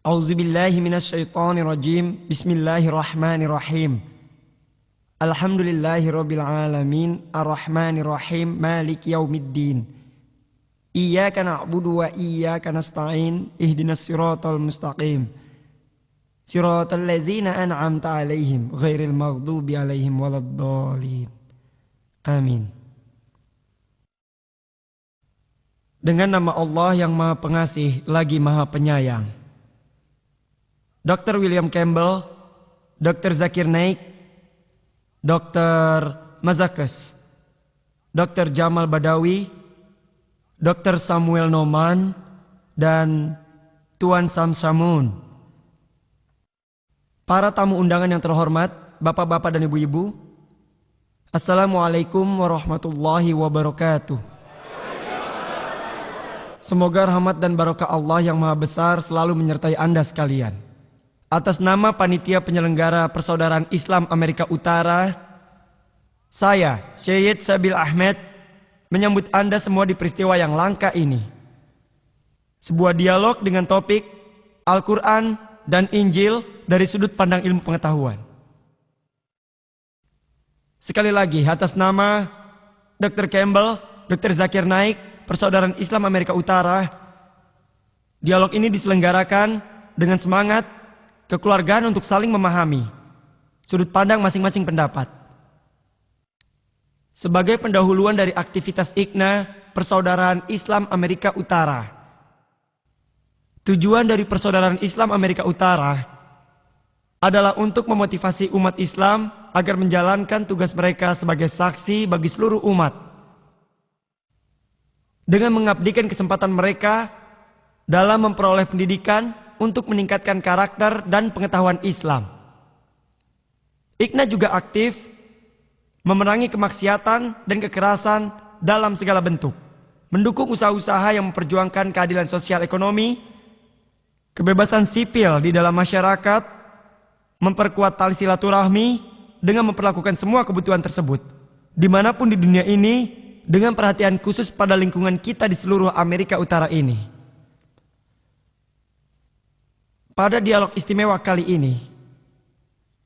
A'udzubillahi minasyaitonirrajim. Bismillahirrahmanirrahim. Alhamdulillahi rabbil alamin. Arrahmanirrahim. Maliki yaumiddin. Iyyaka na'budu wa iyyaka nasta'in. Ihdinas siratal mustaqim. Siratal ladzina an'amta 'alaihim ghairil maghdubi 'alaihim waladdallin. Amin. Dengan nama Allah yang Maha Pengasih lagi Maha Penyayang. Dr. William Campbell, Dr. Zakir Naik, Dr. Mazakes, Dr. Jamal Badawi, Dr. Samuel Noman, dan Tuan Samsamun. Para tamu undangan yang terhormat, bapak-bapak dan ibu-ibu, Assalamualaikum warahmatullahi wabarakatuh. Semoga rahmat dan barokah Allah yang Maha Besar selalu menyertai Anda sekalian. Atas nama Panitia Penyelenggara Persaudaraan Islam Amerika Utara, saya, Syed Sabil Ahmed, menyambut Anda semua di peristiwa yang langka ini. Sebuah dialog dengan topik Al-Quran dan Injil dari sudut pandang ilmu pengetahuan. Sekali lagi, atas nama Dr. Campbell, Dr. Zakir Naik, Persaudaraan Islam Amerika Utara, dialog ini diselenggarakan dengan semangat kekeluargaan untuk saling memahami sudut pandang masing-masing pendapat. Sebagai pendahuluan dari aktivitas IKNA, Persaudaraan Islam Amerika Utara. Tujuan dari Persaudaraan Islam Amerika Utara adalah untuk memotivasi umat Islam agar menjalankan tugas mereka sebagai saksi bagi seluruh umat, dengan mengabdikan kesempatan mereka dalam memperoleh pendidikan untuk meningkatkan karakter dan pengetahuan Islam. IKNA juga aktif memerangi kemaksiatan dan kekerasan dalam segala bentuk, mendukung usaha-usaha yang memperjuangkan keadilan sosial ekonomi, kebebasan sipil di dalam masyarakat, memperkuat tali silaturahmi dengan memperlakukan semua kebutuhan tersebut dimanapun di dunia ini, dengan perhatian khusus pada lingkungan kita di seluruh Amerika Utara ini. Pada dialog istimewa kali ini,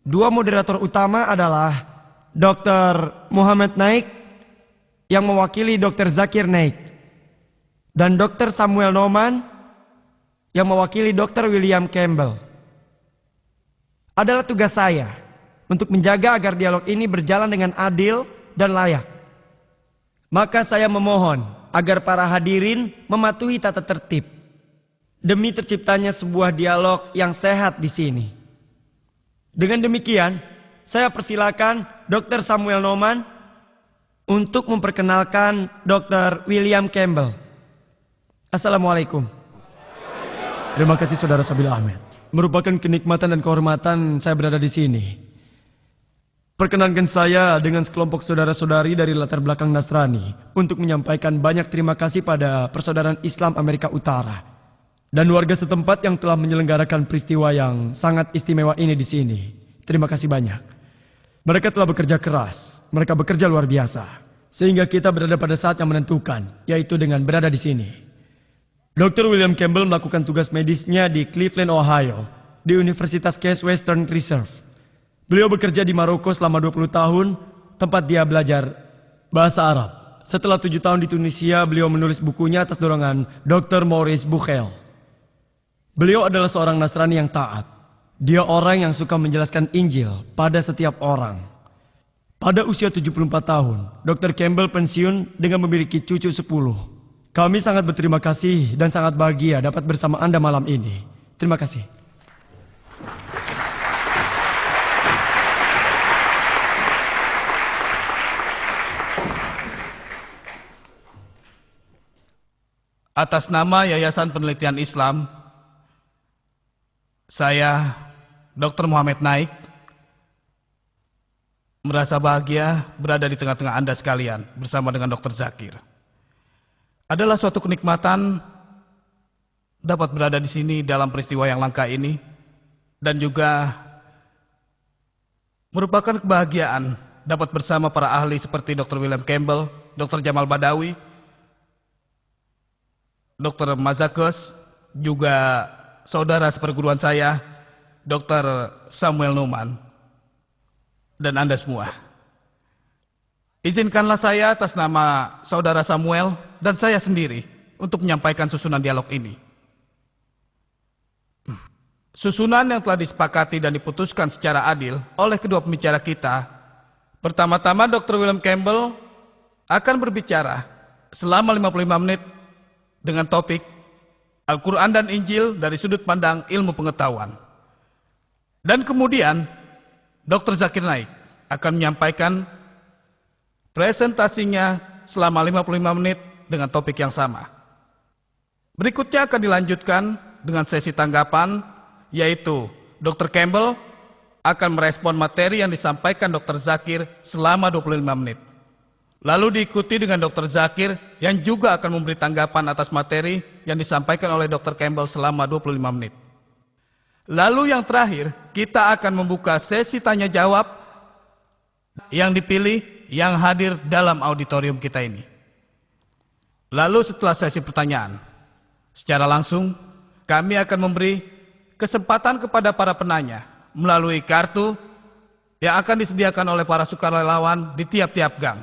dua moderator utama adalah Dr. Muhammad Naik yang mewakili Dr. Zakir Naik dan Dr. Samuel Noman yang mewakili Dr. William Campbell. Adalah tugas saya untuk menjaga agar dialog ini berjalan dengan adil dan layak. Maka saya memohon agar para hadirin mematuhi tata tertib demi terciptanya sebuah dialog yang sehat di sini. Dengan demikian, saya persilakan Dr. Samuel Noman untuk memperkenalkan Dr. William Campbell. Assalamualaikum. Terima kasih Saudara Sabil Ahmed. Merupakan kenikmatan dan kehormatan saya berada di sini. Perkenankan saya dengan sekelompok saudara-saudari dari latar belakang Nasrani untuk menyampaikan banyak terima kasih pada Persaudaraan Islam Amerika Utara dan warga setempat yang telah menyelenggarakan peristiwa yang sangat istimewa ini di sini. Terima kasih banyak. Mereka telah bekerja keras, mereka bekerja luar biasa, sehingga kita berada pada saat yang menentukan, yaitu dengan berada di sini. Dr. William Campbell melakukan tugas medisnya di Cleveland, Ohio, di Universitas Case Western Reserve. Beliau bekerja di Maroko selama 20 tahun, tempat dia belajar bahasa Arab. Setelah 7 tahun di Tunisia, beliau menulis bukunya atas dorongan Dr. Maurice Buchel. Beliau adalah seorang Nasrani yang taat. Dia orang yang suka menjelaskan Injil pada setiap orang. Pada usia 74 tahun, Dr. Campbell pensiun dengan memiliki cucu 10. Kami sangat berterima kasih dan sangat bahagia dapat bersama Anda malam ini. Terima kasih. Atas nama Yayasan Penelitian Islam, saya, Dr. Muhammad Naik, merasa bahagia berada di tengah-tengah Anda sekalian bersama dengan Dr. Zakir. Adalah suatu kenikmatan dapat berada di sini dalam peristiwa yang langka ini, dan juga merupakan kebahagiaan dapat bersama para ahli seperti Dr. William Campbell, Dr. Jamal Badawi, Dr. Mazakes, juga saudara seperguruan saya, Dr. Samuel Numan, dan Anda semua. Izinkanlah saya atas nama saudara Samuel dan saya sendiri untuk menyampaikan susunan dialog ini. Susunan yang telah disepakati dan diputuskan secara adil oleh kedua pembicara kita. Pertama-tama Dr. William Campbell akan berbicara selama 55 menit dengan topik Al-Quran dan Injil dari sudut pandang ilmu pengetahuan. Dan kemudian Dr. Zakir Naik akan menyampaikan presentasinya selama 55 menit dengan topik yang sama. Berikutnya akan dilanjutkan dengan sesi tanggapan, yaitu Dr. Campbell akan merespon materi yang disampaikan Dr. Zakir selama 25 menit. Lalu diikuti dengan Dr. Zakir yang juga akan memberi tanggapan atas materi yang disampaikan oleh Dr. Campbell selama 25 menit. Lalu yang terakhir, kita akan membuka sesi tanya jawab yang dipilih yang hadir dalam auditorium kita ini. Lalu setelah sesi pertanyaan, secara langsung kami akan memberi kesempatan kepada para penanya melalui kartu yang akan disediakan oleh para sukarelawan di tiap-tiap gang.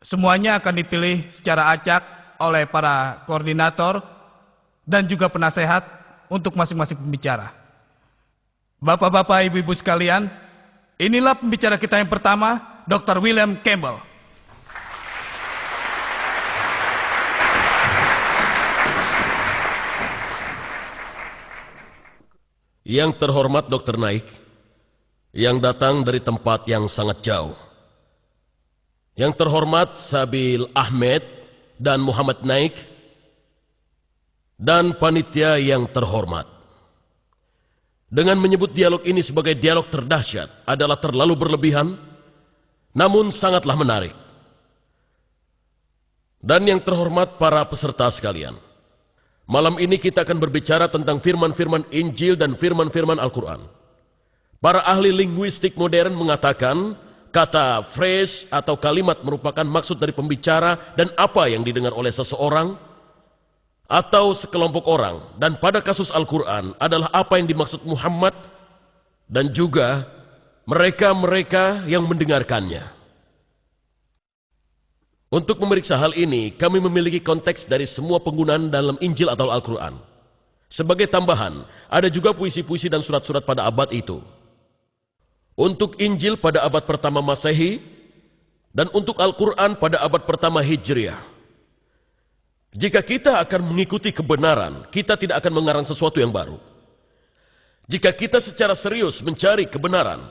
Semuanya akan dipilih secara acak oleh para koordinator dan juga penasehat untuk masing-masing pembicara. Bapak-bapak, ibu-ibu sekalian, inilah pembicara kita yang pertama, Dr. William Campbell. Yang terhormat Dr. Naik, yang datang dari tempat yang sangat jauh. Yang terhormat Sabil Ahmed dan Muhammad Naik, dan panitia yang terhormat. Dengan menyebut dialog ini sebagai dialog terdahsyat adalah terlalu berlebihan, namun sangatlah menarik. Dan yang terhormat para peserta sekalian, malam ini kita akan berbicara tentang firman-firman Injil dan firman-firman Al-Quran. Para ahli linguistik modern mengatakan kata phrase atau kalimat merupakan maksud dari pembicara dan apa yang didengar oleh seseorang atau sekelompok orang. Dan pada kasus Al-Quran adalah apa yang dimaksud Muhammad dan juga mereka-mereka yang mendengarkannya. Untuk memeriksa hal ini, kami memiliki konteks dari semua penggunaan dalam Injil atau Al-Quran. Sebagai tambahan, ada juga puisi-puisi dan surat-surat pada abad itu. Untuk Injil pada abad pertama Masehi, dan untuk Al-Quran pada abad pertama Hijriah. Jika kita akan mengikuti kebenaran, kita tidak akan mengarang sesuatu yang baru. Jika kita secara serius mencari kebenaran,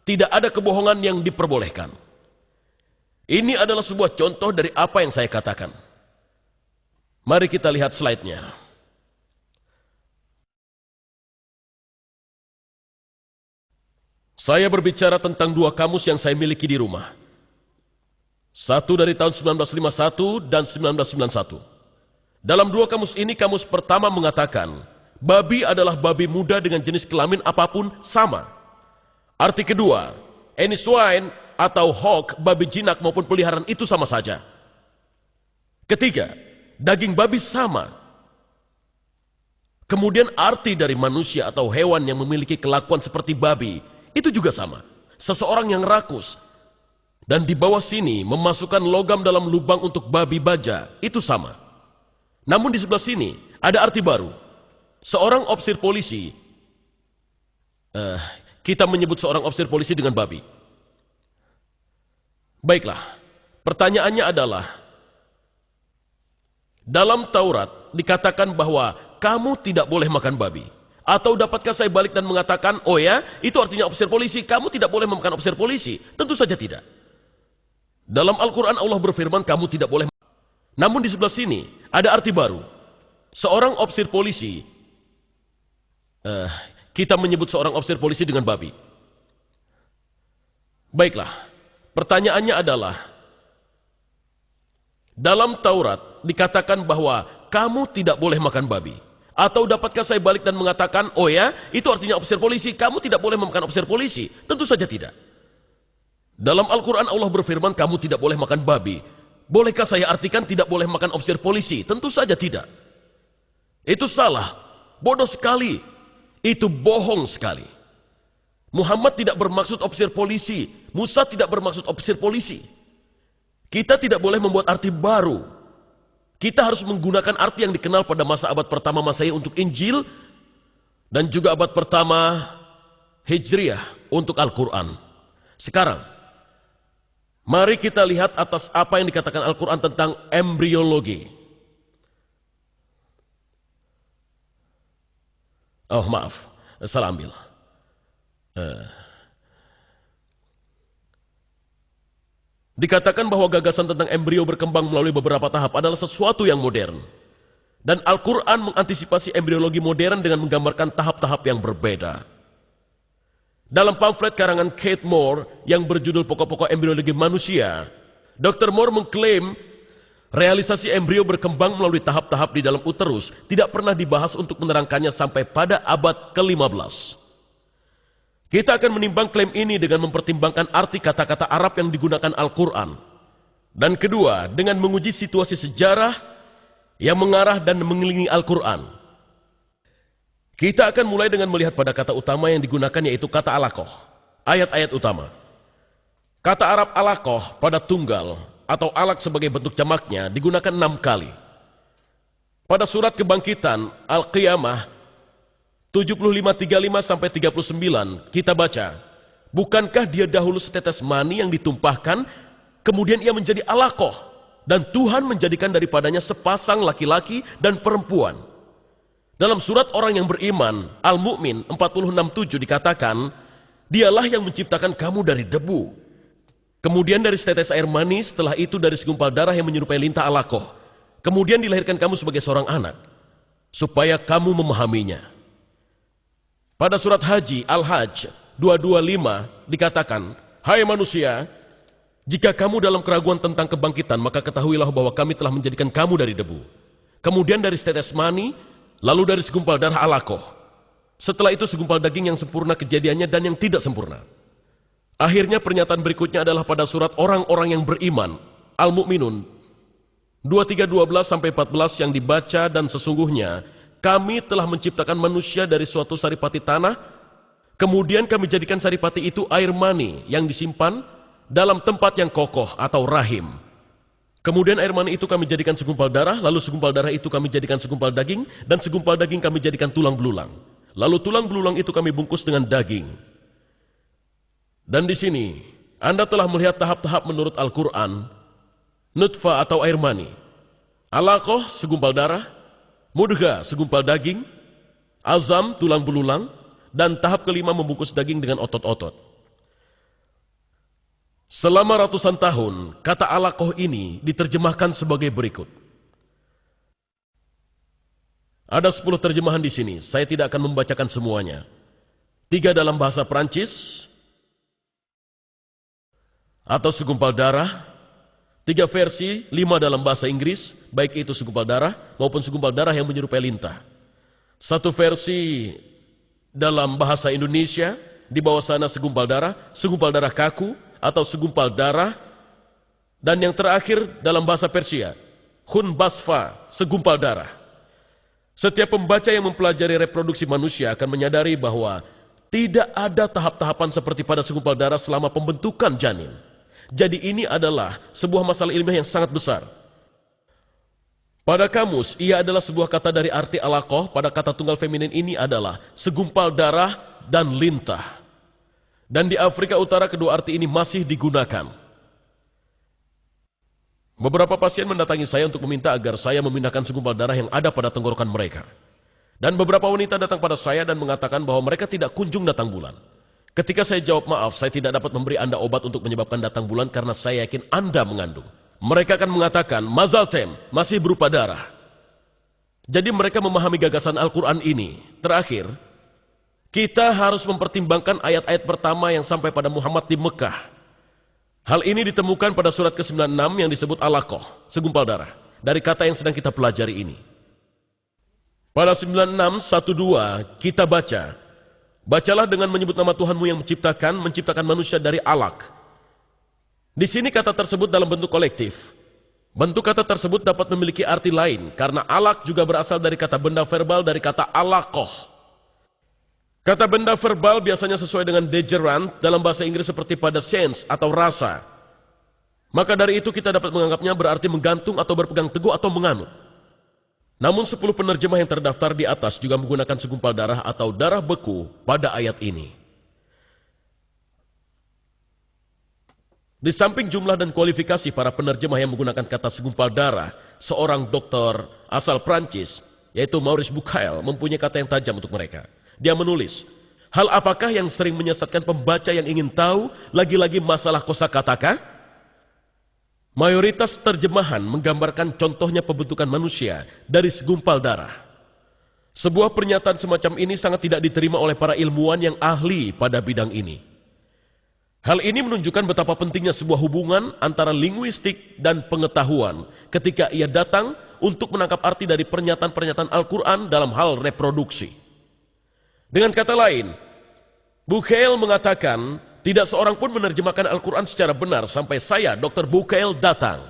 tidak ada kebohongan yang diperbolehkan. Ini adalah sebuah contoh dari apa yang saya katakan. Mari kita lihat slide-nya. Saya berbicara tentang dua kamus yang saya miliki di rumah. Satu dari tahun 1951 dan 1991. Dalam dua kamus ini, kamus pertama mengatakan, babi adalah babi muda dengan jenis kelamin apapun sama. Arti kedua, any swine atau hawk, babi jinak maupun peliharaan itu sama saja. Ketiga, daging babi sama. Kemudian arti dari manusia atau hewan yang memiliki kelakuan seperti babi, itu juga sama. Seseorang yang rakus, dan di bawah sini memasukkan logam dalam lubang untuk babi baja, itu sama. Namun di sebelah sini ada arti baru. Seorang ofisir polisi, kita menyebut seorang ofisir polisi dengan babi. Baiklah, pertanyaannya adalah, dalam Taurat dikatakan bahwa kamu tidak boleh makan babi. Atau dapatkah saya balik dan mengatakan, oh ya, itu artinya ofisir polisi, kamu tidak boleh memakan ofisir polisi? Tentu saja tidak. Dalam Al-Quran Allah berfirman, kamu tidak boleh. Namun di sebelah sini ada arti baru. Seorang ofisir polisi, kita menyebut seorang ofisir polisi dengan babi. Baiklah. Pertanyaannya adalah, dalam Taurat dikatakan bahwa kamu tidak boleh makan babi. Atau dapatkah saya balik dan mengatakan, oh ya, itu artinya ofisir polisi, kamu tidak boleh memakan ofisir polisi? Tentu saja tidak. Dalam Al-Quran Allah berfirman, kamu tidak boleh makan babi. Bolehkah saya artikan tidak boleh makan ofisir polisi? Tentu saja tidak. Itu salah. Bodoh sekali. Itu bohong sekali. Muhammad tidak bermaksud ofisir polisi. Musa tidak bermaksud ofisir polisi. Kita tidak boleh membuat arti baru. Kita harus menggunakan arti yang dikenal pada masa abad pertama Masehi untuk Injil dan juga abad pertama Hijriah untuk Al-Quran. Sekarang, mari kita lihat atas apa yang dikatakan Al-Quran tentang embriologi. Oh maaf, salah ambil. Dikatakan bahwa gagasan tentang embrio berkembang melalui beberapa tahap adalah sesuatu yang modern. Dan Al-Quran mengantisipasi embriologi modern dengan menggambarkan tahap-tahap yang berbeda. Dalam pamflet karangan Kate Moore yang berjudul Pokok-pokok Embriologi Manusia, Dr. Moore mengklaim realisasi embrio berkembang melalui tahap-tahap di dalam uterus tidak pernah dibahas untuk menerangkannya sampai pada abad ke-15. Kita akan menimbang klaim ini dengan mempertimbangkan arti kata-kata Arab yang digunakan Al-Quran. Dan kedua, dengan menguji situasi sejarah yang mengarah dan mengelilingi Al-Quran. Kita akan mulai dengan melihat pada kata utama yang digunakan, yaitu kata alaqah. Ayat-ayat utama. Kata Arab alaqah pada tunggal atau alaq sebagai bentuk jamaknya digunakan 6 kali. Pada surat Kebangkitan Al-Qiyamah 75:35 sampai 39 kita baca, bukankah dia dahulu setetes mani yang ditumpahkan, kemudian ia menjadi alaqah, dan Tuhan menjadikan daripadanya sepasang laki-laki dan perempuan. Dalam surat orang yang beriman Al-Mu'min 46:7 dikatakan, dialah yang menciptakan kamu dari debu, kemudian dari setetes air mani, setelah itu dari segumpal darah yang menyerupai lintah alaqah, kemudian dilahirkan kamu sebagai seorang anak, supaya kamu memahaminya. Pada surat Haji Al-Hajj 225 dikatakan, hai manusia, jika kamu dalam keraguan tentang kebangkitan, maka ketahuilah bahwa kami telah menjadikan kamu dari debu, kemudian dari setetes mani, lalu dari segumpal darah alaqah, setelah itu segumpal daging yang sempurna kejadiannya dan yang tidak sempurna. Akhirnya pernyataan berikutnya adalah pada surat orang-orang yang beriman Al-Mu'minun 23:12-14 yang dibaca, dan sesungguhnya kami telah menciptakan manusia dari suatu saripati tanah, kemudian kami jadikan saripati itu air mani yang disimpan dalam tempat yang kokoh atau rahim. Kemudian air mani itu kami jadikan segumpal darah, lalu segumpal darah itu kami jadikan segumpal daging, dan segumpal daging kami jadikan tulang belulang. Lalu tulang belulang itu kami bungkus dengan daging. Dan di sini, Anda telah melihat tahap-tahap menurut Al-Quran, nutfah atau air mani, alaqah segumpal darah, mudghah segumpal daging, azam tulang belulang, dan tahap kelima membungkus daging dengan otot-otot. Selama ratusan tahun, kata alaqah ini diterjemahkan sebagai berikut. Ada 10 terjemahan di sini, saya tidak akan membacakan semuanya. 3 dalam bahasa Perancis, atau segumpal darah, 3 versi, 5 dalam bahasa Inggris, baik itu segumpal darah maupun segumpal darah yang menyerupai lintah. 1 versi dalam bahasa Indonesia, di bawah sana segumpal darah kaku atau segumpal darah, dan yang terakhir dalam bahasa Persia, khun basfa, segumpal darah. Setiap pembaca yang mempelajari reproduksi manusia akan menyadari bahwa tidak ada tahap-tahapan seperti pada segumpal darah selama pembentukan janin. Jadi ini adalah sebuah masalah ilmiah yang sangat besar. Pada kamus, ia adalah sebuah kata dari arti alaqah. Pada kata tunggal feminin ini adalah segumpal darah dan lintah. Dan di Afrika Utara kedua arti ini masih digunakan. Beberapa pasien mendatangi saya untuk meminta agar saya memindahkan segumpal darah yang ada pada tenggorokan mereka. Dan beberapa wanita datang pada saya dan mengatakan bahwa mereka tidak kunjung datang bulan. Ketika saya jawab maaf, saya tidak dapat memberi Anda obat untuk menyebabkan datang bulan karena saya yakin Anda mengandung. Mereka akan mengatakan, mazaltem, masih berupa darah. Jadi mereka memahami gagasan Al-Quran ini. Terakhir, kita harus mempertimbangkan ayat-ayat pertama yang sampai pada Muhammad di Mekah. Hal ini ditemukan pada surat ke-96 yang disebut alaqah, segumpal darah, dari kata yang sedang kita pelajari ini. Pada 96:12 kita baca, bacalah dengan menyebut nama Tuhanmu yang menciptakan manusia dari alaq. Di sini kata tersebut dalam bentuk kolektif. Bentuk kata tersebut dapat memiliki arti lain karena alaq juga berasal dari kata benda verbal dari kata alaqoh. Kata benda verbal biasanya sesuai dengan degerant dalam bahasa Inggris seperti pada sense atau rasa. Maka dari itu kita dapat menganggapnya berarti menggantung atau berpegang teguh atau menganut. Namun 10 penerjemah yang terdaftar di atas juga menggunakan segumpal darah atau darah beku pada ayat ini. Di samping jumlah dan kualifikasi para penerjemah yang menggunakan kata segumpal darah, seorang dokter asal Prancis, yaitu Maurice Bucaille, mempunyai kata yang tajam untuk mereka. Dia menulis, hal apakah yang sering menyesatkan pembaca yang ingin tahu, lagi-lagi masalah kosakata? Mayoritas terjemahan menggambarkan contohnya pembentukan manusia dari segumpal darah. Sebuah pernyataan semacam ini sangat tidak diterima oleh para ilmuwan yang ahli pada bidang ini. Hal ini menunjukkan betapa pentingnya sebuah hubungan antara linguistik dan pengetahuan ketika ia datang untuk menangkap arti dari pernyataan-pernyataan Al-Quran dalam hal reproduksi. Dengan kata lain, Bucaille mengatakan, tidak seorang pun menerjemahkan Al-Quran secara benar sampai saya, Dr. Bucaille, datang.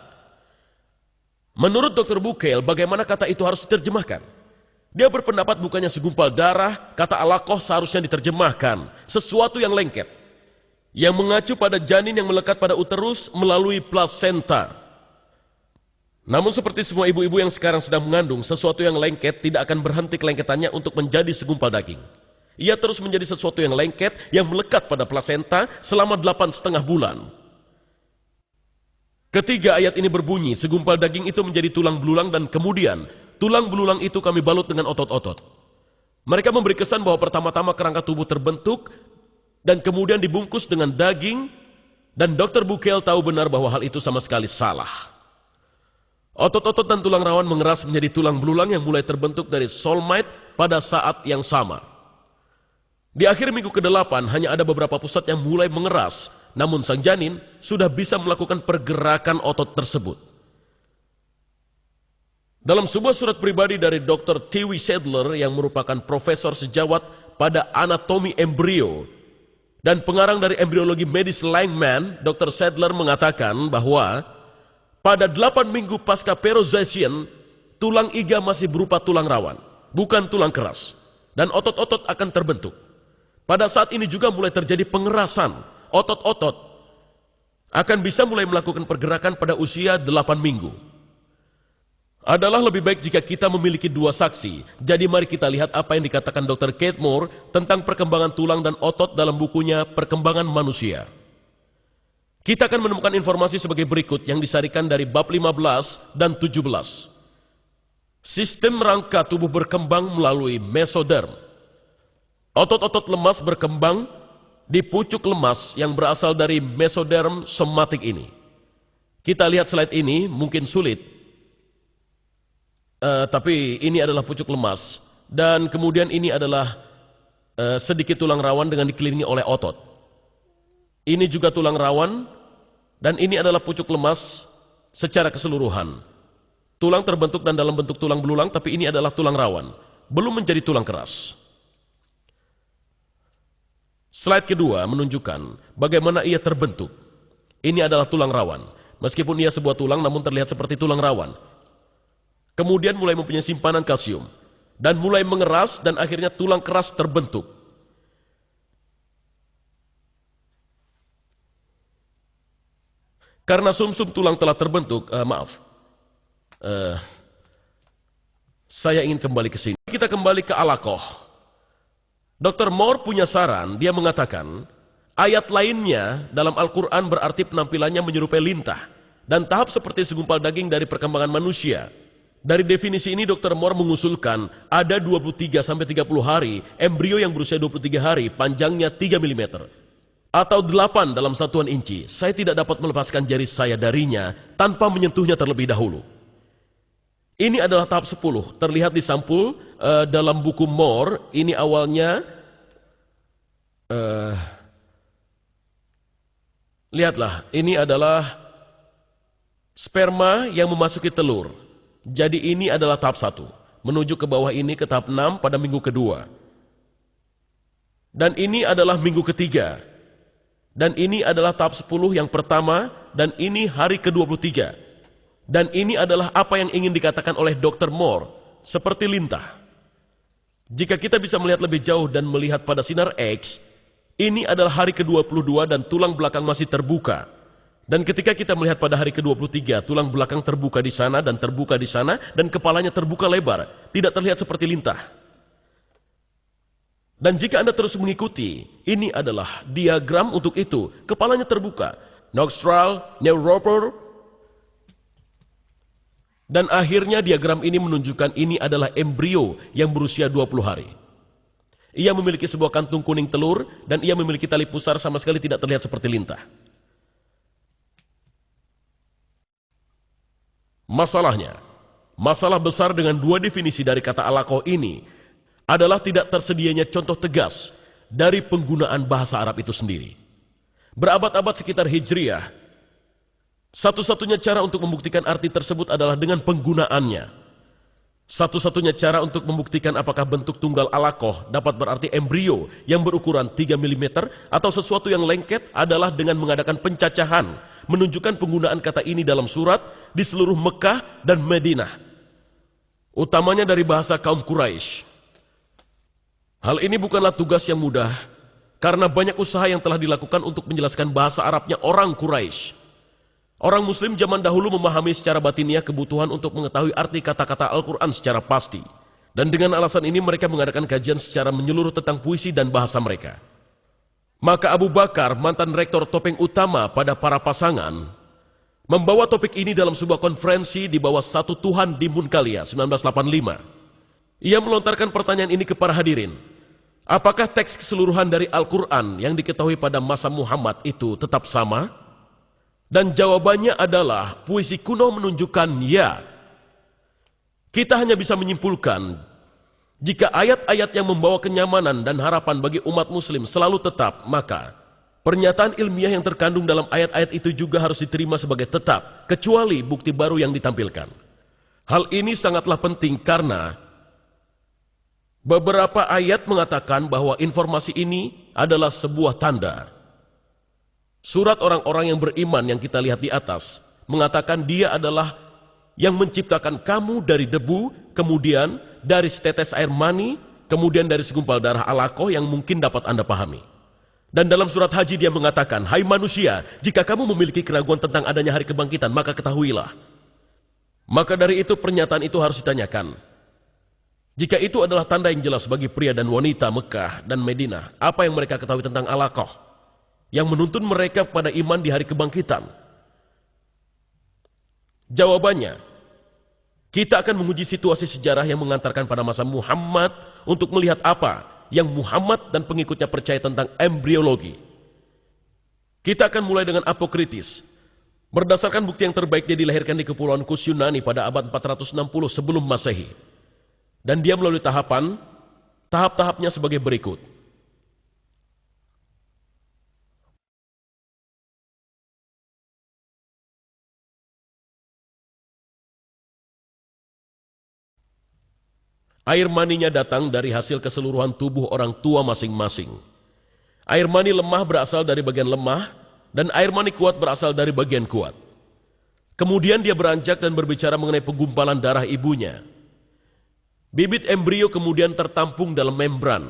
Menurut Dr. Bucaille, bagaimana kata itu harus diterjemahkan? Dia berpendapat bukannya segumpal darah, kata alaqoh seharusnya diterjemahkan, sesuatu yang lengket, yang mengacu pada janin yang melekat pada uterus melalui plasenta. Namun seperti semua ibu-ibu yang sekarang sedang mengandung, sesuatu yang lengket tidak akan berhenti kelengketannya untuk menjadi segumpal daging. Ia terus menjadi sesuatu yang lengket yang melekat pada plasenta selama 8,5 bulan. Ketiga ayat ini berbunyi, segumpal daging itu menjadi tulang belulang dan kemudian tulang belulang itu kami balut dengan otot-otot. Mereka memberi kesan bahwa pertama-tama kerangka tubuh terbentuk dan kemudian dibungkus dengan daging, dan Dr. Bucaille tahu benar bahwa hal itu sama sekali salah. Otot-otot dan tulang rawan mengeras menjadi tulang belulang yang mulai terbentuk dari soulmate pada saat yang sama. Di akhir minggu ke-8 hanya ada beberapa pusat yang mulai mengeras, namun sang janin sudah bisa melakukan pergerakan otot tersebut. Dalam sebuah surat pribadi dari Dr. T.W. Sadler yang merupakan profesor sejawat pada anatomi embrio dan pengarang dari embriologi medis Langman, Dr. Sadler mengatakan bahwa pada 8 minggu pasca peroxation, tulang iga masih berupa tulang rawan, bukan tulang keras, dan otot-otot akan terbentuk. Pada saat ini juga mulai terjadi pengerasan, otot-otot akan bisa mulai melakukan pergerakan pada usia 8 minggu. Adalah lebih baik jika kita memiliki 2 saksi. Jadi mari kita lihat apa yang dikatakan Dr. Kate Moore tentang perkembangan tulang dan otot dalam bukunya Perkembangan Manusia. Kita akan menemukan informasi sebagai berikut yang disarikan dari bab 15 dan 17. Sistem rangka tubuh berkembang melalui mesoderm. Otot-otot lemas berkembang di pucuk lemas yang berasal dari mesoderm somatik ini. Kita lihat slide ini, mungkin sulit. Tapi ini adalah pucuk lemas, dan kemudian ini adalah sedikit tulang rawan dengan dikelilingi oleh otot. Ini juga tulang rawan, dan ini adalah pucuk lemas secara keseluruhan. Tulang terbentuk dan dalam bentuk tulang belulang, tapi ini adalah tulang rawan, belum menjadi tulang keras. Slide kedua menunjukkan bagaimana ia terbentuk. Ini adalah tulang rawan. Meskipun ia sebuah tulang, namun terlihat seperti tulang rawan. Kemudian mulai mempunyai simpanan kalsium dan mulai mengeras dan akhirnya tulang keras terbentuk. Karena sumsum tulang telah terbentuk, saya ingin kembali ke sini. Kita kembali ke alaqoh. Dr. Moore punya saran, dia mengatakan ayat lainnya dalam Al-Quran berarti penampilannya menyerupai lintah dan tahap seperti segumpal daging dari perkembangan manusia. Dari definisi ini Dr. Moore mengusulkan ada 23-30 hari embrio yang berusia 23 hari panjangnya 3 mm atau 8 dalam satuan inci. Saya tidak dapat melepaskan jari saya darinya tanpa menyentuhnya terlebih dahulu. Ini adalah tahap 10, terlihat di sampul dalam buku Moore. Ini awalnya lihatlah, ini adalah sperma yang memasuki telur. Jadi ini adalah tahap 1, menuju ke bawah ini ke tahap 6 pada minggu kedua. Dan ini adalah minggu ketiga. Dan ini adalah tahap 10 yang pertama, dan ini hari ke-23. Dan ini adalah apa yang ingin dikatakan oleh Dr. Moore, seperti lintah. Jika kita bisa melihat lebih jauh dan melihat pada sinar X, ini adalah hari ke-22 dan tulang belakang masih terbuka. Dan ketika kita melihat pada hari ke-23, tulang belakang terbuka di sana dan terbuka di sana, dan kepalanya terbuka lebar, tidak terlihat seperti lintah. Dan jika Anda terus mengikuti, ini adalah diagram untuk itu. Kepalanya terbuka, nostril, neuroper, dan akhirnya diagram ini menunjukkan ini adalah embrio yang berusia 20 hari. Ia memiliki sebuah kantung kuning telur dan ia memiliki tali pusar sama sekali tidak terlihat seperti lintah. Masalahnya, masalah besar dengan dua definisi dari kata alaqah ini adalah tidak tersedianya contoh tegas dari penggunaan bahasa Arab itu sendiri. Berabad-abad sekitar Hijriyah, satu-satunya cara untuk membuktikan arti tersebut adalah dengan penggunaannya. Satu-satunya cara untuk membuktikan apakah bentuk tunggal alaqah dapat berarti embrio yang berukuran 3 mm atau sesuatu yang lengket adalah dengan mengadakan pencacahan, menunjukkan penggunaan kata ini dalam surat di seluruh Mekah dan Madinah, utamanya dari bahasa kaum Quraisy. Hal ini bukanlah tugas yang mudah, karena banyak usaha yang telah dilakukan untuk menjelaskan bahasa Arabnya orang Quraisy. Orang Muslim zaman dahulu memahami secara batiniah kebutuhan untuk mengetahui arti kata-kata Al-Quran secara pasti. Dan dengan alasan ini mereka mengadakan kajian secara menyeluruh tentang puisi dan bahasa mereka. Maka Abu Bakar, mantan rektor topeng utama pada para pasangan, membawa topik ini dalam sebuah konferensi di bawah Satu Tuhan di Munkalia 1985. Ia melontarkan pertanyaan ini kepada hadirin. Apakah teks keseluruhan dari Al-Quran yang diketahui pada masa Muhammad itu tetap sama? Dan jawabannya adalah puisi kuno menunjukkan ya. Kita hanya bisa menyimpulkan jika ayat-ayat yang membawa kenyamanan dan harapan bagi umat muslim selalu tetap, maka pernyataan ilmiah yang terkandung dalam ayat-ayat itu juga harus diterima sebagai tetap, kecuali bukti baru yang ditampilkan. Hal ini sangatlah penting karena beberapa ayat mengatakan bahwa informasi ini adalah sebuah tanda. Surat orang-orang yang beriman yang kita lihat di atas mengatakan dia adalah yang menciptakan kamu dari debu, kemudian dari setetes air mani, kemudian dari segumpal darah alaqah yang mungkin dapat Anda pahami. Dan dalam surat Haji dia mengatakan, hai manusia, jika kamu memiliki keraguan tentang adanya hari kebangkitan, maka ketahuilah. Maka dari itu pernyataan itu harus ditanyakan. Jika itu adalah tanda yang jelas bagi pria dan wanita Mekah dan Madinah, apa yang mereka ketahui tentang alaqah yang menuntun mereka pada iman di hari kebangkitan? Jawabannya, kita akan menguji situasi sejarah yang mengantarkan pada masa Muhammad untuk melihat apa yang Muhammad dan pengikutnya percaya tentang embriologi. Kita akan mulai dengan Apokritis. Berdasarkan bukti yang terbaik, dia dilahirkan di Kepulauan Kus Yunani pada abad 460 sebelum Masehi. Dan dia melalui tahap-tahapnya sebagai berikut. Air maninya datang dari hasil keseluruhan tubuh orang tua masing-masing. Air mani lemah berasal dari bagian lemah, dan air mani kuat berasal dari bagian kuat. Kemudian dia beranjak dan berbicara mengenai penggumpalan darah ibunya. Bibit embrio kemudian tertampung dalam membran.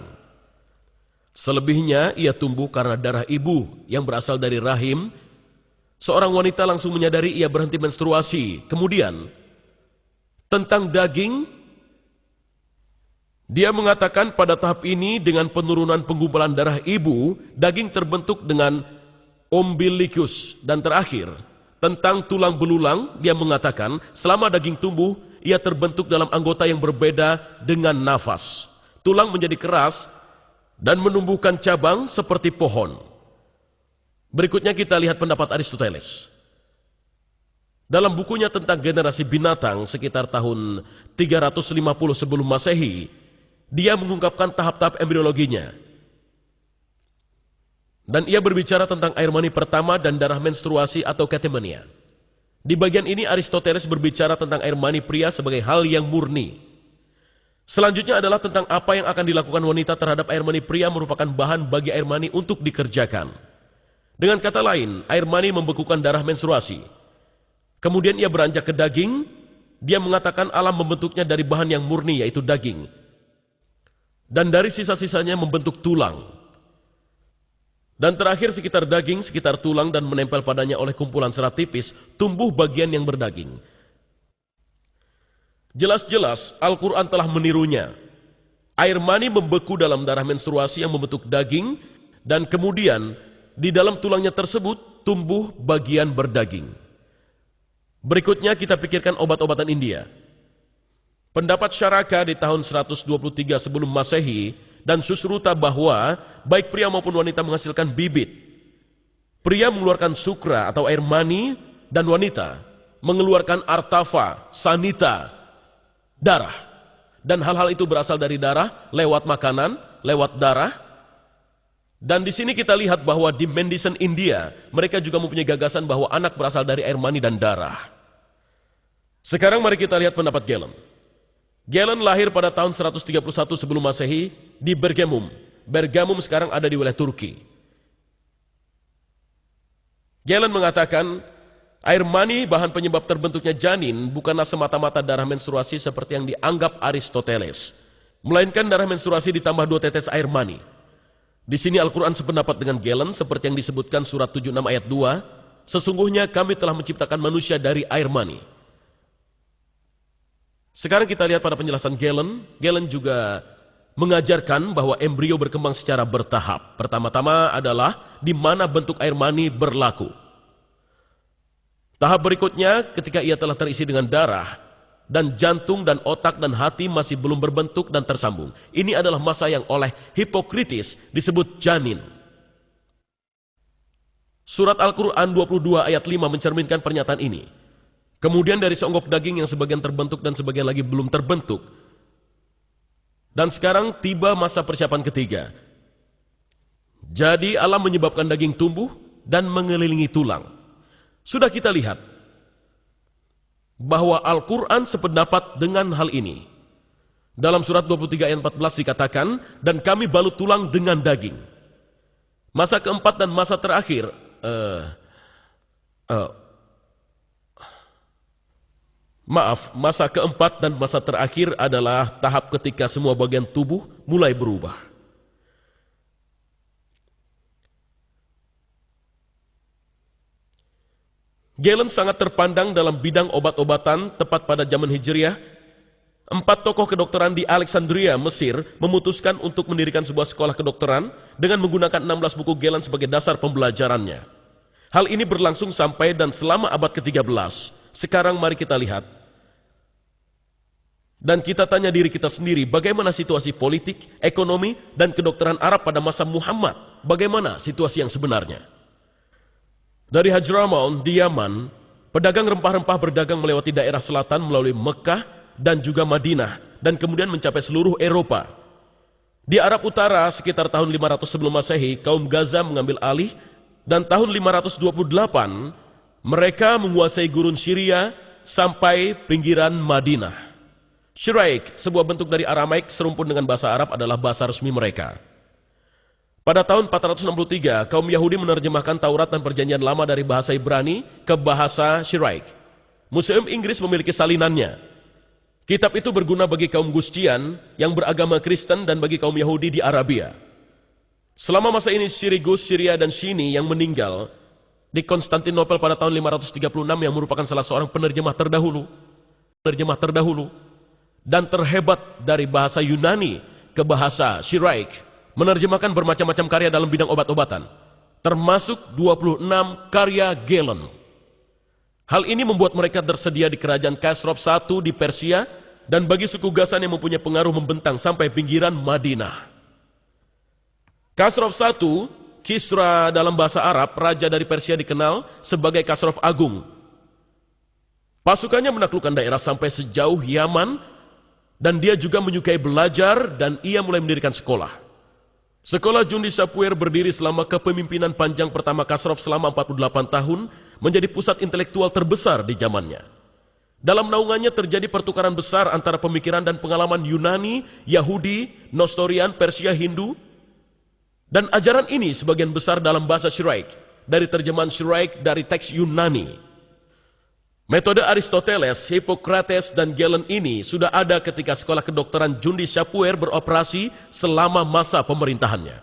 Selebihnya ia tumbuh karena darah ibu yang berasal dari rahim. Seorang wanita langsung menyadari ia berhenti menstruasi. Kemudian, tentang daging, dia mengatakan pada tahap ini dengan penurunan penggumpalan darah ibu, daging terbentuk dengan umbilikus. Dan terakhir, tentang tulang belulang, dia mengatakan selama daging tumbuh, ia terbentuk dalam anggota yang berbeda dengan nafas. Tulang menjadi keras dan menumbuhkan cabang seperti pohon. Berikutnya kita lihat pendapat Aristoteles. Dalam bukunya tentang generasi binatang sekitar tahun 350 sebelum Masehi, dia mengungkapkan tahap-tahap embriologinya. Dan ia berbicara tentang air mani pertama dan darah menstruasi atau katemenia. Di bagian ini Aristoteles berbicara tentang air mani pria sebagai hal yang murni. Selanjutnya adalah tentang apa yang akan dilakukan wanita terhadap air mani pria merupakan bahan bagi air mani untuk dikerjakan. Dengan kata lain, air mani membekukan darah menstruasi. Kemudian ia beranjak ke daging. Dia mengatakan alam membentuknya dari bahan yang murni, yaitu daging. Dan dari sisa-sisanya membentuk tulang. Dan terakhir sekitar daging, sekitar tulang dan menempel padanya oleh kumpulan serat tipis, tumbuh bagian yang berdaging. Jelas-jelas Al-Quran telah menirunya. Air mani membeku dalam darah menstruasi yang membentuk daging, dan kemudian di dalam tulangnya tersebut tumbuh bagian berdaging. Berikutnya kita pikirkan obat-obatan India. Pendapat Syaraka di tahun 123 sebelum Masehi dan Susruta bahwa baik pria maupun wanita menghasilkan bibit. Pria mengeluarkan sukra atau air mani dan wanita mengeluarkan artafa, sanita, darah. Dan hal-hal itu berasal dari darah, lewat makanan, lewat darah. Dan di sini kita lihat bahwa di Mendicant India, mereka juga mempunyai gagasan bahwa anak berasal dari air mani dan darah. Sekarang mari kita lihat pendapat Galen. Galen lahir pada tahun 131 sebelum Masehi di Bergamum. Bergamum sekarang ada di wilayah Turki. Galen mengatakan, air mani bahan penyebab terbentuknya janin bukanlah semata-mata darah menstruasi seperti yang dianggap Aristoteles, melainkan darah menstruasi ditambah 2 tetes air mani. Di sini Al-Quran sependapat dengan Galen seperti yang disebutkan surat 76 ayat 2, sesungguhnya kami telah menciptakan manusia dari air mani. Sekarang kita lihat pada penjelasan Galen. Galen juga mengajarkan bahwa embrio berkembang secara bertahap. Pertama-tama adalah di mana bentuk air mani berlaku. Tahap berikutnya ketika ia telah terisi dengan darah, dan jantung dan otak dan hati masih belum berbentuk dan tersambung. Ini adalah masa yang oleh Hippocrates disebut janin. Surat Al-Quran 22 ayat 5 mencerminkan pernyataan ini. Kemudian dari seonggok daging yang sebagian terbentuk dan sebagian lagi belum terbentuk. Dan sekarang tiba masa persiapan ketiga. Jadi Allah menyebabkan daging tumbuh dan mengelilingi tulang. Sudah kita lihat bahwa Al-Quran sependapat dengan hal ini. Dalam surat 23 ayat 14 dikatakan, dan kami balut tulang dengan daging. Masa keempat dan masa terakhir, masa keempat dan masa terakhir adalah tahap ketika semua bagian tubuh mulai berubah. Galen sangat terpandang dalam bidang obat-obatan tepat pada zaman Hijriah. 4 tokoh kedokteran di Alexandria, Mesir, memutuskan untuk mendirikan sebuah sekolah kedokteran dengan menggunakan 16 buku Galen sebagai dasar pembelajarannya. Hal ini berlangsung sampai dan selama abad ke-13. Sekarang mari kita lihat. Dan kita tanya diri kita sendiri, bagaimana situasi politik, ekonomi, dan kedokteran Arab pada masa Muhammad? Bagaimana situasi yang sebenarnya? Dari Hadramaut di Yaman, pedagang rempah-rempah berdagang melewati daerah selatan melalui Mekah dan juga Madinah, dan kemudian mencapai seluruh Eropa. Di Arab Utara sekitar tahun 500 sebelum Masehi, kaum Gaza mengambil alih, dan tahun 528 mereka menguasai gurun Syria sampai pinggiran Madinah. Shiraik, sebuah bentuk dari Aramaik serumpun dengan bahasa Arab, adalah bahasa resmi mereka. Pada tahun 463, kaum Yahudi menerjemahkan Taurat dan Perjanjian Lama dari bahasa Ibrani ke bahasa Shiraik. Museum Inggris memiliki salinannya. Kitab itu berguna bagi kaum Gustian yang beragama Kristen dan bagi kaum Yahudi di Arabia. Selama masa ini Sirigus, Syria, dan Shini yang meninggal di Konstantinopel pada tahun 536 yang merupakan salah seorang penerjemah terdahulu dan terhebat dari bahasa Yunani ke bahasa Shiraik, menerjemahkan bermacam-macam karya dalam bidang obat-obatan, termasuk 26 karya Galen. Hal ini membuat mereka tersedia di kerajaan Khosrow I di Persia, dan bagi suku Ghassan yang mempunyai pengaruh membentang sampai pinggiran Madinah. Khosrow I, Kisra dalam bahasa Arab, raja dari Persia, dikenal sebagai Khosrow Agung. Pasukannya menaklukkan daerah sampai sejauh Yaman, dan dia juga menyukai belajar, dan ia mulai mendirikan sekolah. Sekolah Jundi Sapuer berdiri selama kepemimpinan panjang pertama Khosrow selama 48 tahun, menjadi pusat intelektual terbesar di zamannya. Dalam naungannya terjadi pertukaran besar antara pemikiran dan pengalaman Yunani, Yahudi, Nestorian, Persia, Hindu, dan ajaran ini sebagian besar dalam bahasa Shiraik, dari terjemahan Shiraik dari teks Yunani. Metode Aristoteles, Hippocrates, dan Galen ini sudah ada ketika sekolah kedokteran Jundi Chapuer beroperasi selama masa pemerintahannya.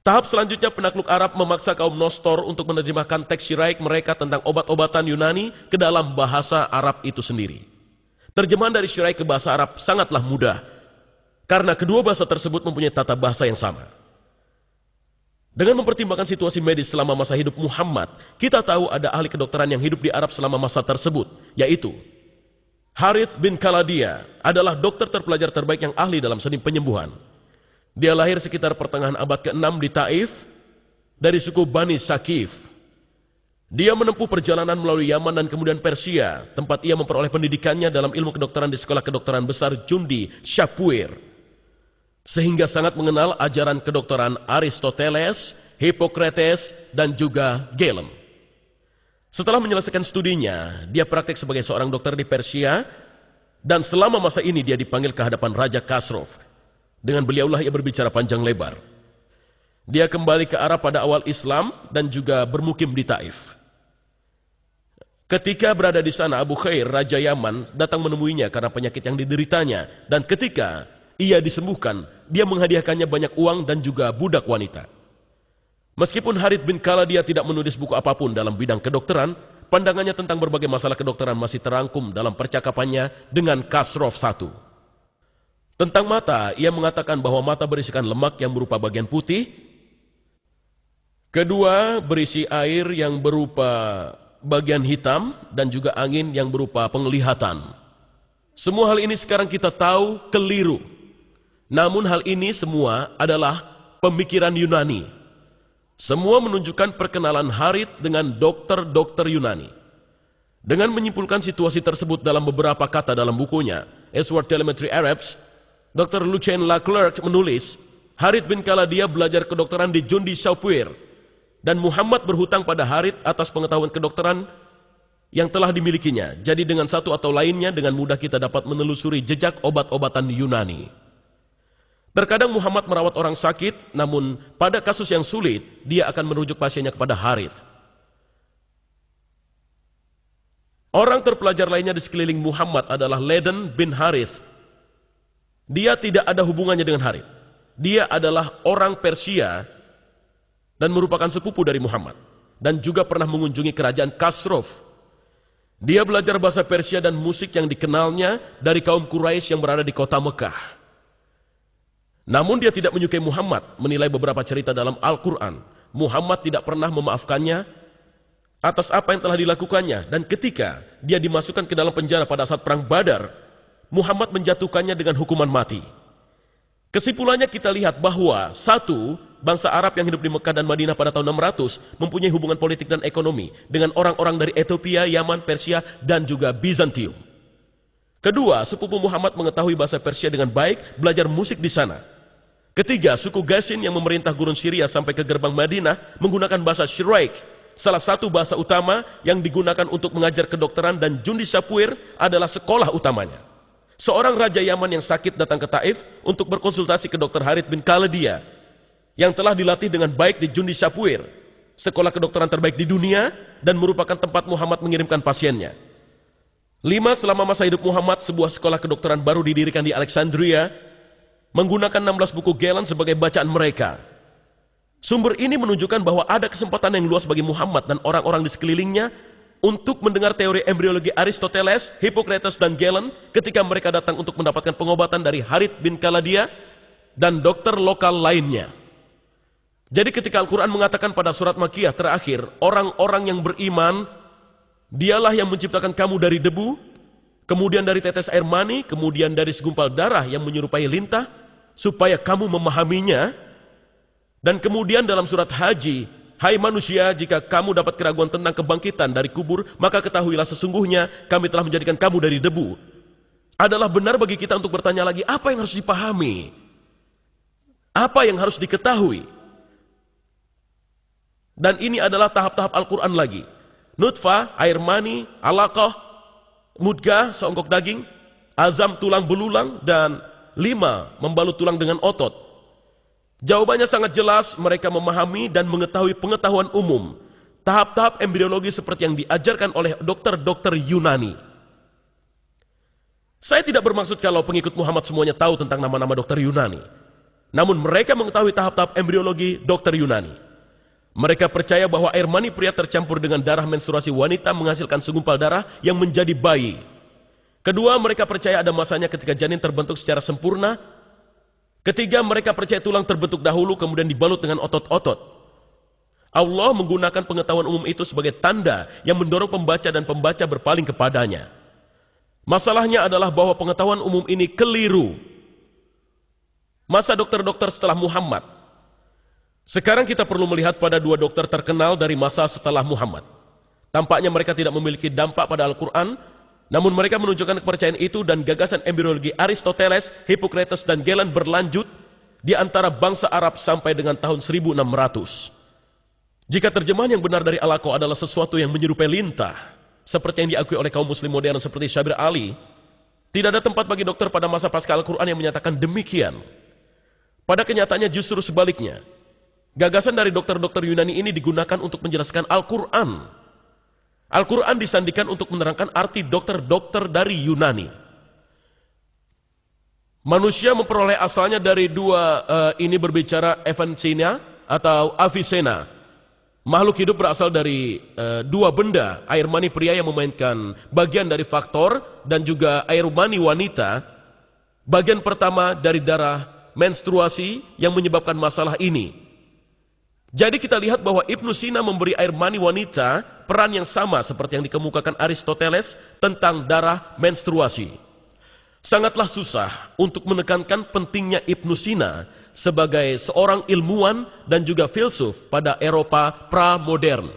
Tahap selanjutnya penakluk Arab memaksa kaum Nostor untuk menerjemahkan teks syiraik mereka tentang obat-obatan Yunani ke dalam bahasa Arab itu sendiri. Terjemahan dari syiraik ke bahasa Arab sangatlah mudah, karena kedua bahasa tersebut mempunyai tata bahasa yang sama. Dengan mempertimbangkan situasi medis selama masa hidup Muhammad, kita tahu ada ahli kedokteran yang hidup di Arab selama masa tersebut, yaitu Harith bin Kaladia adalah dokter terpelajar terbaik yang ahli dalam seni penyembuhan. Dia lahir sekitar pertengahan abad ke-6 di Taif dari suku Bani Sakif. Dia menempuh perjalanan melalui Yaman dan kemudian Persia, tempat ia memperoleh pendidikannya dalam ilmu kedokteran di sekolah kedokteran besar Jundi Chapuer, sehingga sangat mengenal ajaran kedokteran Aristoteles, Hippocrates, dan juga Galen. Setelah menyelesaikan studinya, dia praktek sebagai seorang dokter di Persia, dan selama masa ini dia dipanggil ke hadapan Raja Khosrow. Dengan beliaulah ia berbicara panjang lebar. Dia kembali ke Arab pada awal Islam dan juga bermukim di Taif. Ketika berada di sana, Abu Khair, Raja Yaman, datang menemuinya karena penyakit yang dideritanya, dan ketika ia disembuhkan, dia menghadiahkannya banyak uang dan juga budak wanita. Meskipun Harith bin Kaladia tidak menulis buku apapun dalam bidang kedokteran, pandangannya tentang berbagai masalah kedokteran masih terangkum dalam percakapannya dengan Khosrow I. Tentang mata, ia mengatakan bahwa mata berisikan lemak yang berupa bagian putih, kedua berisi air yang berupa bagian hitam, dan juga angin yang berupa penglihatan. Semua hal ini sekarang kita tahu keliru. Namun hal ini semua adalah pemikiran Yunani. Semua menunjukkan perkenalan Harith dengan dokter-dokter Yunani. Dengan menyimpulkan situasi tersebut dalam beberapa kata dalam bukunya, Sword Telemetry Arabs, Dr. Lucien Leclerc menulis, Harith bin Kaladia belajar kedokteran di Jundi Chapuer, dan Muhammad berhutang pada Harith atas pengetahuan kedokteran yang telah dimilikinya. Jadi dengan satu atau lainnya, dengan mudah kita dapat menelusuri jejak obat-obatan Yunani. Terkadang Muhammad merawat orang sakit, namun pada kasus yang sulit, dia akan merujuk pasiennya kepada Harith. Orang terpelajar lainnya di sekeliling Muhammad adalah Laden bin Harith. Dia tidak ada hubungannya dengan Harith. Dia adalah orang Persia dan merupakan sepupu dari Muhammad, dan juga pernah mengunjungi kerajaan Khosrow. Dia belajar bahasa Persia dan musik yang dikenalnya dari kaum Quraisy yang berada di kota Mekah. Namun dia tidak menyukai Muhammad, menilai beberapa cerita dalam Al-Quran. Muhammad tidak pernah memaafkannya atas apa yang telah dilakukannya, dan ketika dia dimasukkan ke dalam penjara pada saat perang Badar, Muhammad menjatuhkannya dengan hukuman mati. Kesimpulannya kita lihat bahwa satu, bangsa Arab yang hidup di Mekah dan Madinah pada tahun 600 mempunyai hubungan politik dan ekonomi dengan orang-orang dari Ethiopia, Yaman, Persia, dan juga Bizantium. Kedua, sepupu Muhammad mengetahui bahasa Persia dengan baik, belajar musik di sana. Ketiga, suku Gasin yang memerintah gurun Syria sampai ke gerbang Madinah menggunakan bahasa Syiraik, salah satu bahasa utama yang digunakan untuk mengajar kedokteran, dan Jundi Chapuer adalah sekolah utamanya. Seorang raja Yaman yang sakit datang ke Taif untuk berkonsultasi ke Dr. Harith bin Kaladia yang telah dilatih dengan baik di Jundi Chapuer, sekolah kedokteran terbaik di dunia, dan merupakan tempat Muhammad mengirimkan pasiennya. 5. Selama masa hidup Muhammad, sebuah sekolah kedokteran baru didirikan di Alexandria menggunakan 16 buku Galen sebagai bacaan mereka. Sumber ini menunjukkan bahwa ada kesempatan yang luas bagi Muhammad dan orang-orang di sekelilingnya untuk mendengar teori embriologi Aristoteles, Hippocrates, dan Galen ketika mereka datang untuk mendapatkan pengobatan dari Harith bin Kaladia dan dokter lokal lainnya. Jadi ketika Al-Quran mengatakan pada surat Makkiyah terakhir, orang-orang yang beriman, dialah yang menciptakan kamu dari debu, kemudian dari tetes air mani, kemudian dari segumpal darah yang menyerupai lintah, supaya kamu memahaminya. Dan kemudian dalam surat Haji, hai manusia, jika kamu dapat keraguan tentang kebangkitan dari kubur, maka ketahuilah sesungguhnya kami telah menjadikan kamu dari debu. Adalah benar bagi kita untuk bertanya lagi, apa yang harus dipahami? Apa yang harus diketahui? Dan ini adalah tahap-tahap Al-Quran lagi. Nutfah, air mani, alaqah, mudgah, seonggok daging, azam, tulang belulang, dan 5. Membalut tulang dengan otot. Jawabannya sangat jelas, mereka memahami dan mengetahui pengetahuan umum. tahap-tahap embriologi seperti yang diajarkan oleh dokter-dokter Yunani. Saya tidak bermaksud kalau pengikut Muhammad semuanya tahu tentang nama-nama dokter Yunani. Namun mereka mengetahui tahap-tahap embriologi dokter Yunani. Mereka percaya bahwa air mani pria tercampur dengan darah menstruasi wanita menghasilkan segumpal darah yang menjadi bayi. Kedua, mereka percaya ada masanya ketika janin terbentuk secara sempurna. Ketiga, mereka percaya tulang terbentuk dahulu kemudian dibalut dengan otot-otot. Allah menggunakan pengetahuan umum itu sebagai tanda yang mendorong pembaca dan pembaca berpaling kepadanya. Masalahnya adalah bahwa pengetahuan umum ini keliru. Masa dokter-dokter setelah Muhammad. Sekarang kita perlu melihat pada dua dokter terkenal dari masa setelah Muhammad. Tampaknya mereka tidak memiliki dampak pada Al-Quran, namun mereka menunjukkan kepercayaan itu dan gagasan embriologi Aristoteles, Hippocrates, dan Galen berlanjut di antara bangsa Arab sampai dengan tahun 1600. Jika terjemahan yang benar dari Al-Aqsa adalah sesuatu yang menyerupai lintah, seperti yang diakui oleh kaum muslim modern seperti Syabir Ali, tidak ada tempat bagi dokter pada masa pasca Al-Quran yang menyatakan demikian. Pada kenyataannya justru sebaliknya. Gagasan dari dokter-dokter Yunani ini digunakan untuk menjelaskan Al-Quran. Al-Quran disandikan untuk menerangkan arti dokter-dokter dari Yunani. Manusia memperoleh asalnya dari dua ini berbicara Evansina atau Avicenna. Makhluk hidup berasal dari dua benda, air mani pria yang memainkan bagian dari faktor dan juga air mani wanita. Bagian pertama dari darah menstruasi yang menyebabkan masalah ini. Jadi kita lihat bahwa Ibnu Sina memberi air mani wanita peran yang sama seperti yang dikemukakan Aristoteles tentang darah menstruasi. Sangatlah susah untuk menekankan pentingnya Ibnu Sina sebagai seorang ilmuwan dan juga filsuf pada Eropa pra-modern.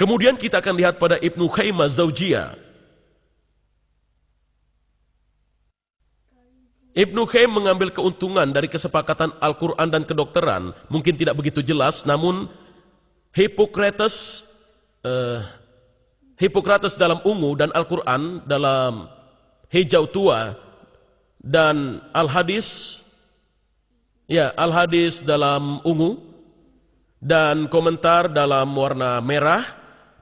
Kemudian kita akan lihat pada Ibnu Qayyim Az-Zaujiyah. Ibnu Qayyim mengambil keuntungan dari kesepakatan Al-Quran dan kedokteran, mungkin tidak begitu jelas, namun Hippocrates dalam ungu dan Al-Quran dalam hijau tua dan Al-Hadis dalam ungu dan komentar dalam warna merah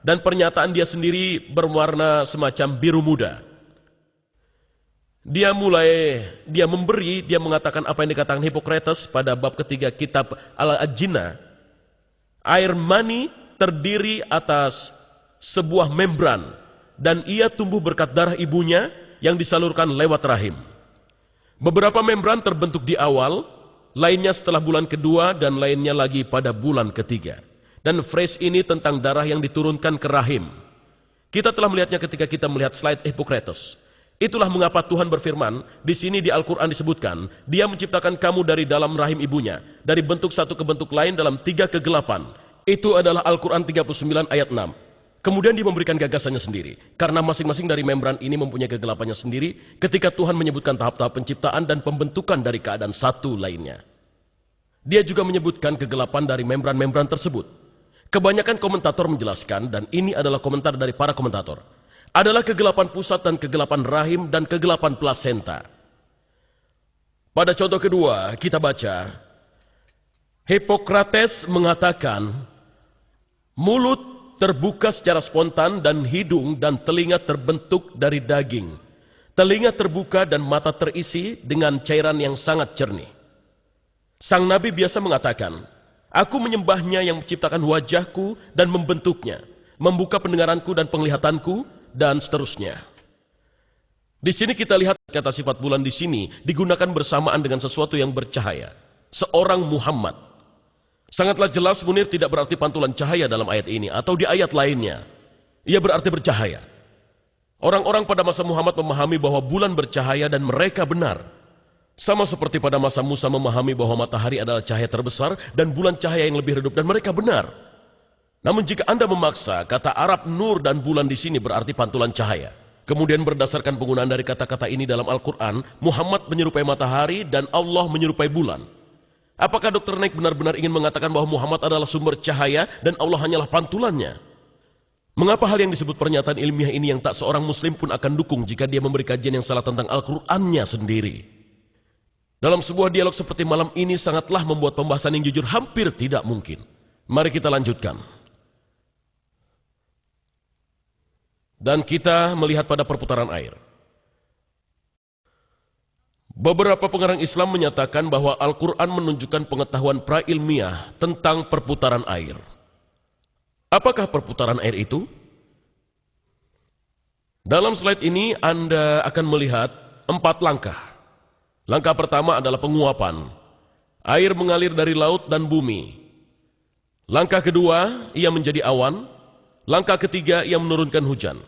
dan pernyataan dia sendiri berwarna semacam biru muda. Dia mengatakan apa yang dikatakan Hippocrates pada bab ketiga kitab Al-Ajinah. Air mani terdiri atas sebuah membran dan ia tumbuh berkat darah ibunya yang disalurkan lewat rahim. Beberapa membran terbentuk di awal, lainnya setelah bulan kedua dan lainnya lagi pada bulan ketiga. Dan phrase ini tentang darah yang diturunkan ke rahim. Kita telah melihatnya ketika kita melihat slide Hippocrates. Itulah mengapa Tuhan berfirman, di sini di Al-Quran disebutkan, Dia menciptakan kamu dari dalam rahim ibunya, dari bentuk satu ke bentuk lain dalam 3 kegelapan. Itu adalah Al-Quran 39 ayat 6. Kemudian dia memberikan gagasannya sendiri. Karena masing-masing dari membran ini mempunyai kegelapannya sendiri ketika Tuhan menyebutkan tahap-tahap penciptaan dan pembentukan dari keadaan satu lainnya. Dia juga menyebutkan kegelapan dari membran-membran tersebut. Kebanyakan komentator menjelaskan, dan ini adalah komentar dari para komentator, adalah kegelapan pusat dan kegelapan rahim dan kegelapan plasenta. Pada contoh kedua, kita baca, Hippocrates mengatakan, mulut terbuka secara spontan dan hidung dan telinga terbentuk dari daging. Telinga terbuka dan mata terisi dengan cairan yang sangat jernih. Sang Nabi biasa mengatakan, aku menyembahnya yang menciptakan wajahku dan membentuknya, membuka pendengaranku dan penglihatanku, dan seterusnya. Di sini kita lihat kata sifat bulan di sini digunakan bersamaan dengan sesuatu yang bercahaya. Seorang Muhammad. Sangatlah jelas Munir tidak berarti pantulan cahaya dalam ayat ini atau di ayat lainnya. Ia berarti bercahaya. Orang-orang pada masa Muhammad memahami bahwa bulan bercahaya dan mereka benar. Sama seperti pada masa Musa memahami bahwa matahari adalah cahaya terbesar dan bulan cahaya yang lebih redup dan mereka benar. Namun jika Anda memaksa, kata Arab nur dan bulan di sini berarti pantulan cahaya. Kemudian berdasarkan penggunaan dari kata-kata ini dalam Al-Quran, Muhammad menyerupai matahari dan Allah menyerupai bulan. Apakah Dr. Naik benar-benar ingin mengatakan bahwa Muhammad adalah sumber cahaya dan Allah hanyalah pantulannya? Mengapa hal yang disebut pernyataan ilmiah ini yang tak seorang muslim pun akan dukung jika dia memberi kajian yang salah tentang Al-Qur'annya sendiri? Dalam sebuah dialog seperti malam ini sangatlah membuat pembahasan yang jujur hampir tidak mungkin. Mari kita lanjutkan. dan kita melihat pada perputaran air. Beberapa pengarang Islam menyatakan bahwa Al-Quran menunjukkan pengetahuan prailmiah tentang perputaran air. Apakah perputaran air itu? Dalam slide ini Anda akan melihat 4 langkah. Langkah pertama adalah penguapan. Air mengalir dari laut dan bumi. Langkah kedua, ia menjadi awan. Langkah ketiga, ia menurunkan hujan.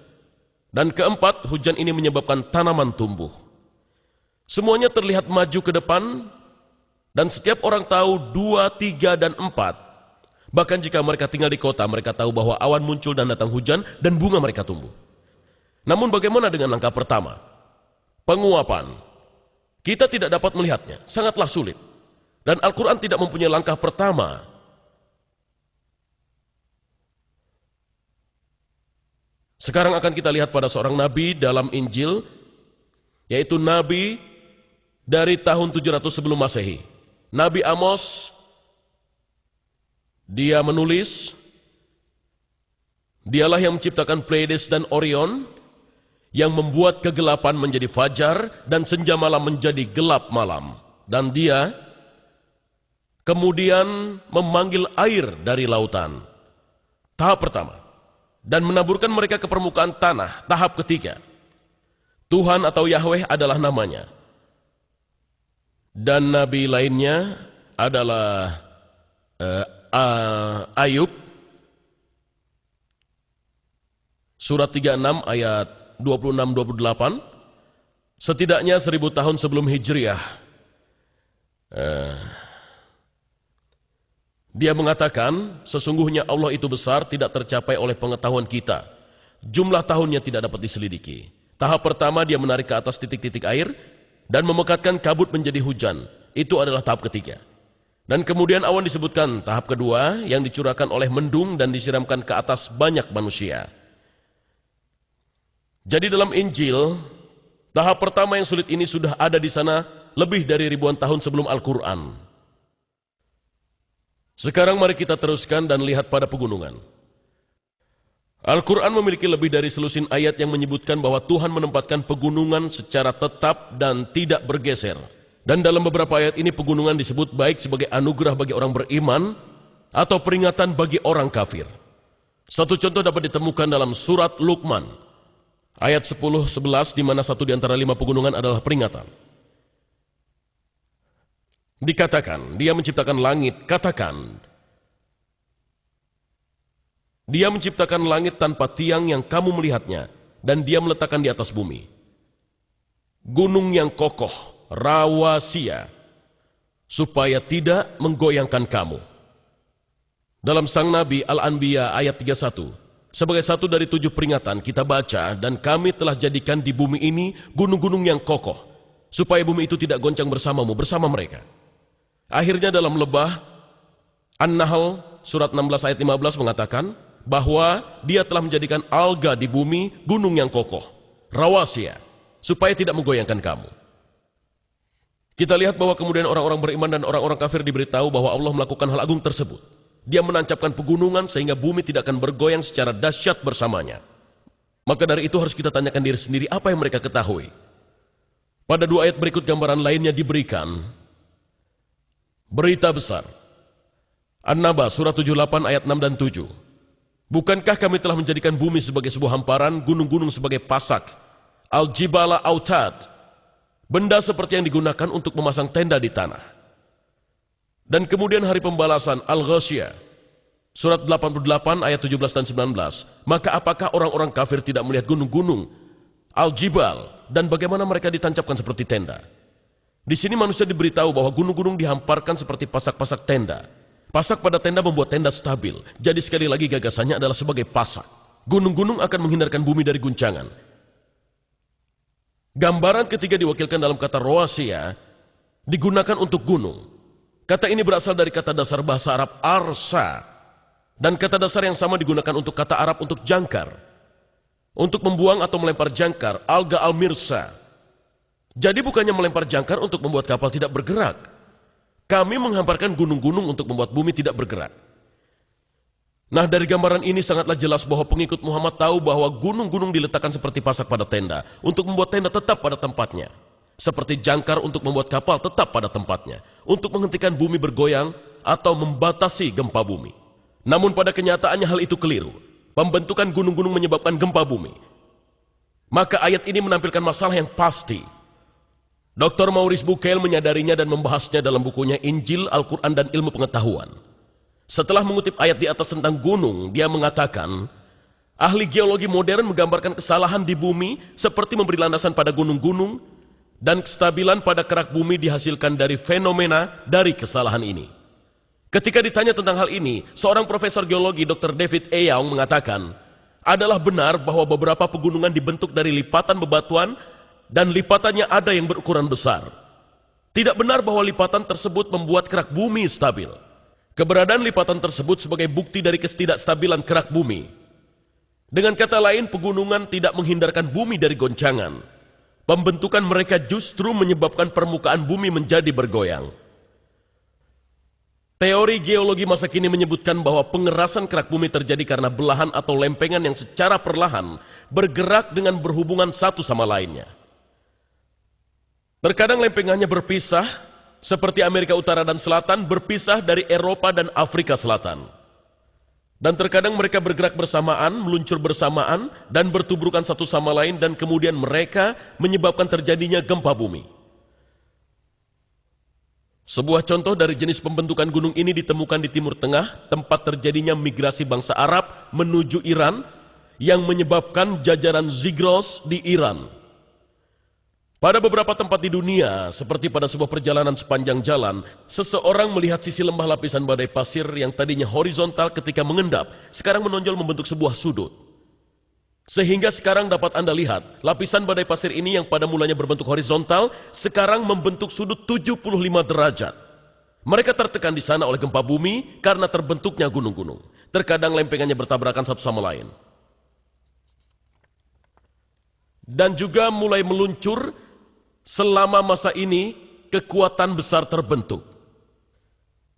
Dan keempat, hujan ini menyebabkan tanaman tumbuh. Semuanya terlihat maju ke depan, dan setiap orang tahu 2, 3, dan 4. Bahkan jika mereka tinggal di kota, mereka tahu bahwa awan muncul dan datang hujan, dan bunga mereka tumbuh. Namun bagaimana dengan langkah pertama? Penguapan. Kita tidak dapat melihatnya, sangatlah sulit. Dan Al-Quran tidak mempunyai langkah pertama. Sekarang akan kita lihat pada seorang nabi dalam Injil, yaitu nabi dari tahun 700 sebelum Masehi. Nabi Amos, dia menulis, dialah yang menciptakan Pleiades dan Orion, yang membuat kegelapan menjadi fajar dan senja malam menjadi gelap malam. Dan dia kemudian memanggil air dari lautan. Tahap pertama. Dan menaburkan mereka ke permukaan tanah. Tahap ketiga. Tuhan atau Yahweh adalah namanya. Dan nabi lainnya adalah Ayub. Surat 36 ayat 26-28. Setidaknya 1000 tahun sebelum Hijriah. Dia mengatakan, sesungguhnya Allah itu besar, tidak tercapai oleh pengetahuan kita. Jumlah tahunnya tidak dapat diselidiki. Tahap pertama dia menarik ke atas titik-titik air dan memekatkan kabut menjadi hujan. Itu adalah tahap ketiga. Dan kemudian awan disebutkan tahap kedua yang dicurahkan oleh mendung dan disiramkan ke atas banyak manusia. Jadi dalam Injil, tahap pertama yang sulit ini sudah ada di sana lebih dari ribuan tahun sebelum Al-Quran. Sekarang mari kita teruskan dan lihat pada pegunungan. Al-Quran memiliki lebih dari selusin ayat yang menyebutkan bahwa Tuhan menempatkan pegunungan secara tetap dan tidak bergeser. Dan dalam beberapa ayat ini pegunungan disebut baik sebagai anugerah bagi orang beriman atau peringatan bagi orang kafir. Satu contoh dapat ditemukan dalam surat Luqman, ayat 10-11, di mana satu di antara 5 pegunungan adalah peringatan. Dikatakan, dia menciptakan langit, katakan, dia menciptakan langit tanpa tiang yang kamu melihatnya, dan dia meletakkan di atas bumi gunung yang kokoh, rawasia, supaya tidak menggoyangkan kamu. Dalam Sang Nabi Al-Anbiya ayat 31, sebagai satu dari 7 peringatan kita baca, dan kami telah jadikan di bumi ini gunung-gunung yang kokoh, supaya bumi itu tidak goncang bersamamu, bersama mereka. Akhirnya dalam lebah An-Nahl surat 16 ayat 15 mengatakan bahwa dia telah menjadikan alga di bumi gunung yang kokoh, rawasia, supaya tidak menggoyangkan kamu. Kita lihat bahwa kemudian orang-orang beriman dan orang-orang kafir diberitahu bahwa Allah melakukan hal agung tersebut. Dia menancapkan pegunungan sehingga bumi tidak akan bergoyang secara dahsyat bersamanya. Maka dari itu harus kita tanyakan diri sendiri apa yang mereka ketahui. Pada 2 ayat berikut gambaran lainnya diberikan. Berita besar. An-Naba surat 78 ayat 6 dan 7. Bukankah kami telah menjadikan bumi sebagai sebuah hamparan, gunung-gunung sebagai pasak, al-jibala autad, benda seperti yang digunakan untuk memasang tenda di tanah. Dan kemudian hari pembalasan, Al-Ghasyiyah, surat 88 ayat 17 dan 19. Maka apakah orang-orang kafir tidak melihat gunung-gunung, al-jibal, dan bagaimana mereka ditancapkan seperti tenda? Di sini manusia diberitahu bahwa gunung-gunung dihamparkan seperti pasak-pasak tenda. Pasak pada tenda membuat tenda stabil. Jadi sekali lagi gagasannya adalah sebagai pasak. Gunung-gunung akan menghindarkan bumi dari guncangan. Gambaran ketiga diwakilkan dalam kata roasia, digunakan untuk gunung. Kata ini berasal dari kata dasar bahasa Arab arsa. Dan kata dasar yang sama digunakan untuk kata Arab untuk jangkar. Untuk membuang atau melempar jangkar, alga al-mirsa. Jadi bukannya melempar jangkar untuk membuat kapal tidak bergerak. Kami menghamparkan gunung-gunung untuk membuat bumi tidak bergerak. Nah, dari gambaran ini sangatlah jelas bahwa pengikut Muhammad tahu bahwa gunung-gunung diletakkan seperti pasak pada tenda untuk membuat tenda tetap pada tempatnya. Seperti jangkar untuk membuat kapal tetap pada tempatnya, untuk menghentikan bumi bergoyang atau membatasi gempa bumi. Namun pada kenyataannya hal itu keliru. Pembentukan gunung-gunung menyebabkan gempa bumi. Maka ayat ini menampilkan masalah yang pasti. Dr. Maurice Bucaille menyadarinya dan membahasnya dalam bukunya Injil, Al-Quran, dan Ilmu Pengetahuan. Setelah mengutip ayat di atas tentang gunung, dia mengatakan, ahli geologi modern menggambarkan kesalahan di bumi seperti memberi landasan pada gunung-gunung, dan kestabilan pada kerak bumi dihasilkan dari fenomena dari kesalahan ini. Ketika ditanya tentang hal ini, seorang profesor geologi Dr. David E. Young mengatakan, adalah benar bahwa beberapa pegunungan dibentuk dari lipatan bebatuan dan lipatannya ada yang berukuran besar. Tidak benar bahwa lipatan tersebut membuat kerak bumi stabil. Keberadaan lipatan tersebut sebagai bukti dari ketidakstabilan kerak bumi. Dengan kata lain, pegunungan tidak menghindarkan bumi dari goncangan. Pembentukan mereka justru menyebabkan permukaan bumi menjadi bergoyang. Teori geologi masa kini menyebutkan bahwa pengerasan kerak bumi terjadi karena belahan atau lempengan yang secara perlahan bergerak dengan berhubungan satu sama lainnya. Terkadang lempengannya berpisah, seperti Amerika Utara dan Selatan berpisah dari Eropa dan Afrika Selatan. Dan terkadang mereka bergerak bersamaan, meluncur bersamaan, dan bertubrukan satu sama lain, dan kemudian mereka menyebabkan terjadinya gempa bumi. Sebuah contoh dari jenis pembentukan gunung ini ditemukan di Timur Tengah, tempat terjadinya migrasi bangsa Arab menuju Iran, yang menyebabkan jajaran Zigros di Iran. Pada beberapa tempat di dunia, seperti pada sebuah perjalanan sepanjang jalan, seseorang melihat sisi lembah lapisan badai pasir yang tadinya horizontal ketika mengendap, sekarang menonjol membentuk sebuah sudut. Sehingga sekarang dapat Anda lihat, lapisan badai pasir ini yang pada mulanya berbentuk horizontal, sekarang membentuk sudut 75 derajat. Mereka tertekan di sana oleh gempa bumi karena terbentuknya gunung-gunung. Terkadang lempengannya bertabrakan satu sama lain. Dan juga mulai meluncur. Selama masa ini, kekuatan besar terbentuk.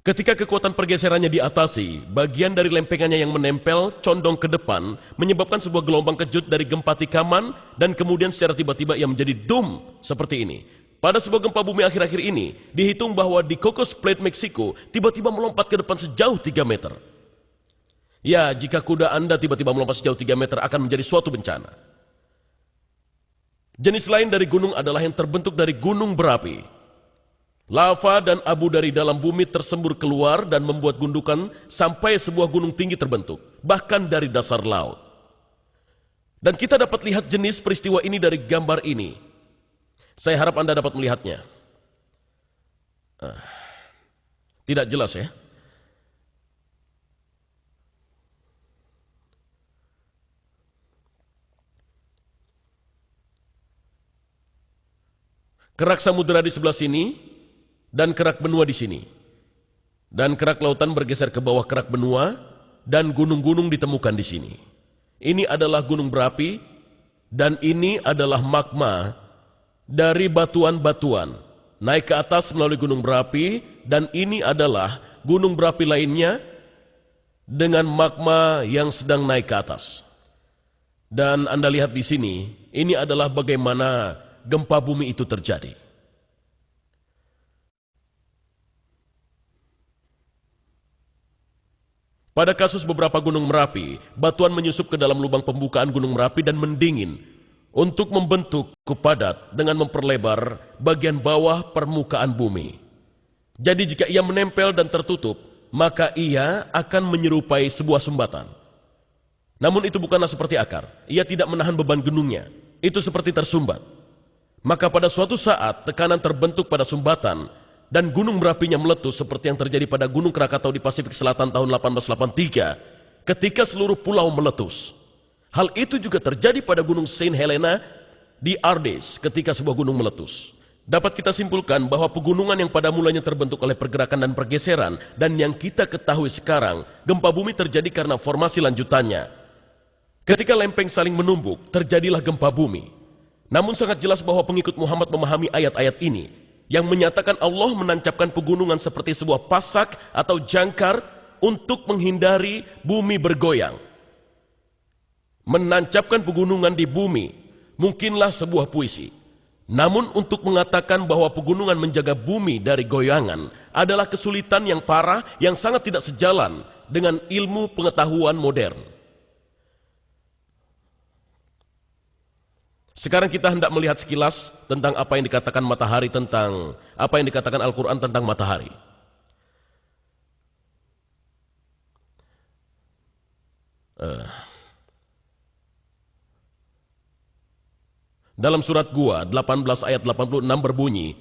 Ketika kekuatan pergeserannya diatasi, bagian dari lempengannya yang menempel condong ke depan, menyebabkan sebuah gelombang kejut dari gempa tikaman, dan kemudian secara tiba-tiba ia menjadi dom seperti ini. Pada sebuah gempa bumi akhir-akhir ini, dihitung bahwa di Cocos Plate, Meksiko, tiba-tiba melompat ke depan sejauh 3 meter. Ya, jika kuda Anda tiba-tiba melompat sejauh 3 meter akan menjadi suatu bencana. Jenis lain dari gunung adalah yang terbentuk dari gunung berapi. Lava dan abu dari dalam bumi tersembur keluar dan membuat gundukan sampai sebuah gunung tinggi terbentuk, bahkan dari dasar laut. Dan kita dapat lihat jenis peristiwa ini dari gambar ini. Saya harap Anda dapat melihatnya. Tidak jelas ya? Kerak samudera di sebelah sini, dan kerak benua di sini. Dan kerak lautan bergeser ke bawah kerak benua, dan gunung-gunung ditemukan di sini. Ini adalah gunung berapi, dan ini adalah magma dari batuan-batuan. Naik ke atas melalui gunung berapi, dan ini adalah gunung berapi lainnya dengan magma yang sedang naik ke atas. Dan Anda lihat di sini, ini adalah bagaimana gempa bumi itu terjadi. Pada kasus beberapa gunung Merapi, batuan menyusup ke dalam lubang pembukaan gunung Merapi dan mendingin untuk membentuk kupadat dengan memperlebar bagian bawah permukaan bumi. Jadi jika ia menempel dan tertutup, maka ia akan menyerupai sebuah sumbatan. Namun itu bukanlah seperti akar, ia tidak menahan beban gunungnya, itu seperti tersumbat. Maka pada suatu saat tekanan terbentuk pada sumbatan dan gunung berapinya meletus seperti yang terjadi pada Gunung Krakatau di Pasifik Selatan tahun 1883 ketika seluruh pulau meletus. Hal itu juga terjadi pada Gunung Saint Helena di Ardes ketika sebuah gunung meletus. Dapat kita simpulkan bahwa pegunungan yang pada mulanya terbentuk oleh pergerakan dan pergeseran dan yang kita ketahui sekarang, gempa bumi terjadi karena formasi lanjutannya. Ketika lempeng saling menumbuk, terjadilah gempa bumi. Namun sangat jelas bahwa pengikut Muhammad memahami ayat-ayat ini yang menyatakan Allah menancapkan pegunungan seperti sebuah pasak atau jangkar untuk menghindari bumi bergoyang. Menancapkan pegunungan di bumi mungkinlah sebuah puisi. Namun untuk mengatakan bahwa pegunungan menjaga bumi dari goyangan adalah kesulitan yang parah yang sangat tidak sejalan dengan ilmu pengetahuan modern. Sekarang kita hendak melihat sekilas tentang apa yang dikatakan matahari tentang apa yang dikatakan Al-Quran tentang matahari. Dalam surat Gua 18 ayat 86 berbunyi,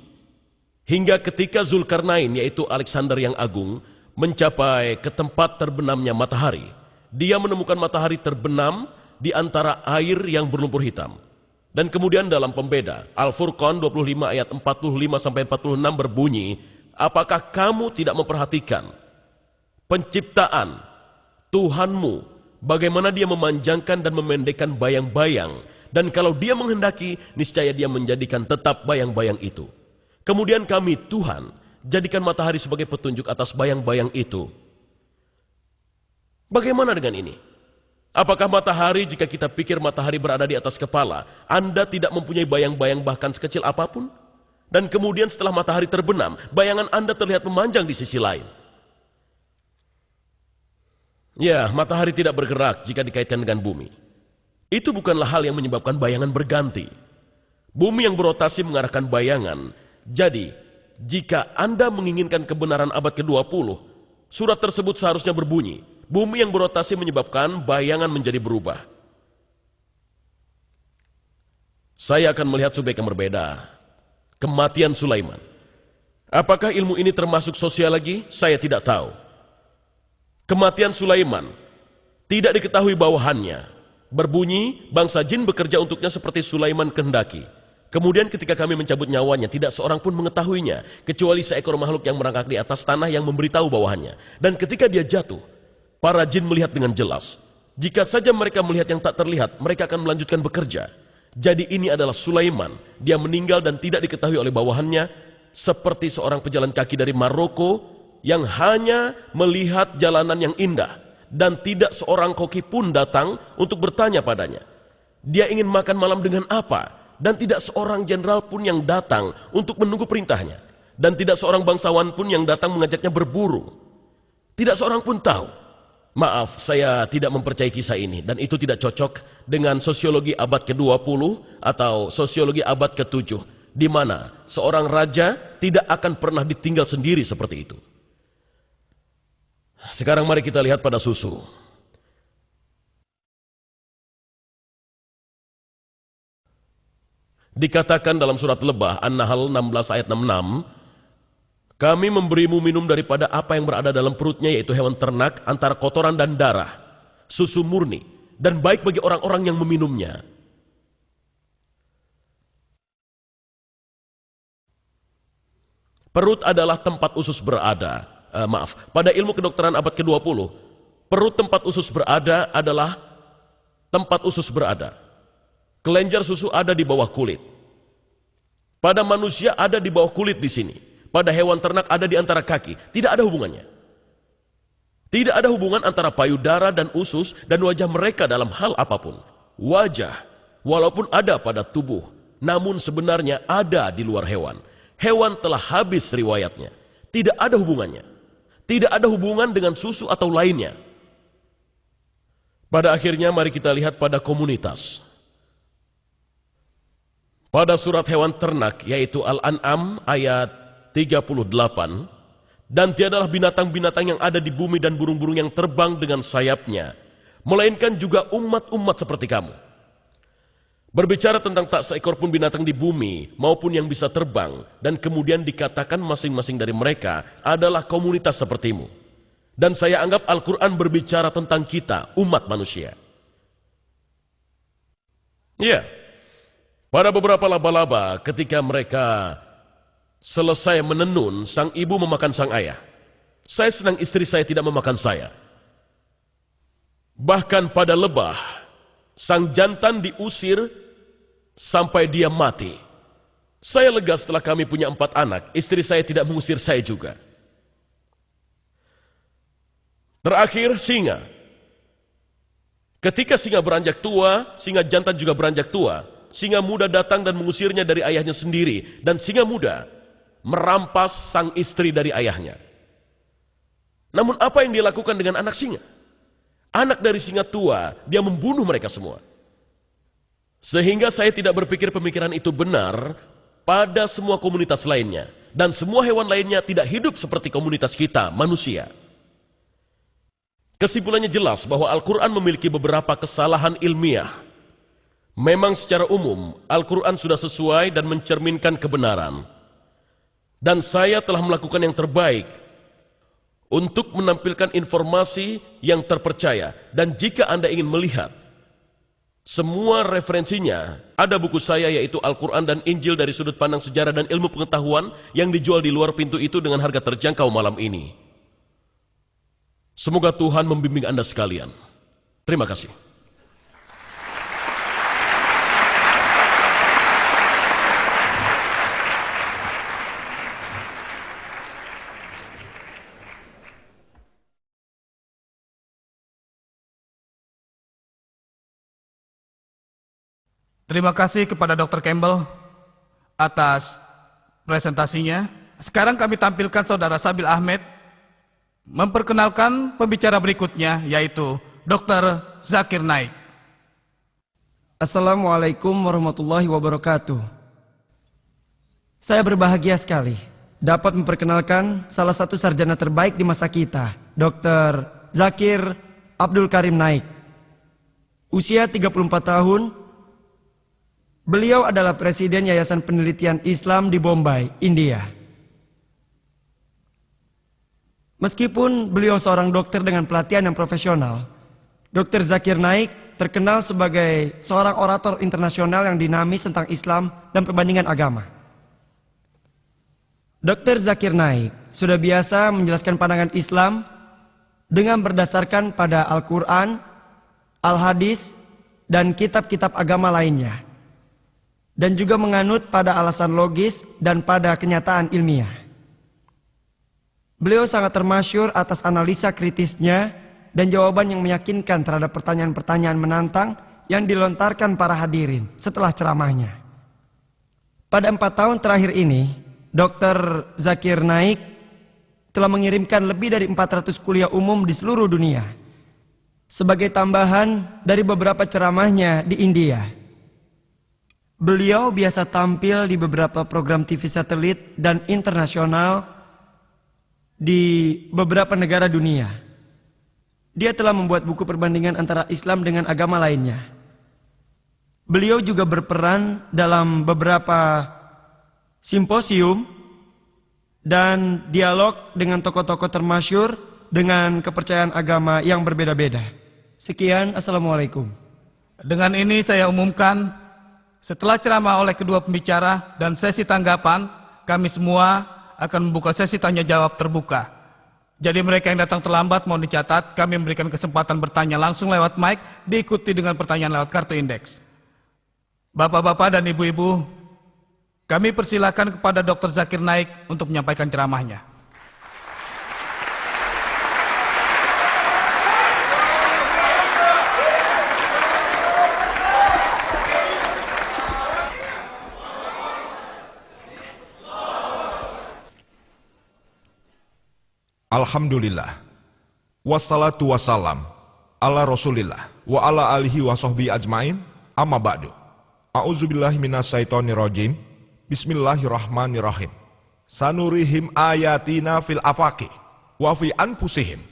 hingga ketika Zulkarnain yaitu Alexander yang agung mencapai ke tempat terbenamnya matahari, dia menemukan matahari terbenam di antara air yang berlumpur hitam. Dan kemudian dalam pembeda Al-Furqan 25 ayat 45-46 berbunyi, apakah kamu tidak memperhatikan penciptaan Tuhanmu, bagaimana dia memanjangkan dan memendekkan bayang-bayang, dan kalau dia menghendaki, niscaya dia menjadikan tetap bayang-bayang itu. Kemudian kami, Tuhan, jadikan matahari sebagai petunjuk atas bayang-bayang itu. Bagaimana dengan ini? Apakah matahari, jika kita pikir matahari berada di atas kepala, Anda tidak mempunyai bayang-bayang bahkan sekecil apapun? Dan kemudian setelah matahari terbenam, bayangan Anda terlihat memanjang di sisi lain. Ya, matahari tidak bergerak jika dikaitkan dengan bumi. Itu bukanlah hal yang menyebabkan bayangan berganti. Bumi yang berotasi mengarahkan bayangan. Jadi, jika Anda menginginkan kebenaran abad ke-20, surat tersebut seharusnya berbunyi, bumi yang berotasi menyebabkan bayangan menjadi berubah. Saya akan melihat subjek yang berbeda. Kematian Sulaiman. Apakah ilmu ini termasuk sosiologi? Saya tidak tahu. Kematian Sulaiman tidak diketahui bawahannya. Berbunyi, bangsa jin bekerja untuknya seperti Sulaiman kehendaki. Kemudian ketika kami mencabut nyawanya, tidak seorang pun mengetahuinya, kecuali seekor makhluk yang merangkak di atas tanah yang memberitahu bawahannya. Dan ketika dia jatuh, para jin melihat dengan jelas. Jika saja mereka melihat yang tak terlihat, mereka akan melanjutkan bekerja. Jadi ini adalah Sulaiman. Dia meninggal dan tidak diketahui oleh bawahannya, seperti seorang pejalan kaki dari Maroko yang hanya melihat jalanan yang indah. Dan tidak seorang koki pun datang untuk bertanya padanya, dia ingin makan malam dengan apa? Dan tidak seorang jenderal pun yang datang untuk menunggu perintahnya. Dan tidak seorang bangsawan pun yang datang mengajaknya berburu. Tidak seorang pun tahu. Maaf, saya tidak mempercayai kisah ini. Dan itu tidak cocok dengan sosiologi abad ke-20 atau sosiologi abad ke-7, di mana seorang raja tidak akan pernah ditinggal sendiri seperti itu. Sekarang mari kita lihat pada susu. Dikatakan dalam surat Lebah An-Nahl 16 ayat 66, kami memberimu minum daripada apa yang berada dalam perutnya, yaitu hewan ternak antara kotoran dan darah, susu murni, dan baik bagi orang-orang yang meminumnya. Perut adalah tempat usus berada. Pada ilmu kedokteran abad ke-20, perut tempat usus berada adalah tempat usus berada. Kelenjar susu ada di bawah kulit. Pada manusia ada di bawah kulit di sini. Pada hewan ternak ada di antara kaki. Tidak ada hubungannya. Tidak ada hubungan antara payudara dan usus dan wajah mereka dalam hal apapun. Wajah, walaupun ada pada tubuh, namun sebenarnya ada di luar hewan. Hewan telah habis riwayatnya. Tidak ada hubungannya. Tidak ada hubungan dengan susu atau lainnya. Pada akhirnya mari kita lihat pada komunitas. Pada surat hewan ternak yaitu Al-An'am ayat 38, dan tiadalah binatang-binatang yang ada di bumi dan burung-burung yang terbang dengan sayapnya, melainkan juga umat-umat seperti kamu. Berbicara tentang tak seekor pun binatang di bumi maupun yang bisa terbang, dan kemudian dikatakan masing-masing dari mereka adalah komunitas sepertimu. Dan saya anggap Al-Quran berbicara tentang kita, umat manusia. Ya, pada beberapa laba-laba ketika mereka selesai menenun, sang ibu memakan sang ayah. Saya senang istri saya tidak memakan saya. Bahkan pada lebah, sang jantan diusir sampai dia mati. Saya lega setelah kami punya 4 anak, istri saya tidak mengusir saya juga. Terakhir, singa. Ketika singa beranjak tua, singa jantan juga beranjak tua. Singa muda datang dan mengusirnya dari ayahnya sendiri, dan singa muda merampas sang istri dari ayahnya. Namun apa yang dia lakukan dengan anak singa? Anak dari singa tua, dia membunuh mereka semua. Sehingga saya tidak berpikir pemikiran itu benar pada semua komunitas lainnya. Dan semua hewan lainnya tidak hidup seperti komunitas kita, manusia. Kesimpulannya jelas bahwa Al-Quran memiliki beberapa kesalahan ilmiah. Memang secara umum, Al-Quran sudah sesuai dan mencerminkan kebenaran. Dan saya telah melakukan yang terbaik untuk menampilkan informasi yang terpercaya. Dan jika Anda ingin melihat semua referensinya, ada buku saya yaitu Al-Quran dan Injil dari sudut pandang sejarah dan ilmu pengetahuan yang dijual di luar pintu itu dengan harga terjangkau malam ini. Semoga Tuhan membimbing Anda sekalian. Terima kasih. Terima kasih kepada Dr. Campbell atas presentasinya. Sekarang kami tampilkan Saudara Sabil Ahmed memperkenalkan pembicara berikutnya, yaitu Dr. Zakir Naik. Assalamualaikum warahmatullahi wabarakatuh. Saya berbahagia sekali dapat memperkenalkan salah satu sarjana terbaik di masa kita, Dr. Zakir Abdul Karim Naik. Usia 34 tahun, beliau adalah Presiden Yayasan Penelitian Islam di Bombay, India. Meskipun beliau seorang dokter dengan pelatihan yang profesional, Dr. Zakir Naik terkenal sebagai seorang orator internasional yang dinamis tentang Islam dan perbandingan agama. Dr. Zakir Naik sudah biasa menjelaskan pandangan Islam dengan berdasarkan pada Al-Quran, Al-Hadis, dan kitab-kitab agama lainnya, dan juga menganut pada alasan logis dan pada kenyataan ilmiah. Beliau sangat termasyhur atas analisa kritisnya dan jawaban yang meyakinkan terhadap pertanyaan-pertanyaan menantang yang dilontarkan para hadirin setelah ceramahnya. Pada 4 tahun terakhir ini, Dr. Zakir Naik telah mengirimkan lebih dari 400 kuliah umum di seluruh dunia sebagai tambahan dari beberapa ceramahnya di India. Beliau biasa tampil di beberapa program TV satelit dan internasional di beberapa negara dunia. Dia telah membuat buku perbandingan antara Islam dengan agama lainnya. Beliau juga berperan dalam beberapa simposium dan dialog dengan tokoh-tokoh termasyhur dengan kepercayaan agama yang berbeda-beda. Sekian, Assalamualaikum. Dengan ini saya umumkan, setelah ceramah oleh kedua pembicara dan sesi tanggapan, kami semua akan membuka sesi tanya jawab terbuka. Jadi mereka yang datang terlambat mohon dicatat, kami memberikan kesempatan bertanya langsung lewat mic, diikuti dengan pertanyaan lewat kartu indeks. Bapak-bapak dan ibu-ibu, kami persilakan kepada Dr. Zakir Naik untuk menyampaikan ceramahnya. Alhamdulillah, wassalatu wassalam ala rasulillah wa ala alihi wa sahbihi ajmain, amma ba'du. A'udzubillahi minasyaitonirrajim. Bismillahirrahmanirrahim. Sanurihim ayatina fil afaqi wa fi anfusihim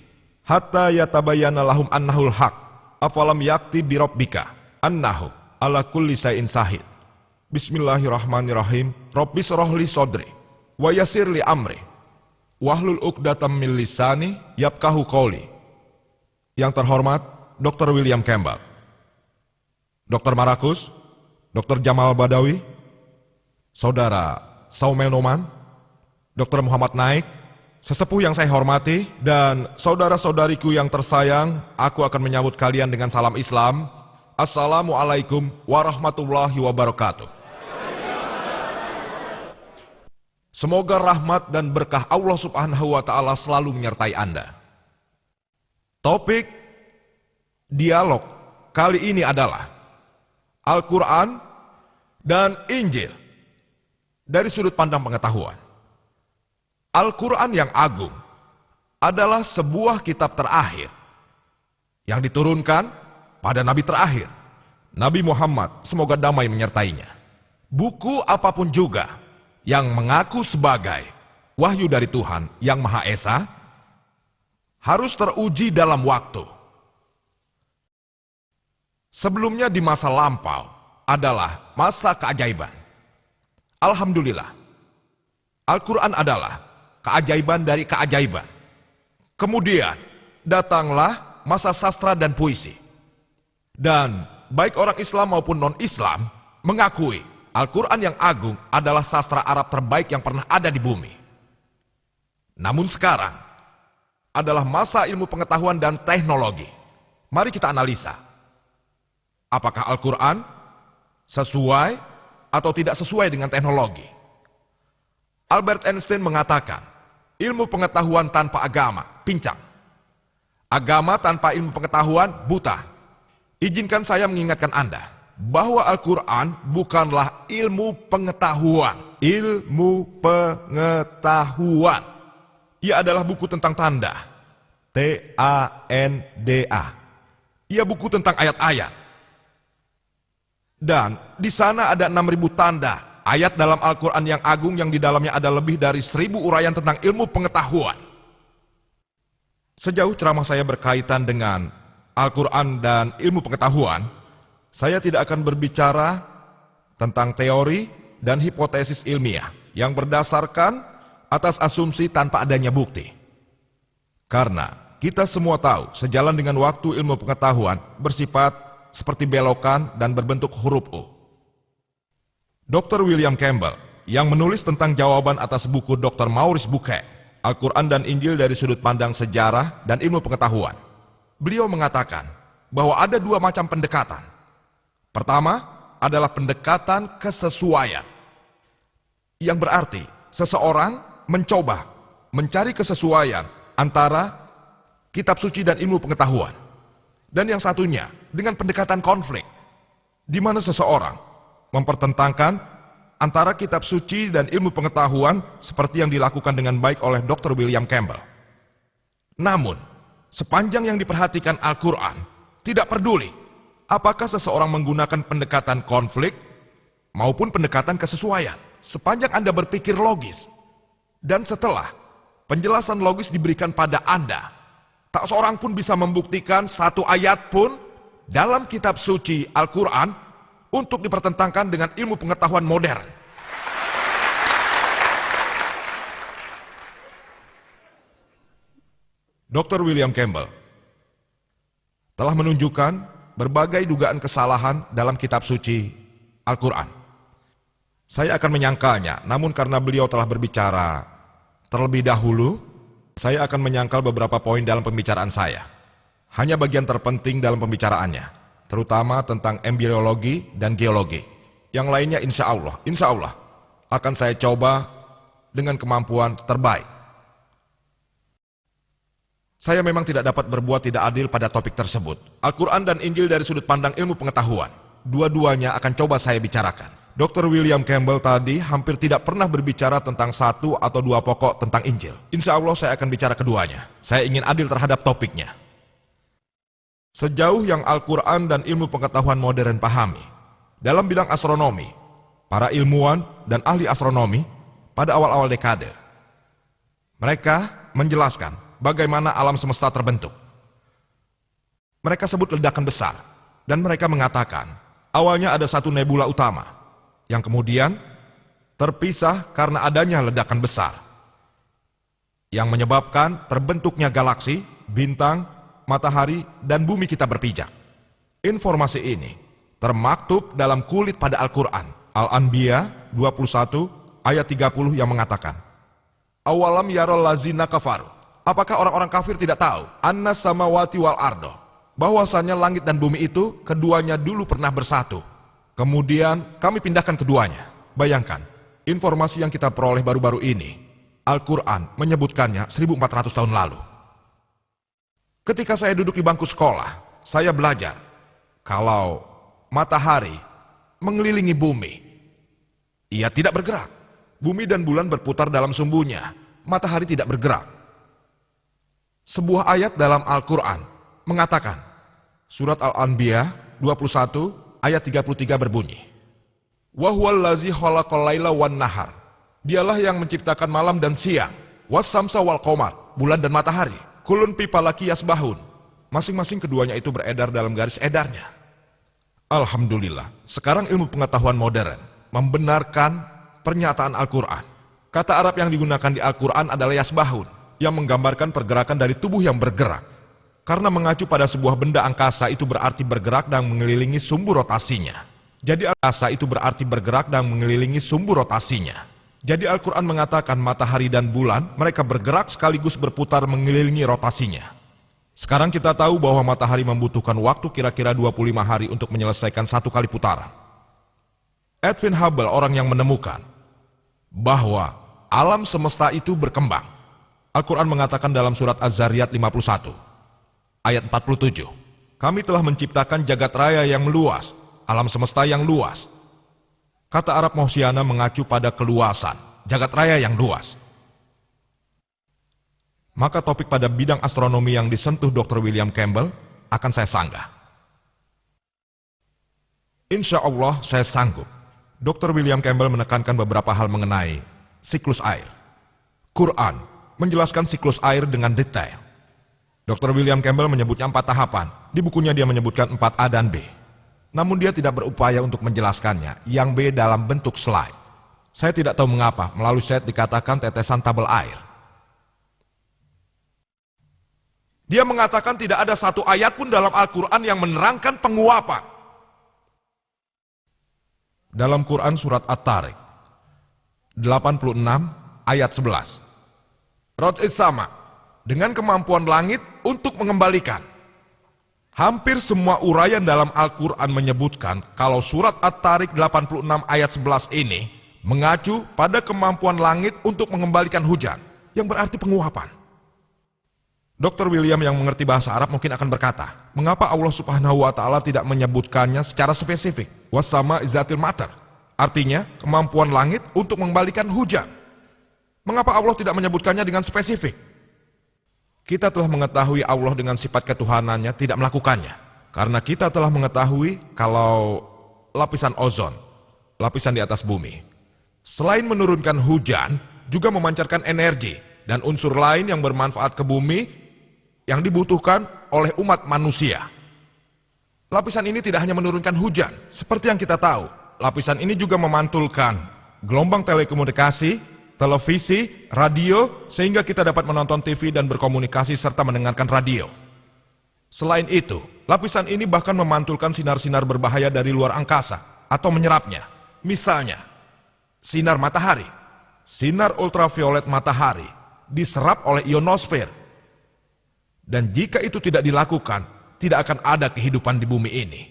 hatta yatabayyana lahum annahul haq. Afalam yakti bi rabbika annahu ala kulli syai'in shahid. Bismillahirrahmanirrahim. Rabbis rohli sodri wa yassir li amri wahlul uqdatam min lisani yafqahu qawli. Yang terhormat Dr. William Campbell, Dr. Marakus, Dr. Jamal Badawi, Saudara Saumel Noman, Dr. Muhammad Naik, sesepuh yang saya hormati, dan saudara-saudariku yang tersayang, aku akan menyambut kalian dengan salam Islam. Assalamualaikum warahmatullahi wabarakatuh. Semoga rahmat dan berkah Allah Subhanahu wa Ta'ala selalu menyertai Anda. Topik dialog kali ini adalah Al-Quran dan Injil dari sudut pandang pengetahuan. Al-Quran yang agung adalah sebuah kitab terakhir yang diturunkan pada Nabi terakhir, Nabi Muhammad, semoga damai menyertainya. Buku apapun juga yang mengaku sebagai wahyu dari Tuhan yang Maha Esa harus teruji dalam waktu. Sebelumnya di masa lampau adalah masa keajaiban. Alhamdulillah, Al-Quran adalah keajaiban dari keajaiban. Kemudian datanglah masa sastra dan puisi. Dan baik orang Islam maupun non-Islam mengakui Al-Quran yang agung adalah sastra Arab terbaik yang pernah ada di bumi. Namun sekarang adalah masa ilmu pengetahuan dan teknologi. Mari kita analisa. Apakah Al-Quran sesuai atau tidak sesuai dengan teknologi? Albert Einstein mengatakan, ilmu pengetahuan tanpa agama pincang. Agama tanpa ilmu pengetahuan buta. Izinkan saya mengingatkan Anda bahwa Al-Quran bukanlah ilmu pengetahuan. Ilmu pengetahuan. Ia adalah buku tentang tanda. T-A-N-D-A. Ia buku tentang ayat-ayat. Dan di sana ada 6.000 tanda ayat dalam Al-Quran yang agung yang di dalamnya ada lebih dari 1.000 uraian tentang ilmu pengetahuan. Sejauh ceramah saya berkaitan dengan Al-Quran dan ilmu pengetahuan, saya tidak akan berbicara tentang teori dan hipotesis ilmiah yang berdasarkan atas asumsi tanpa adanya bukti. Karena kita semua tahu sejalan dengan waktu ilmu pengetahuan bersifat seperti belokan dan berbentuk huruf U. Dr. William Campbell yang menulis tentang jawaban atas buku Dr. Maurice Bucaille, Al-Quran dan Injil dari sudut pandang sejarah dan ilmu pengetahuan. Beliau mengatakan bahwa ada 2 macam pendekatan. Pertama adalah pendekatan kesesuaian, yang berarti seseorang mencoba mencari kesesuaian antara kitab suci dan ilmu pengetahuan. Dan yang satunya dengan pendekatan konflik, di mana seseorang mempertentangkan antara kitab suci dan ilmu pengetahuan seperti yang dilakukan dengan baik oleh Dr. William Campbell. Namun, sepanjang yang diperhatikan Al-Quran, tidak peduli apakah seseorang menggunakan pendekatan konflik maupun pendekatan kesesuaian. Sepanjang Anda berpikir logis, dan setelah penjelasan logis diberikan pada Anda, tak seorang pun bisa membuktikan satu ayat pun dalam kitab suci Al-Quran untuk dipertentangkan dengan ilmu pengetahuan modern. Dr. William Campbell telah menunjukkan berbagai dugaan kesalahan dalam kitab suci Al-Quran. Saya akan menyangkalnya, namun karena beliau telah berbicara terlebih dahulu, saya akan menyangkal beberapa poin dalam pembicaraan saya. Hanya bagian terpenting dalam pembicaraannya, terutama tentang embriologi dan geologi. Yang lainnya insya Allah akan saya coba dengan kemampuan terbaik. Saya memang tidak dapat berbuat tidak adil pada topik tersebut. Al-Quran dan Injil dari sudut pandang ilmu pengetahuan. Dua-duanya akan coba saya bicarakan. Dr. William Campbell tadi hampir tidak pernah berbicara tentang 1 atau 2 pokok tentang Injil. Insya Allah saya akan bicara keduanya. Saya ingin adil terhadap topiknya. Sejauh yang Al-Quran dan ilmu pengetahuan modern pahami, dalam bidang astronomi, para ilmuwan dan ahli astronomi pada awal-awal dekade, mereka menjelaskan bagaimana alam semesta terbentuk. Mereka sebut ledakan besar, dan mereka mengatakan awalnya ada satu nebula utama, yang kemudian terpisah karena adanya ledakan besar, yang menyebabkan terbentuknya galaksi, bintang, matahari, dan bumi kita berpijak. Informasi ini termaktub dalam kulit pada Al-Quran, Al-Anbiya 21 ayat 30 yang mengatakan, Awalam yarol lazina kafaru. Apakah orang-orang kafir tidak tahu? Anna samawati wal ardo. Bahwasannya langit dan bumi itu keduanya dulu pernah bersatu. Kemudian kami pindahkan keduanya. Bayangkan, informasi yang kita peroleh baru-baru ini, Al-Quran menyebutkannya 1400 tahun lalu. Ketika saya duduk di bangku sekolah, saya belajar kalau matahari mengelilingi bumi, ia tidak bergerak. Bumi dan bulan berputar dalam sumbunya, matahari tidak bergerak. Sebuah ayat dalam Al-Quran mengatakan, surat Al-Anbiya 21 ayat 33 berbunyi, wa huwallazi khalaqal laila wan nahar. Dialah yang menciptakan malam dan siang, was-samsa wal qamar, bulan dan matahari, kulun fi falaki yasbahun. Masing-masing keduanya itu beredar dalam garis edarnya. Alhamdulillah, sekarang ilmu pengetahuan modern membenarkan pernyataan Al-Quran. Kata Arab yang digunakan di Al-Quran adalah yasbahun, yang menggambarkan pergerakan dari tubuh yang bergerak. Karena mengacu pada sebuah benda angkasa itu berarti bergerak dan mengelilingi sumbu rotasinya. Jadi angkasa itu berarti bergerak dan mengelilingi sumbu rotasinya. Jadi Al-Quran mengatakan matahari dan bulan mereka bergerak sekaligus berputar mengelilingi rotasinya. Sekarang kita tahu bahwa matahari membutuhkan waktu kira-kira 25 hari untuk menyelesaikan satu kali putaran. Edwin Hubble orang yang menemukan bahwa alam semesta itu berkembang. Al-Quran mengatakan dalam surat Az-Zariyat 51 ayat 47, kami telah menciptakan jagat raya yang meluas, alam semesta yang luas. Kata Arab Mohsiana mengacu pada keluasan, jagat raya yang luas. Maka topik pada bidang astronomi yang disentuh Dr. William Campbell akan saya sanggah. Insya Allah saya sanggup. Dr. William Campbell menekankan beberapa hal mengenai siklus air. Quran menjelaskan siklus air dengan detail. Dr. William Campbell menyebutnya 4 tahapan. Di bukunya dia menyebutkan 4A dan B. Namun dia tidak berupaya untuk menjelaskannya, yang B dalam bentuk slide. Saya tidak tahu mengapa melalui slide dikatakan tetesan tabel air. Dia mengatakan tidak ada satu ayat pun dalam Al-Quran yang menerangkan penguapan. Dalam Quran surat At-Tariq 86 ayat 11. Rot'is sama, dengan kemampuan langit untuk mengembalikan. Hampir semua uraian dalam Al-Quran menyebutkan kalau surat At-Tariq 86 ayat 11 ini mengacu pada kemampuan langit untuk mengembalikan hujan, yang berarti penguapan. Dr. William yang mengerti bahasa Arab mungkin akan berkata, mengapa Allah Subhanahu wa Ta'ala tidak menyebutkannya secara spesifik? Wasama izatil mater, artinya kemampuan langit untuk mengembalikan hujan. Mengapa Allah tidak menyebutkannya dengan spesifik? Kita telah mengetahui Allah dengan sifat ketuhanannya tidak melakukannya. Karena kita telah mengetahui kalau lapisan ozon, lapisan di atas bumi, selain menurunkan hujan, juga memancarkan energi dan unsur lain yang bermanfaat ke bumi yang dibutuhkan oleh umat manusia. Lapisan ini tidak hanya menurunkan hujan, seperti yang kita tahu. Lapisan ini juga memantulkan gelombang telekomunikasi, televisi, radio, sehingga kita dapat menonton TV dan berkomunikasi serta mendengarkan radio. Selain itu, lapisan ini bahkan memantulkan sinar-sinar berbahaya dari luar angkasa atau menyerapnya. Misalnya, sinar matahari. Sinar ultraviolet matahari diserap oleh ionosfer. Dan jika itu tidak dilakukan, tidak akan ada kehidupan di bumi ini.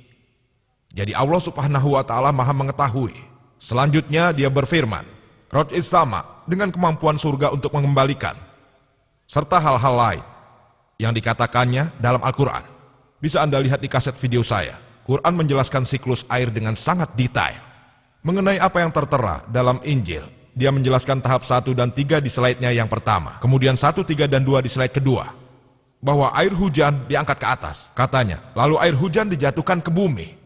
Jadi Allah Subhanahu wa Ta'ala Maha mengetahui. Selanjutnya dia berfirman, Rot'is sama, dengan kemampuan surga untuk mengembalikan, serta hal-hal lain yang dikatakannya dalam Al-Quran. Bisa Anda lihat di kaset video saya. Quran menjelaskan siklus air dengan sangat detail. Mengenai apa yang tertera dalam Injil, dia menjelaskan tahap 1 dan 3 di slide-nya yang pertama, kemudian 1, 3, dan 2 di slide kedua, bahwa air hujan diangkat ke atas, katanya, lalu air hujan dijatuhkan ke bumi.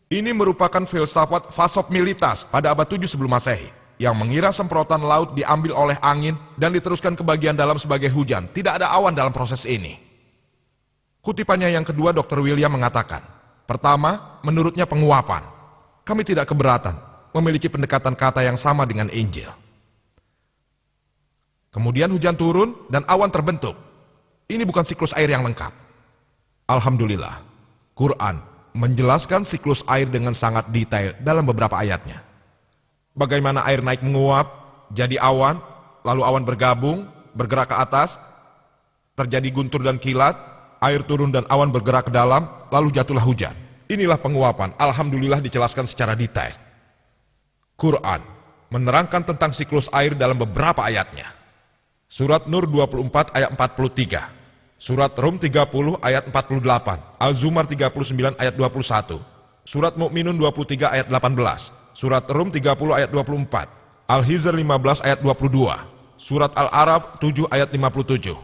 Ini merupakan filsafat Fasop-Militas pada abad 7 sebelum Masehi, yang mengira semprotan laut diambil oleh angin dan diteruskan ke bagian dalam sebagai hujan. Tidak ada awan dalam proses ini. Kutipannya yang kedua, Dr. William mengatakan, pertama, menurutnya penguapan. Kami tidak keberatan memiliki pendekatan kata yang sama dengan Injil. Kemudian hujan turun dan awan terbentuk. Ini bukan siklus air yang lengkap. Alhamdulillah, Quran menjelaskan siklus air dengan sangat detail dalam beberapa ayatnya. Bagaimana air naik menguap, jadi awan, lalu awan bergabung, bergerak ke atas, terjadi guntur dan kilat, air turun dan awan bergerak ke dalam, lalu jatuhlah hujan. Inilah penguapan, alhamdulillah dijelaskan secara detail. Quran menerangkan tentang siklus air dalam beberapa ayatnya. Surat Nur 24 ayat 43. Surat Rum 30 ayat 48, Al-Zumar 39 ayat 21, Surat Mukminun 23 ayat 18, Surat Rum 30 ayat 24, Al-Hijr 15 ayat 22, Surat Al-Araf 7 ayat 57,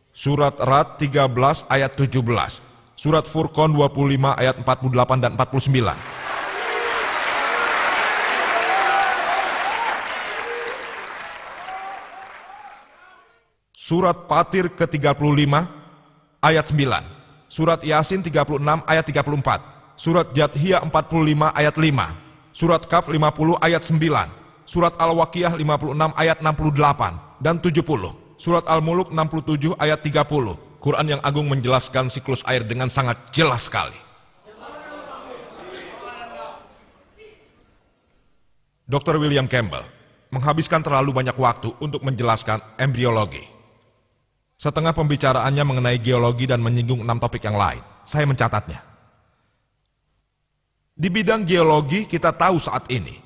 Surat Rad 13 ayat 17, Surat Furqan 25 ayat 48 dan 49. Surat Fatir ke-35 ayat 9, Surat Yasin 36 ayat 34, Surat Jathiyah 45 ayat 5, Surat Kaf 50 ayat 9, Surat Al-Waqiah 56 ayat 68 dan 70, Surat Al-Muluk 67 ayat 30. Quran yang agung menjelaskan siklus air dengan sangat jelas sekali. Dr. William Campbell menghabiskan terlalu banyak waktu untuk menjelaskan embriologi. Setengah pembicaraannya mengenai geologi dan menyinggung 6 topik yang lain. Saya mencatatnya. Di bidang geologi kita tahu saat ini,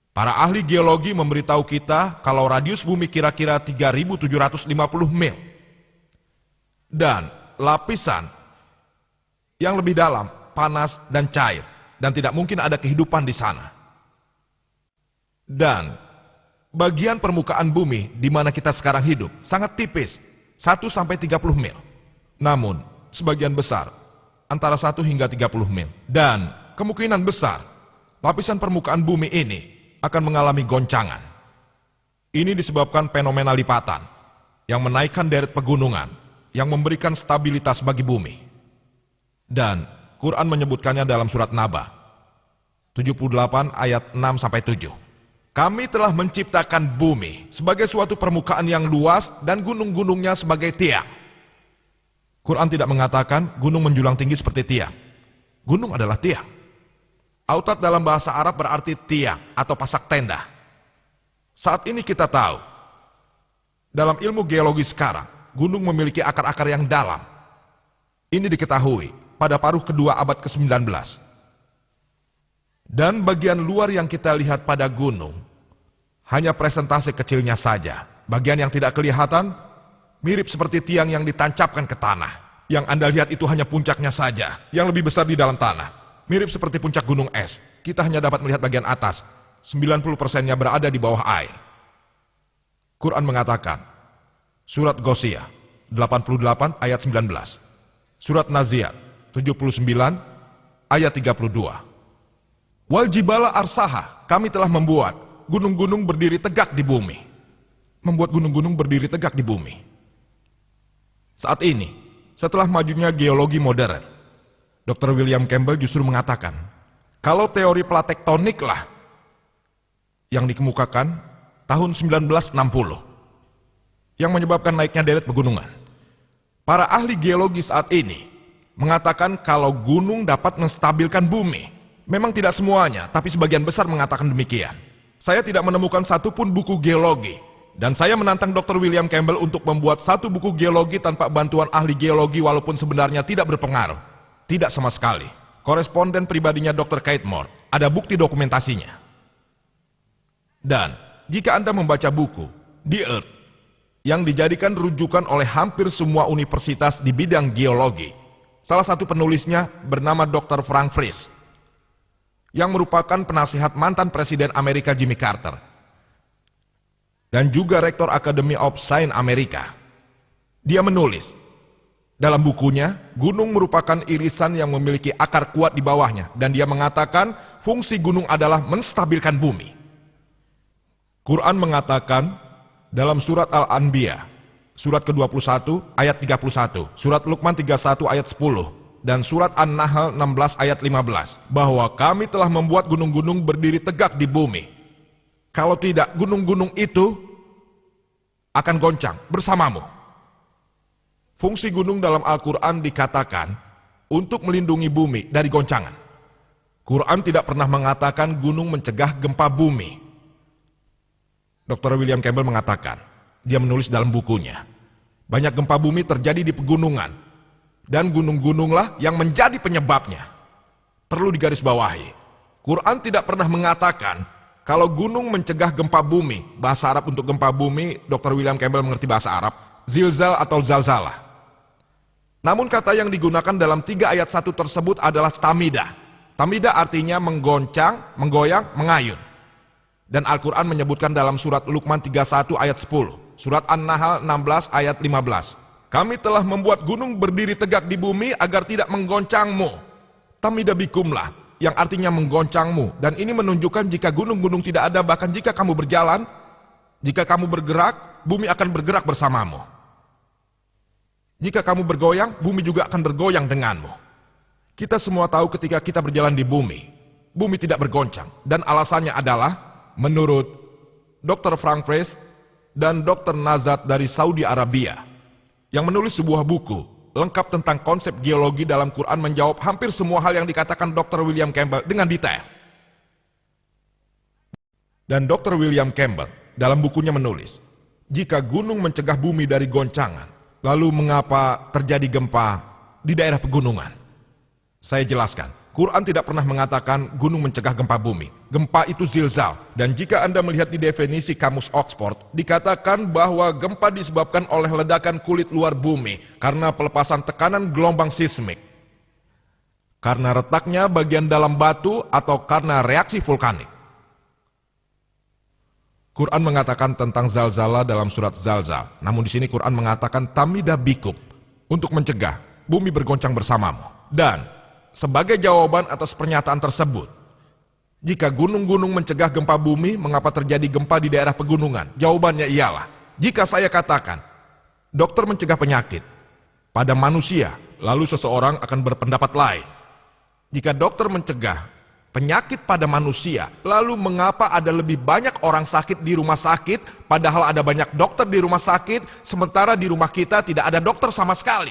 para ahli geologi memberitahu kita kalau radius bumi kira-kira 3.750 mil. Dan lapisan yang lebih dalam, panas dan cair, dan tidak mungkin ada kehidupan di sana. Dan bagian permukaan bumi di mana kita sekarang hidup sangat tipis, 1-30 mil. Namun, sebagian besar, antara 1 hingga 30 mil. Dan kemungkinan besar, lapisan permukaan bumi ini akan mengalami goncangan. Ini disebabkan fenomena lipatan yang menaikkan deret pegunungan, yang memberikan stabilitas bagi bumi. Dan Quran menyebutkannya dalam surat Naba 78 ayat 6-7. Kami telah menciptakan bumi sebagai suatu permukaan yang luas dan gunung-gunungnya sebagai tiang. Quran tidak mengatakan gunung menjulang tinggi seperti tiang. Gunung adalah tiang. Autat dalam bahasa Arab berarti tiang atau pasak tenda. Saat ini kita tahu, dalam ilmu geologi sekarang, gunung memiliki akar-akar yang dalam. Ini diketahui pada paruh kedua abad ke-19. Dan bagian luar yang kita lihat pada gunung hanya presentase kecilnya saja. Bagian yang tidak kelihatan mirip seperti tiang yang ditancapkan ke tanah. Yang Anda lihat itu hanya puncaknya saja, yang lebih besar di dalam tanah. Mirip seperti puncak gunung es. Kita hanya dapat melihat bagian atas, 90%-nya berada di bawah air. Quran mengatakan, Surat Ghosiyah 88 ayat 19, Surat Naziat 79 ayat 32. Wal jibala arsaha, kami telah membuat gunung-gunung berdiri tegak di bumi. Membuat gunung-gunung berdiri tegak di bumi. Saat ini, setelah majunya geologi modern, Dr. William Campbell justru mengatakan, kalau teori platektonik lah yang dikemukakan tahun 1960, yang menyebabkan naiknya deret pegunungan. Para ahli geologi saat ini mengatakan kalau gunung dapat menstabilkan bumi. Memang tidak semuanya, tapi sebagian besar mengatakan demikian. Saya tidak menemukan satupun buku geologi, dan saya menantang Dr. William Campbell untuk membuat satu buku geologi tanpa bantuan ahli geologi walaupun sebenarnya tidak berpengaruh. Tidak sama sekali. Koresponden pribadinya Dr. Kate Moore, ada bukti dokumentasinya. Dan jika Anda membaca buku The Earth, yang dijadikan rujukan oleh hampir semua universitas di bidang geologi. Salah satu penulisnya bernama Dr. Frank Frisch, yang merupakan penasihat mantan Presiden Amerika Jimmy Carter, dan juga Rektor Academy of Science Amerika. Dia menulis, dalam bukunya, gunung merupakan irisan yang memiliki akar kuat di bawahnya, dan dia mengatakan fungsi gunung adalah menstabilkan bumi. Quran mengatakan, dalam surat Al-Anbiya, surat ke-21 ayat 31, surat Luqman 31 ayat 10, dan surat An-Nahl 16 ayat 15, bahwa kami telah membuat gunung-gunung berdiri tegak di bumi. Kalau tidak, gunung-gunung itu akan goncang bersamamu. Fungsi gunung dalam Al-Quran dikatakan untuk melindungi bumi dari goncangan. Quran tidak pernah mengatakan gunung mencegah gempa bumi. Dr. William Campbell mengatakan, dia menulis dalam bukunya, banyak gempa bumi terjadi di pegunungan, dan gunung-gununglah yang menjadi penyebabnya. Perlu digarisbawahi, Quran tidak pernah mengatakan kalau gunung mencegah gempa bumi. Bahasa Arab untuk gempa bumi, Dr. William Campbell mengerti bahasa Arab, zilzal atau zalzalah. Namun kata yang digunakan dalam 3 ayat 1 tersebut adalah tamidah. Tamidah artinya menggoncang, menggoyang, mengayun. Dan Al-Quran menyebutkan dalam surat Luqman 31 ayat 10, surat An-Nahl 16 ayat 15. Kami telah membuat gunung berdiri tegak di bumi agar tidak menggoncangmu. Tamidah bikumlah, yang artinya menggoncangmu. Dan ini menunjukkan jika gunung-gunung tidak ada, bahkan jika kamu berjalan, jika kamu bergerak, bumi akan bergerak bersamamu. Jika kamu bergoyang, bumi juga akan bergoyang denganmu. Kita semua tahu ketika kita berjalan di bumi, bumi tidak bergoncang. Dan alasannya adalah, menurut Dr. Frank Fraser dan Dr. Nazat dari Saudi Arabia, yang menulis sebuah buku lengkap tentang konsep geologi dalam Quran, menjawab hampir semua hal yang dikatakan Dr. William Campbell dengan detail. Dan Dr. William Campbell dalam bukunya menulis, jika gunung mencegah bumi dari goncangan, lalu mengapa terjadi gempa di daerah pegunungan? Saya jelaskan, Quran tidak pernah mengatakan gunung mencegah gempa bumi. Gempa itu zilzal. Dan jika Anda melihat di definisi kamus Oxford, dikatakan bahwa gempa disebabkan oleh ledakan kulit luar bumi karena pelepasan tekanan gelombang seismik, karena retaknya bagian dalam batu, atau karena reaksi vulkanik. Quran mengatakan tentang zalzala dalam surat Zalzal. Namun di sini Quran mengatakan tamidah bikum, untuk mencegah bumi bergoncang bersamamu. Dan sebagai jawaban atas pernyataan tersebut, jika gunung-gunung mencegah gempa bumi, mengapa terjadi gempa di daerah pegunungan? Jawabannya ialah, jika saya katakan dokter mencegah penyakit pada manusia, lalu seseorang akan berpendapat lain. Jika dokter mencegah penyakit pada manusia, lalu mengapa ada lebih banyak orang sakit di rumah sakit, padahal ada banyak dokter di rumah sakit, sementara di rumah kita tidak ada dokter sama sekali?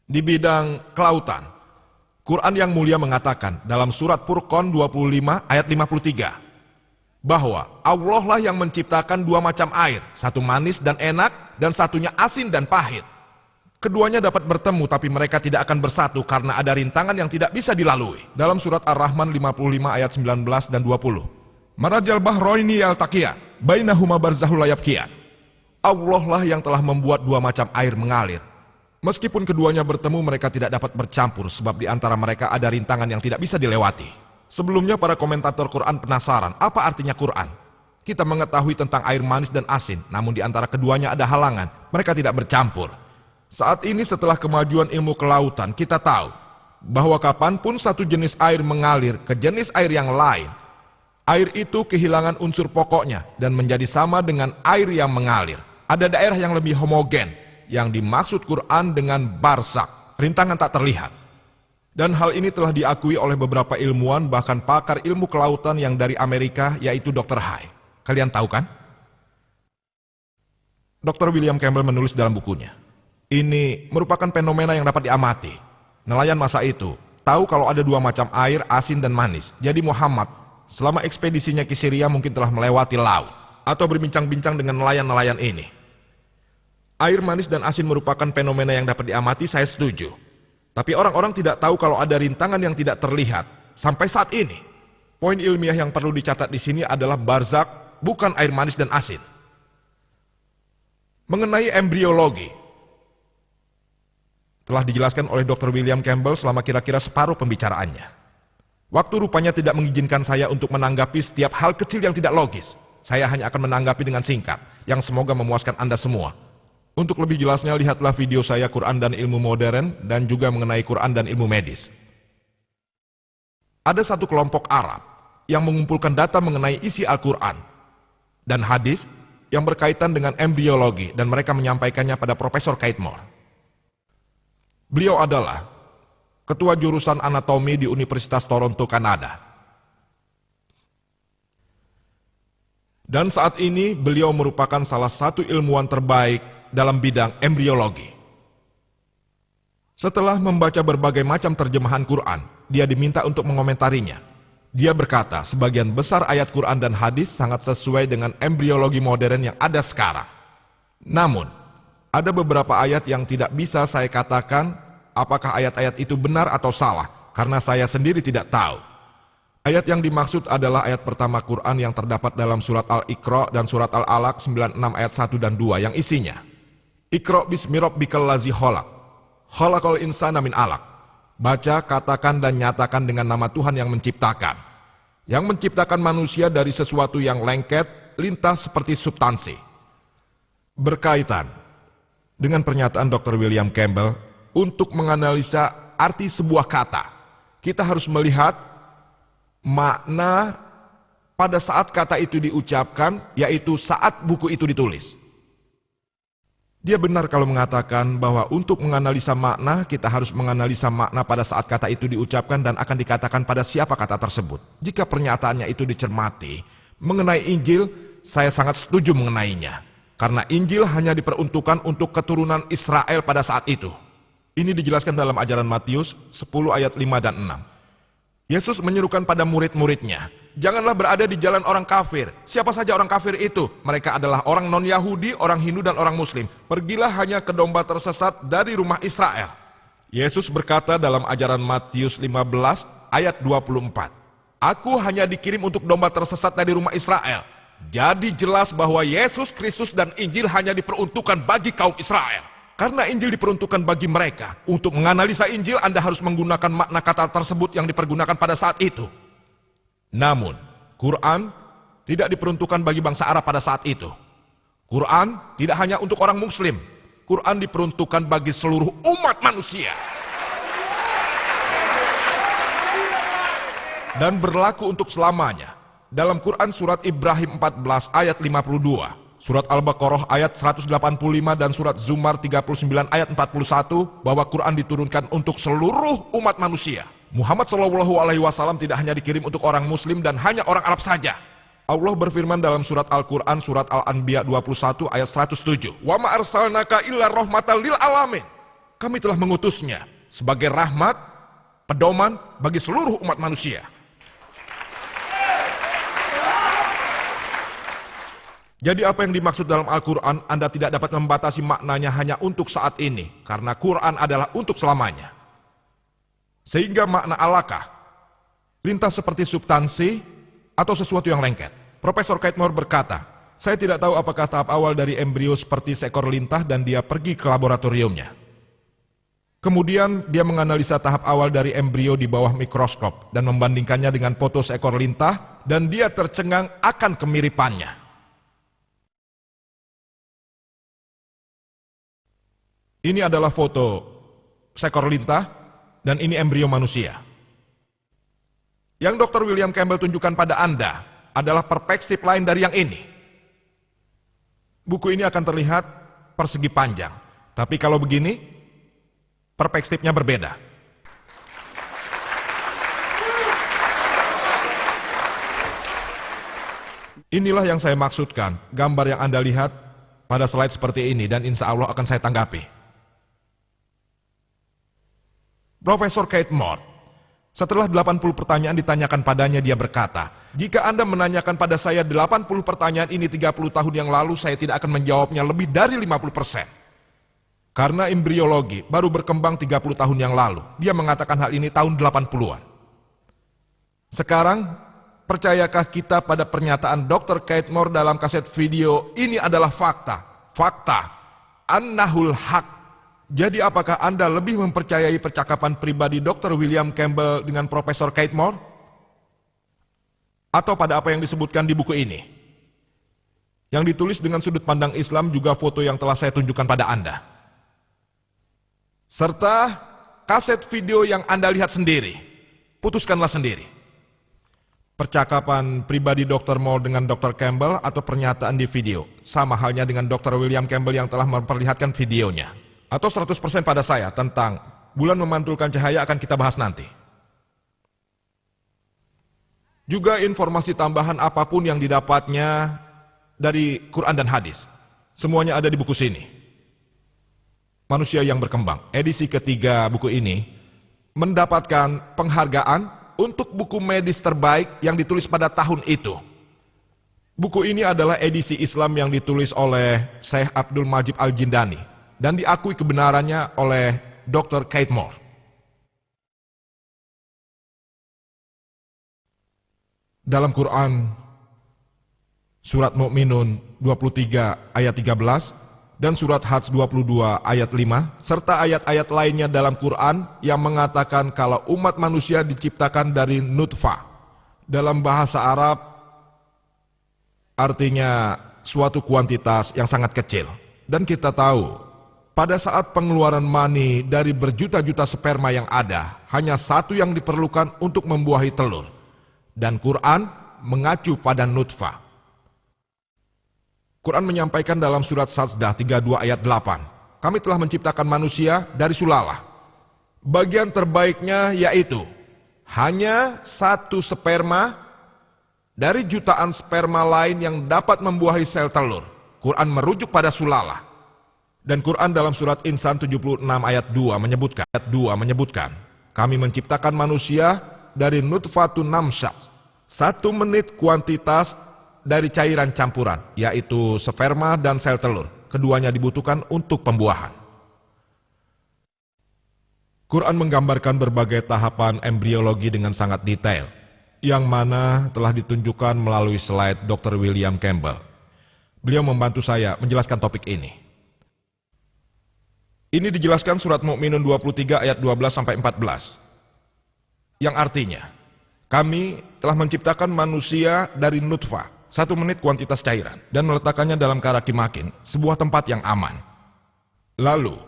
Di bidang kelautan, Quran yang mulia mengatakan dalam surat Furqan 25 ayat 53, bahwa Allah lah yang menciptakan 2 macam air, satu manis dan enak, dan satunya asin dan pahit. Keduanya dapat bertemu, tapi mereka tidak akan bersatu karena ada rintangan yang tidak bisa dilalui. Dalam surat Ar-Rahman 55 ayat 19 dan 20. Marajal bahroini yaltaqiyan, bainahuma barzahul la yabqiyan. Allah lah yang telah membuat 2 macam air mengalir. Meskipun keduanya bertemu, mereka tidak dapat bercampur, sebab di antara mereka ada rintangan yang tidak bisa dilewati. Sebelumnya para komentator Quran penasaran, apa artinya Quran? Kita mengetahui tentang air manis dan asin, namun di antara keduanya ada halangan, mereka tidak bercampur. Saat ini setelah kemajuan ilmu kelautan, kita tahu bahwa kapanpun satu jenis air mengalir ke jenis air yang lain, air itu kehilangan unsur pokoknya dan menjadi sama dengan air yang mengalir. Ada daerah yang lebih homogen, yang dimaksud Quran dengan barsak, rintangan tak terlihat. Dan hal ini telah diakui oleh beberapa ilmuwan, bahkan pakar ilmu kelautan yang dari Amerika, yaitu Dr. Hay. Kalian tahu kan? Dr. William Campbell menulis dalam bukunya, ini merupakan fenomena yang dapat diamati. Nelayan masa itu tahu kalau ada 2 macam air, asin dan manis. Jadi Muhammad selama ekspedisinya ke Syria mungkin telah melewati laut atau berbincang-bincang dengan nelayan-nelayan ini. Air manis dan asin merupakan fenomena yang dapat diamati, saya setuju. Tapi orang-orang tidak tahu kalau ada rintangan yang tidak terlihat sampai saat ini. Poin ilmiah yang perlu dicatat di sini adalah barzak, bukan air manis dan asin. Mengenai embriologi, telah dijelaskan oleh Dr. William Campbell selama kira-kira separuh pembicaraannya. Waktu rupanya tidak mengizinkan saya untuk menanggapi setiap hal kecil yang tidak logis. Saya hanya akan menanggapi dengan singkat, yang semoga memuaskan Anda semua. Untuk lebih jelasnya, lihatlah video saya Quran dan Ilmu Modern, dan juga mengenai Quran dan Ilmu Medis. Ada satu kelompok Arab yang mengumpulkan data mengenai isi Al-Quran dan hadis yang berkaitan dengan embriologi, dan mereka menyampaikannya pada Profesor Keithmore. Beliau adalah ketua jurusan anatomi di Universitas Toronto, Kanada. Dan saat ini beliau merupakan salah satu ilmuwan terbaik dalam bidang embriologi. Setelah membaca berbagai macam terjemahan Quran, dia diminta untuk mengomentarinya. Dia berkata, sebagian besar ayat Quran dan hadis sangat sesuai dengan embriologi modern yang ada sekarang. Namun, ada beberapa ayat yang tidak bisa saya katakan apakah ayat-ayat itu benar atau salah, karena saya sendiri tidak tahu. Ayat yang dimaksud adalah ayat pertama Quran yang terdapat dalam surat Al-Iqra dan surat Al-Alaq 96 ayat 1 dan 2 yang isinya, Iqra bismi rabbikal ladzi khalaq, khalaqal insana min alaq. Baca, katakan dan nyatakan dengan nama Tuhan yang menciptakan. Yang menciptakan manusia dari sesuatu yang lengket, lintas seperti substansi. Berkaitan dengan pernyataan Dr. William Campbell, untuk menganalisa arti sebuah kata, kita harus melihat makna pada saat kata itu diucapkan, yaitu saat buku itu ditulis. Dia benar kalau mengatakan bahwa untuk menganalisa makna, kita harus menganalisa makna pada saat kata itu diucapkan dan akan dikatakan pada siapa kata tersebut. Jika pernyataannya itu dicermati, mengenai Injil, saya sangat setuju mengenainya. Karena Injil hanya diperuntukkan untuk keturunan Israel pada saat itu. Ini dijelaskan dalam ajaran Matius 10 ayat 5 dan 6. Yesus menyerukan pada murid-muridnya, janganlah berada di jalan orang kafir. Siapa saja orang kafir itu? Mereka adalah orang non-Yahudi, orang Hindu, dan orang Muslim. Pergilah hanya ke domba tersesat dari rumah Israel. Yesus berkata dalam ajaran Matius 15 ayat 24, Aku hanya dikirim untuk domba tersesat dari rumah Israel. Jadi jelas bahwa Yesus Kristus dan Injil hanya diperuntukkan bagi kaum Israel. Karena Injil diperuntukkan bagi mereka. Untuk menganalisa Injil, Anda harus menggunakan makna kata tersebut yang dipergunakan pada saat itu. Namun, Quran tidak diperuntukkan bagi bangsa Arab pada saat itu. Quran tidak hanya untuk orang Muslim. Quran diperuntukkan bagi seluruh umat manusia. Dan berlaku untuk selamanya. Dalam Quran surat Ibrahim 14 ayat 52, surat Al-Baqarah ayat 185 dan surat Zumar 39 ayat 41 bahwa Quran diturunkan untuk seluruh umat manusia. Muhammad SAW tidak hanya dikirim untuk orang Muslim dan hanya orang Arab saja. Allah berfirman dalam surat Al-Quran surat Al-Anbiya 21 ayat 107, Wa ma arsalnaka illa rahmatan lil alamin. Kami telah mengutusnya sebagai rahmat, pedoman bagi seluruh umat manusia. Jadi apa yang dimaksud dalam Al-Quran, Anda tidak dapat membatasi maknanya hanya untuk saat ini, karena Quran adalah untuk selamanya. Sehingga makna alakah, lintas seperti substansi atau sesuatu yang lengket. Profesor Kate Moore berkata, saya tidak tahu apakah tahap awal dari embrio seperti seekor lintah dan dia pergi ke laboratoriumnya. Kemudian dia menganalisa tahap awal dari embrio di bawah mikroskop dan membandingkannya dengan foto seekor lintah dan dia tercengang akan kemiripannya. Ini adalah foto seekor lintah dan ini embrio manusia. Yang Dr. William Campbell tunjukkan pada Anda adalah perspektif lain dari yang ini. Buku ini akan terlihat persegi panjang, tapi kalau begini, perspektifnya berbeda. Inilah yang saya maksudkan, gambar yang Anda lihat pada slide seperti ini dan insya Allah akan saya tanggapi. Profesor Kate Moore, setelah 80 pertanyaan ditanyakan padanya, dia berkata, jika Anda menanyakan pada saya 80 pertanyaan ini 30 tahun yang lalu, saya tidak akan menjawabnya lebih dari 50%. Karena embriologi baru berkembang 30 tahun yang lalu. Dia mengatakan hal ini tahun 80-an. Sekarang, percayakah kita pada pernyataan Dr. Kate Moore dalam kaset video, ini adalah fakta. Fakta. Annahul haq. Jadi apakah Anda lebih mempercayai percakapan pribadi Dr. William Campbell dengan Profesor Kate Moore? Atau pada apa yang disebutkan di buku ini? Yang ditulis dengan sudut pandang Islam juga foto yang telah saya tunjukkan pada Anda. Serta kaset video yang Anda lihat sendiri. Putuskanlah sendiri. Percakapan pribadi Dr. Moore dengan Dr. Campbell atau pernyataan di video. Sama halnya dengan Dr. William Campbell yang telah memperlihatkan videonya. Atau 100% pada saya tentang bulan memantulkan cahaya akan kita bahas nanti. Juga informasi tambahan apapun yang didapatnya dari Quran dan hadis. Semuanya ada di buku sini. Manusia yang berkembang, edisi ketiga buku ini, mendapatkan penghargaan untuk buku medis terbaik yang ditulis pada tahun itu. Buku ini adalah edisi Islam yang ditulis oleh Syekh Abdul Majid Al-Jindani. Dan diakui kebenarannya oleh Dr. Kate Moore. dalam Quran surat Mu'minun 23 ayat 13 dan surat Hajj 22 ayat 5 serta ayat-ayat lainnya dalam Quran yang mengatakan kalau umat manusia diciptakan dari nutfah. Dalam bahasa Arab artinya suatu kuantitas yang sangat kecil. Dan kita tahu pada saat pengeluaran mani dari berjuta-juta sperma yang ada, hanya satu yang diperlukan untuk membuahi telur. Dan Quran mengacu pada nutfah. Quran menyampaikan dalam surat Sajdah 32 ayat 8, kami telah menciptakan manusia dari sulalah. Bagian terbaiknya yaitu hanya satu sperma dari jutaan sperma lain yang dapat membuahi sel telur. Quran merujuk pada sulalah. Dan Quran dalam surat Insan 76 ayat 2 menyebutkan, kami menciptakan manusia dari nutfatun namsyah, 1 menit kuantitas dari cairan campuran, yaitu sperma dan sel telur. Keduanya dibutuhkan untuk pembuahan. Quran menggambarkan berbagai tahapan embriologi dengan sangat detail, yang mana telah ditunjukkan melalui slide Dr. William Campbell. Beliau membantu saya menjelaskan topik ini. Ini dijelaskan surat Mu'minun 23 ayat 12-14, yang artinya, kami telah menciptakan manusia dari nutfah, 1 menit kuantitas cairan, dan meletakkannya dalam karakimakin, sebuah tempat yang aman. Lalu,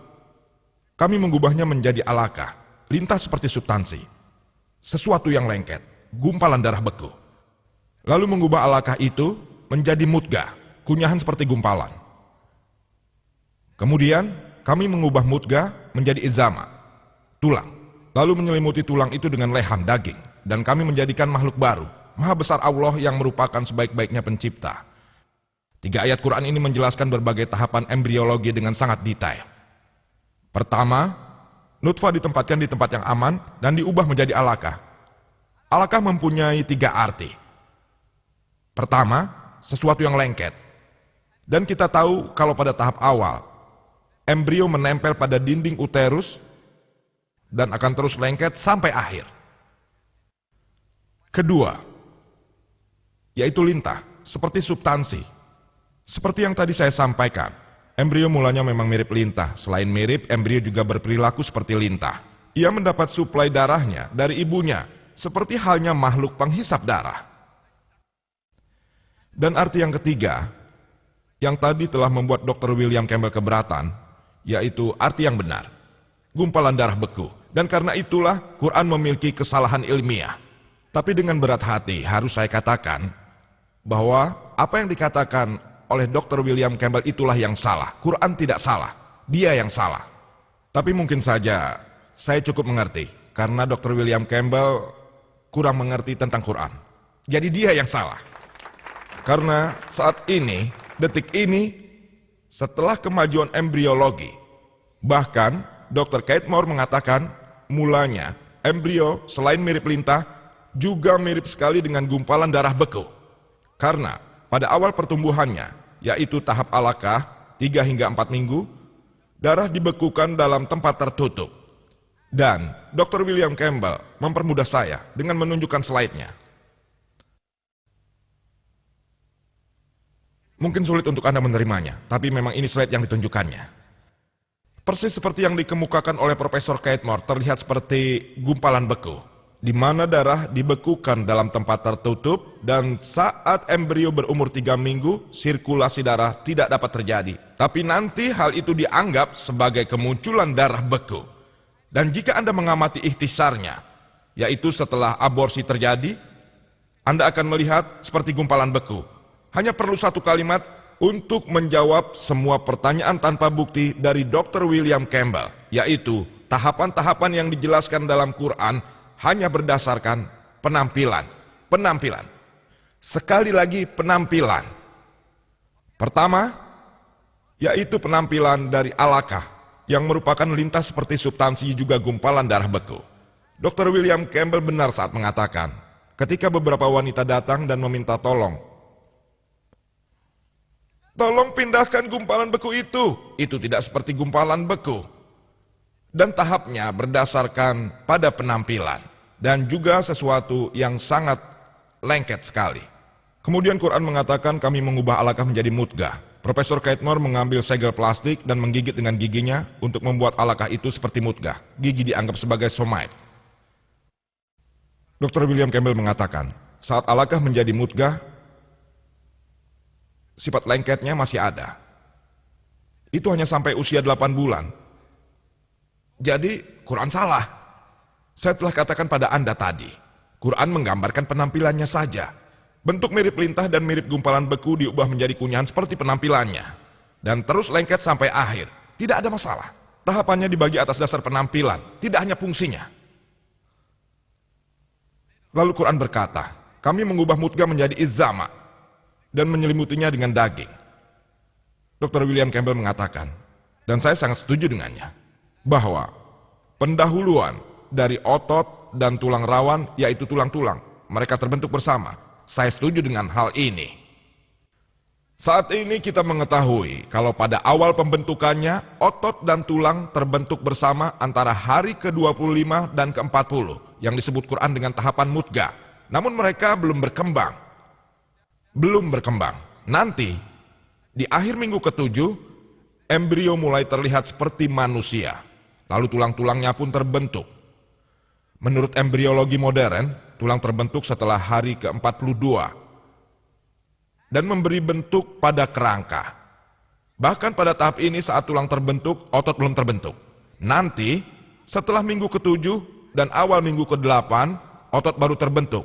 kami mengubahnya menjadi alaqah, lintas seperti substansi, sesuatu yang lengket, gumpalan darah beku. Lalu mengubah alaqah itu menjadi mudghah, kunyahan seperti gumpalan. Kemudian kami mengubah mudghah menjadi izama, tulang. Lalu menyelimuti tulang itu dengan leham daging, dan kami menjadikan makhluk baru, Maha Besar Allah yang merupakan sebaik-baiknya pencipta. 3 ayat Quran ini menjelaskan berbagai tahapan embriologi dengan sangat detail. Pertama, nutfah ditempatkan di tempat yang aman dan diubah menjadi alaqah. Alaqah mempunyai 3 arti. Pertama, sesuatu yang lengket. Dan kita tahu kalau pada tahap awal, embrio menempel pada dinding uterus dan akan terus lengket sampai akhir. Kedua, yaitu lintah, seperti substansi. Seperti yang tadi saya sampaikan, embrio mulanya memang mirip lintah. Selain mirip, embrio juga berperilaku seperti lintah. Ia mendapat suplai darahnya dari ibunya, seperti halnya makhluk penghisap darah. Dan arti yang ketiga, yang tadi telah membuat Dr. William Campbell keberatan, yaitu arti yang benar, gumpalan darah beku. Dan karena itulah Quran memiliki kesalahan ilmiah. Tapi dengan berat hati harus saya katakan bahwa apa yang dikatakan oleh Dr. William Campbell itulah yang salah. Quran tidak salah, dia yang salah. Tapi mungkin saja saya cukup mengerti karena Dr. William Campbell kurang mengerti tentang Quran. Jadi dia yang salah. Karena saat ini, detik ini, setelah kemajuan embriologi, bahkan Dr. Kate Moore mengatakan mulanya embrio selain mirip lintah juga mirip sekali dengan gumpalan darah beku. Karena pada awal pertumbuhannya, yaitu tahap alaqah 3 hingga 4 minggu, darah dibekukan dalam tempat tertutup. Dan Dr. William Campbell mempermudah saya dengan menunjukkan slide-nya. Mungkin sulit untuk Anda menerimanya, tapi memang ini slide yang ditunjukkannya. Persis seperti yang dikemukakan oleh Profesor Kate Moore, terlihat seperti gumpalan beku, di mana darah dibekukan dalam tempat tertutup dan saat embrio berumur 3 minggu, sirkulasi darah tidak dapat terjadi. Tapi nanti hal itu dianggap sebagai kemunculan darah beku. Dan jika Anda mengamati ikhtisarnya, yaitu setelah aborsi terjadi, Anda akan melihat seperti gumpalan beku. Hanya perlu 1 kalimat untuk menjawab semua pertanyaan tanpa bukti dari Dr. William Campbell, yaitu tahapan-tahapan yang dijelaskan dalam Quran hanya berdasarkan penampilan. Penampilan. Sekali lagi penampilan. Pertama, yaitu penampilan dari alaqah yang merupakan lintas seperti substansi juga gumpalan darah beku. Dr. William Campbell benar saat mengatakan, ketika beberapa wanita datang dan meminta tolong pindahkan gumpalan beku itu tidak seperti gumpalan beku. Dan tahapnya berdasarkan pada penampilan. Dan juga sesuatu yang sangat lengket sekali. Kemudian Quran mengatakan kami mengubah alaqah menjadi mudghah. Profesor Keitmore mengambil segel plastik dan menggigit dengan giginya untuk membuat alaqah itu seperti mudghah. Gigi dianggap sebagai somite. Dr. William Campbell mengatakan, saat alaqah menjadi mudghah, sifat lengketnya masih ada. Itu hanya sampai usia 8 bulan. Jadi, Quran salah. Saya telah katakan pada Anda tadi, Quran menggambarkan penampilannya saja. Bentuk mirip lintah dan mirip gumpalan beku diubah menjadi kunyahan seperti penampilannya. Dan terus lengket sampai akhir. Tidak ada masalah. Tahapannya dibagi atas dasar penampilan, tidak hanya fungsinya. Lalu Quran berkata, kami mengubah mudghah menjadi izama dan menyelimutinya dengan daging. Dr. William Campbell mengatakan, dan saya sangat setuju dengannya, bahwa pendahuluan dari otot dan tulang rawan yaitu tulang-tulang, mereka terbentuk bersama. Saya setuju dengan hal ini. Saat ini kita mengetahui kalau pada awal pembentukannya, otot dan tulang terbentuk bersama antara hari ke-25 dan ke-40 yang disebut Quran dengan tahapan mudghah. Namun mereka belum berkembang. Nanti, di akhir minggu ke-7, embrio mulai terlihat seperti manusia. Lalu tulang-tulangnya pun terbentuk. Menurut embriologi modern, tulang terbentuk setelah hari ke-42 dan memberi bentuk pada kerangka. Bahkan pada tahap ini saat tulang terbentuk, otot belum terbentuk. Nanti, setelah minggu ke-7 dan awal minggu ke-8, otot baru terbentuk.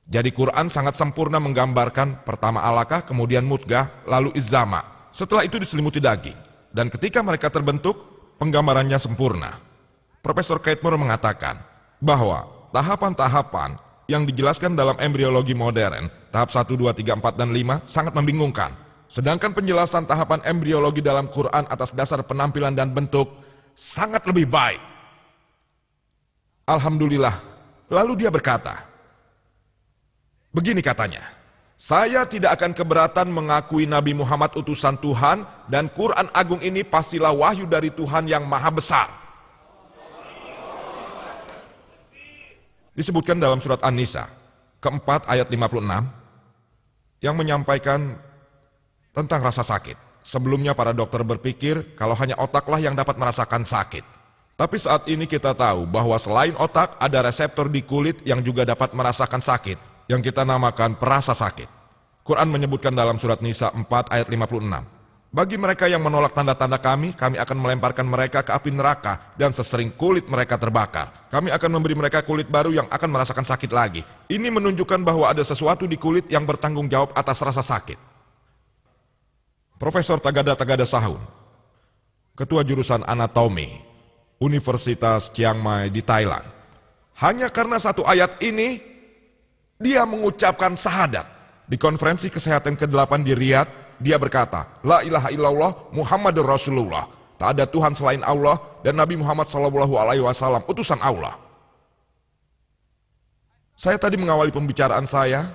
Jadi Quran sangat sempurna menggambarkan pertama alaqah, kemudian mudghah, lalu izama. Setelah itu diselimuti daging. Dan ketika mereka terbentuk, penggambarannya sempurna. Profesor Keitmore mengatakan bahwa tahapan-tahapan yang dijelaskan dalam embriologi modern, tahap 1, 2, 3, 4, dan 5 sangat membingungkan. Sedangkan penjelasan tahapan embriologi dalam Quran atas dasar penampilan dan bentuk sangat lebih baik. Alhamdulillah. Lalu dia berkata, begini katanya, saya tidak akan keberatan mengakui Nabi Muhammad utusan Tuhan dan Quran Agung ini pastilah wahyu dari Tuhan yang maha besar. Disebutkan dalam surat An-Nisa, keempat ayat 56, yang menyampaikan tentang rasa sakit. Sebelumnya para dokter berpikir kalau hanya otaklah yang dapat merasakan sakit. Tapi saat ini kita tahu bahwa selain otak ada reseptor di kulit yang juga dapat merasakan sakit, yang kita namakan perasa sakit. Quran menyebutkan dalam surat Nisa 4 ayat 56, bagi mereka yang menolak tanda-tanda kami akan melemparkan mereka ke api neraka dan sesering kulit mereka terbakar. Kami akan memberi mereka kulit baru yang akan merasakan sakit lagi. Ini menunjukkan bahwa ada sesuatu di kulit yang bertanggung jawab atas rasa sakit. Profesor Tagada Sahun, Ketua Jurusan Anatomi, Universitas Chiang Mai di Thailand. Hanya karena satu ayat ini, dia mengucapkan syahadat. Di konferensi kesehatan ke-8 di Riyadh, dia berkata, La ilaha illallah Muhammadur Rasulullah. Tak ada Tuhan selain Allah dan Nabi Muhammad SAW utusan Allah. Saya tadi mengawali pembicaraan saya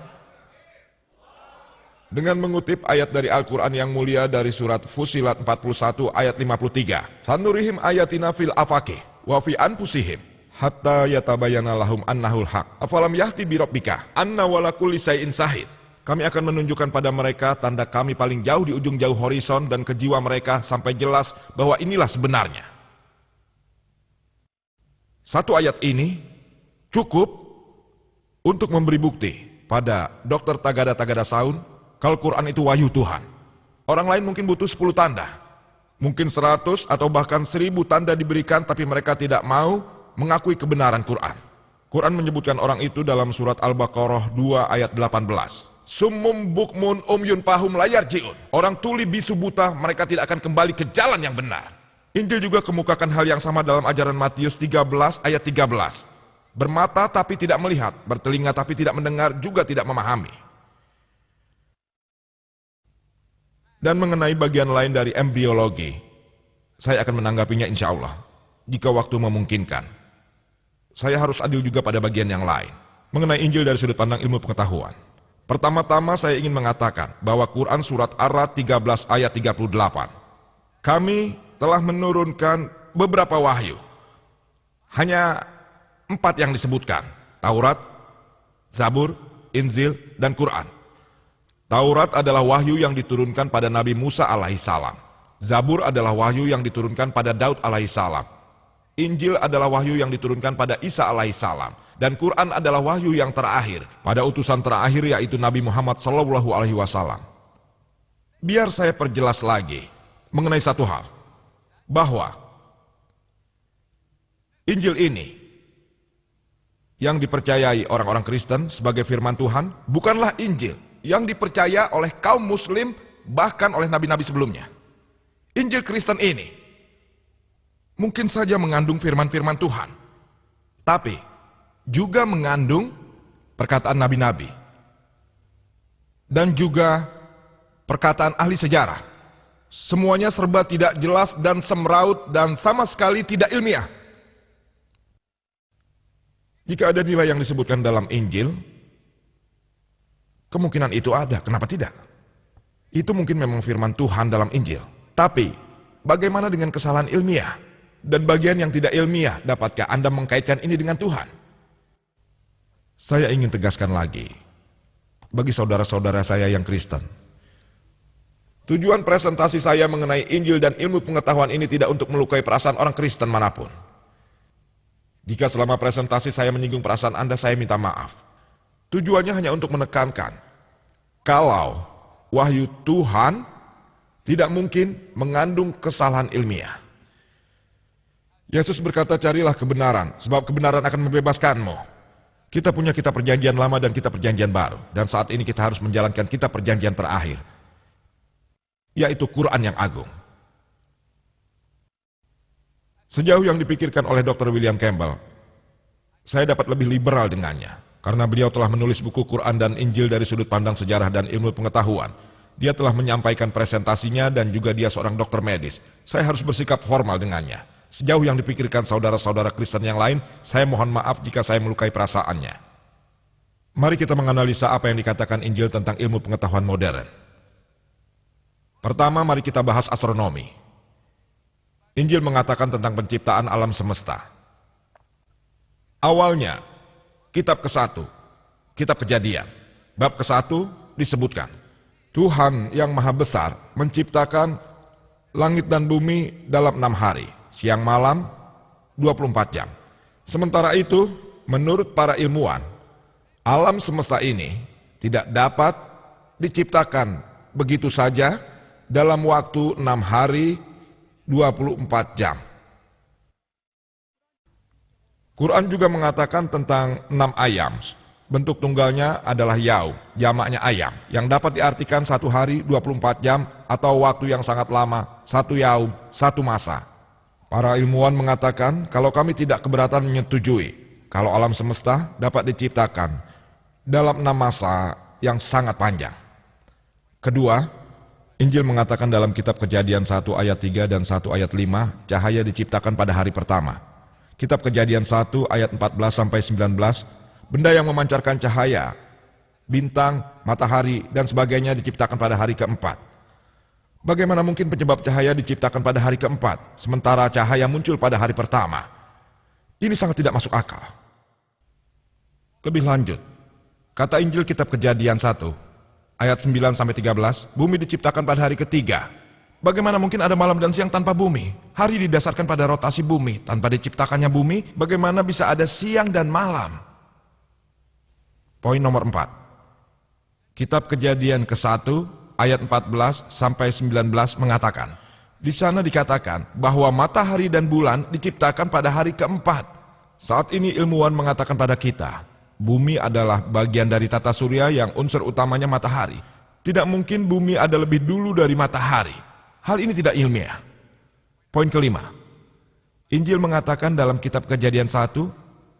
dengan mengutip ayat dari Al-Quran yang mulia dari surat Fussilat 41 ayat 53. Sanurihim ayatina fil afaqih wa fi anfusihim hatta yatabayyana lahum annahul haq. Afalam yahti bi rabbika anna wala kulli syai'in syahid. Kami akan menunjukkan pada mereka tanda kami paling jauh di ujung jauh horizon dan ke jiwa mereka sampai jelas bahwa inilah sebenarnya. Satu ayat ini cukup untuk memberi bukti pada Dr. Tagada Sahun kalau Quran itu wahyu Tuhan. Orang lain mungkin butuh 10 tanda. Mungkin 100 atau bahkan 1000 tanda diberikan tapi mereka tidak mau mengakui kebenaran Quran. Quran menyebutkan orang itu dalam surat Al-Baqarah 2 ayat 18. Summum bukmun umyun pahum layar jiun. Orang tuli bisu buta, mereka tidak akan kembali ke jalan yang benar. Injil juga kemukakan hal yang sama dalam ajaran Matius 13 ayat 13. Bermata tapi tidak melihat, bertelinga tapi tidak mendengar, juga tidak memahami. Dan mengenai bagian lain dari embriologi, saya akan menanggapinya insya Allah, jika waktu memungkinkan. Saya harus adil juga pada bagian yang lain, mengenai Injil dari sudut pandang ilmu pengetahuan. Pertama-tama saya ingin mengatakan bahwa Quran surat Ar-Ra'd 13 ayat 38. Kami telah menurunkan beberapa wahyu. Hanya 4 yang disebutkan. Taurat, Zabur, Injil, dan Quran. Taurat adalah wahyu yang diturunkan pada Nabi Musa alaihissalam. Zabur adalah wahyu yang diturunkan pada Daud alaihissalam. Injil adalah wahyu yang diturunkan pada Isa alaihissalam. Dan Quran adalah wahyu yang terakhir pada utusan terakhir, yaitu Nabi Muhammad SAW. Biar saya perjelas lagi mengenai satu hal, bahwa Injil ini yang dipercayai orang-orang Kristen sebagai firman Tuhan bukanlah Injil yang dipercaya oleh kaum muslim bahkan oleh nabi-nabi sebelumnya. Injil Kristen ini mungkin saja mengandung firman-firman Tuhan, tapi juga mengandung perkataan nabi-nabi dan juga perkataan ahli sejarah. Semuanya serba tidak jelas dan semraut dan sama sekali tidak ilmiah. Jika ada nilai yang disebutkan dalam Injil, kemungkinan itu ada, kenapa tidak? Itu mungkin memang firman Tuhan dalam Injil. Tapi, bagaimana dengan kesalahan ilmiah? Dan bagian yang tidak ilmiah, dapatkah Anda mengkaitkan ini dengan Tuhan? Saya ingin tegaskan lagi, bagi saudara-saudara saya yang Kristen, tujuan presentasi saya mengenai Injil dan ilmu pengetahuan ini tidak untuk melukai perasaan orang Kristen manapun. Jika selama presentasi saya menyinggung perasaan Anda, saya minta maaf. Tujuannya hanya untuk menekankan, kalau wahyu Tuhan tidak mungkin mengandung kesalahan ilmiah. Yesus berkata, carilah kebenaran, sebab kebenaran akan membebaskanmu. Kita punya kitab perjanjian lama dan kitab perjanjian baru. Dan saat ini kita harus menjalankan kitab perjanjian terakhir, yaitu Quran yang agung. Sejauh yang dipikirkan oleh Dr. William Campbell, saya dapat lebih liberal dengannya, karena beliau telah menulis buku Quran dan Injil dari sudut pandang sejarah dan ilmu pengetahuan. Dia telah menyampaikan presentasinya dan juga dia seorang dokter medis. Saya harus bersikap formal dengannya. Sejauh yang dipikirkan saudara-saudara Kristen yang lain, saya mohon maaf jika saya melukai perasaannya. Mari kita menganalisa apa yang dikatakan Injil tentang ilmu pengetahuan modern. Pertama, mari kita bahas astronomi. Injil mengatakan tentang penciptaan alam semesta. Awalnya, kitab ke-1, kitab Kejadian, bab ke-1 disebutkan, Tuhan yang Maha Besar menciptakan langit dan bumi dalam 6 hari, siang malam 24 jam. Sementara itu, menurut para ilmuwan, alam semesta ini tidak dapat diciptakan begitu saja dalam waktu 6 hari 24 jam. Quran juga mengatakan tentang 6 ayam. Bentuk tunggalnya adalah yaum, jamaknya ayam, yang dapat diartikan 1 hari 24 jam atau waktu yang sangat lama, 1 yaum, 1 masa. Para ilmuwan mengatakan kalau kami tidak keberatan menyetujui kalau alam semesta dapat diciptakan dalam 6 masa yang sangat panjang. Kedua, Injil mengatakan dalam kitab Kejadian 1 ayat 3 dan 1 ayat 5, cahaya diciptakan pada hari pertama. Kitab Kejadian 1 ayat 14-19, benda yang memancarkan cahaya, bintang, matahari, dan sebagainya diciptakan pada hari keempat. Bagaimana mungkin penyebab cahaya diciptakan pada hari keempat, sementara cahaya muncul pada hari pertama? Ini sangat tidak masuk akal. Lebih lanjut, kata Injil kitab Kejadian 1, ayat 9-13, bumi diciptakan pada hari ketiga. Bagaimana mungkin ada malam dan siang tanpa bumi? Hari didasarkan pada rotasi bumi. Tanpa diciptakannya bumi, bagaimana bisa ada siang dan malam? Poin nomor 4. Kitab Kejadian ke-1, ayat 14-19 mengatakan, di sana dikatakan bahwa matahari dan bulan diciptakan pada hari keempat. Saat ini ilmuwan mengatakan pada kita, bumi adalah bagian dari tata surya yang unsur utamanya matahari. Tidak mungkin bumi ada lebih dulu dari matahari. Hal ini tidak ilmiah. Poin kelima. Injil mengatakan dalam kitab Kejadian 1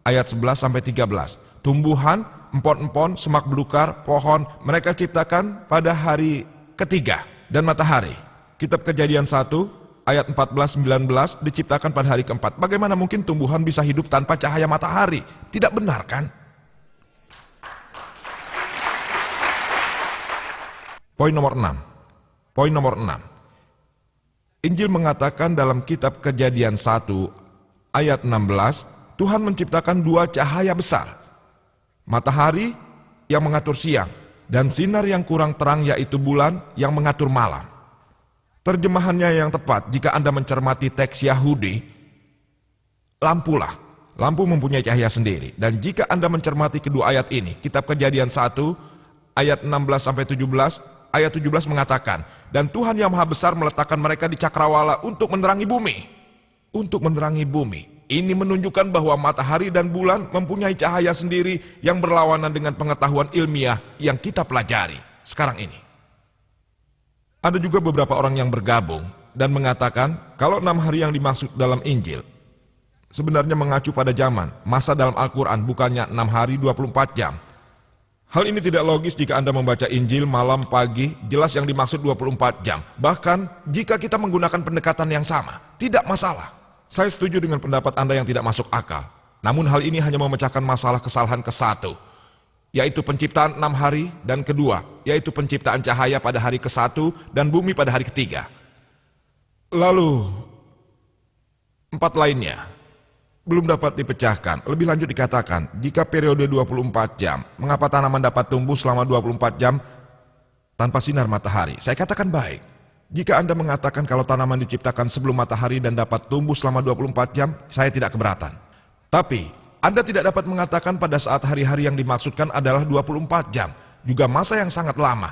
ayat 11-13, tumbuhan, empon-empon, semak belukar, pohon, mereka ciptakan pada hari ketiga. Dan matahari. Kitab Kejadian 1 ayat 14-19 diciptakan pada hari keempat. Bagaimana mungkin tumbuhan bisa hidup tanpa cahaya matahari? Tidak benar kan? Poin nomor 6. Injil mengatakan dalam kitab Kejadian 1 ayat 16, Tuhan menciptakan 2 cahaya besar, matahari yang mengatur siang, dan sinar yang kurang terang yaitu bulan yang mengatur malam. Terjemahannya yang tepat jika Anda mencermati teks Yahudi, lampulah. Lampu mempunyai cahaya sendiri. Dan jika Anda mencermati kedua ayat ini, kitab Kejadian 1, ayat 16-17, ayat 17 mengatakan, dan Tuhan yang Maha Besar meletakkan mereka di cakrawala untuk menerangi bumi. Untuk menerangi bumi. Ini menunjukkan bahwa matahari dan bulan mempunyai cahaya sendiri yang berlawanan dengan pengetahuan ilmiah yang kita pelajari sekarang ini. Ada juga beberapa orang yang bergabung dan mengatakan kalau 6 hari yang dimaksud dalam Injil sebenarnya mengacu pada zaman, masa dalam Al-Quran, bukannya 6 hari 24 jam. Hal ini tidak logis jika Anda membaca Injil malam, pagi, jelas yang dimaksud 24 jam. Bahkan jika kita menggunakan pendekatan yang sama, tidak masalah. Saya setuju dengan pendapat Anda yang tidak masuk akal. Namun hal ini hanya memecahkan masalah kesalahan ke-1, yaitu penciptaan 6 hari, dan kedua, yaitu penciptaan cahaya pada hari ke-1 dan bumi pada hari ke-3. Lalu, 4 lainnya belum dapat dipecahkan. Lebih lanjut dikatakan, jika periode 24 jam, mengapa tanaman dapat tumbuh selama 24 jam tanpa sinar matahari? Saya katakan baik. Jika Anda mengatakan kalau tanaman diciptakan sebelum matahari dan dapat tumbuh selama 24 jam, saya tidak keberatan. Tapi, Anda tidak dapat mengatakan pada saat hari-hari yang dimaksudkan adalah 24 jam, juga masa yang sangat lama.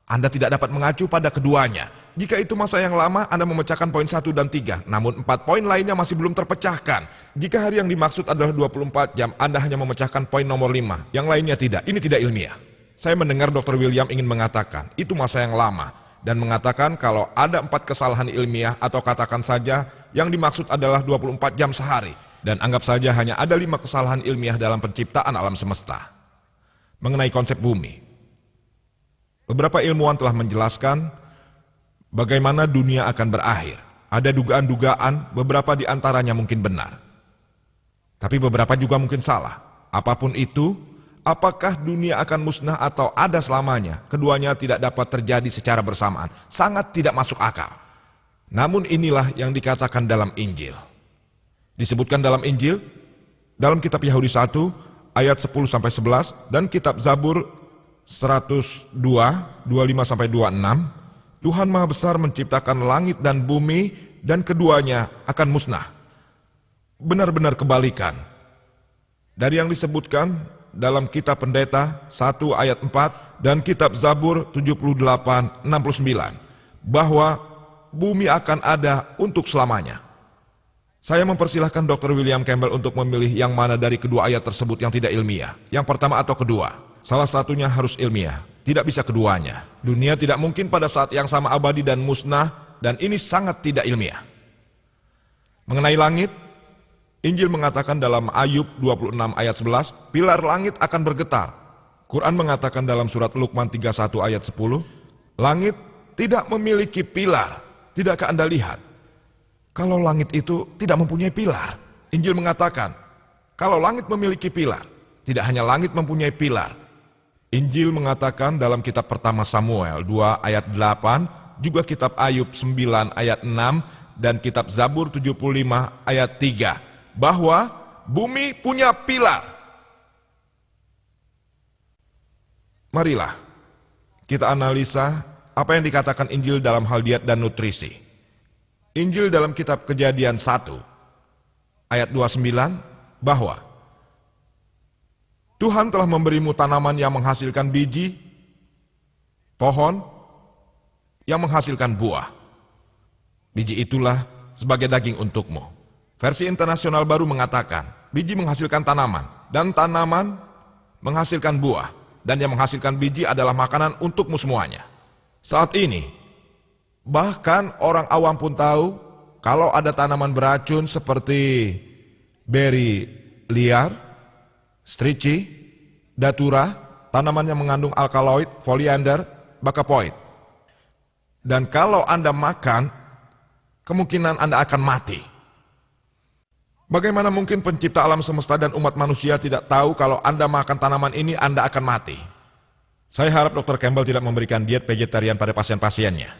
Anda tidak dapat mengacu pada keduanya. Jika itu masa yang lama, Anda memecahkan poin 1 dan 3, namun 4 poin lainnya masih belum terpecahkan. Jika hari yang dimaksud adalah 24 jam, Anda hanya memecahkan poin nomor 5, yang lainnya tidak. Ini tidak ilmiah. Saya mendengar Dr. William ingin mengatakan, itu masa yang lama, dan mengatakan kalau ada 4 kesalahan ilmiah atau katakan saja yang dimaksud adalah 24 jam sehari, dan anggap saja hanya ada 5 kesalahan ilmiah dalam penciptaan alam semesta. Mengenai konsep bumi, beberapa ilmuwan telah menjelaskan bagaimana dunia akan berakhir. Ada dugaan-dugaan, beberapa di antaranya mungkin benar. Tapi beberapa juga mungkin salah. Apapun itu, apakah dunia akan musnah atau ada selamanya, keduanya tidak dapat terjadi secara bersamaan. Sangat tidak masuk akal. Namun inilah yang dikatakan dalam Injil. Disebutkan dalam Injil, dalam kitab Yahudi 1, ayat 10-11, dan kitab Zabur 102, 25-26, Tuhan Maha Besar menciptakan langit dan bumi dan keduanya akan musnah. Benar-benar kebalikan dari yang disebutkan dalam kitab Pendeta 1 ayat 4 dan kitab Zabur 78, 69, bahwa bumi akan ada untuk selamanya. Saya mempersilahkan Dr. William Campbell untuk memilih yang mana dari kedua ayat tersebut yang tidak ilmiah, yang pertama atau kedua. Salah satunya harus ilmiah, tidak bisa keduanya. Dunia tidak mungkin pada saat yang sama abadi dan musnah, dan ini sangat tidak ilmiah. Mengenai langit, Injil mengatakan dalam Ayub 26 ayat 11, pilar langit akan bergetar. Quran mengatakan dalam surat Luqman 31 ayat 10, langit tidak memiliki pilar. Tidakkah Anda lihat? Kalau langit itu tidak mempunyai pilar. Injil mengatakan, kalau langit memiliki pilar, tidak hanya langit mempunyai pilar. Injil mengatakan dalam kitab pertama Samuel 2 ayat 8, juga kitab Ayub 9 ayat 6, dan kitab Zabur 75 ayat 3, bahwa bumi punya pilar. Marilah kita analisa apa yang dikatakan Injil dalam hal diet dan nutrisi. Injil dalam kitab Kejadian 1 ayat 29, bahwa Tuhan telah memberimu tanaman yang menghasilkan biji, pohon yang menghasilkan buah. Biji itulah sebagai daging untukmu. Versi internasional baru mengatakan, biji menghasilkan tanaman, dan tanaman menghasilkan buah, dan yang menghasilkan biji adalah makanan untukmu semuanya. Saat ini, bahkan orang awam pun tahu, kalau ada tanaman beracun seperti beri liar, strici, datura, tanaman yang mengandung alkaloid, foliander, bakapoid. Dan kalau Anda makan, kemungkinan Anda akan mati. Bagaimana mungkin pencipta alam semesta dan umat manusia tidak tahu kalau Anda makan tanaman ini, Anda akan mati? Saya harap Dr. Campbell tidak memberikan diet vegetarian pada pasien-pasiennya.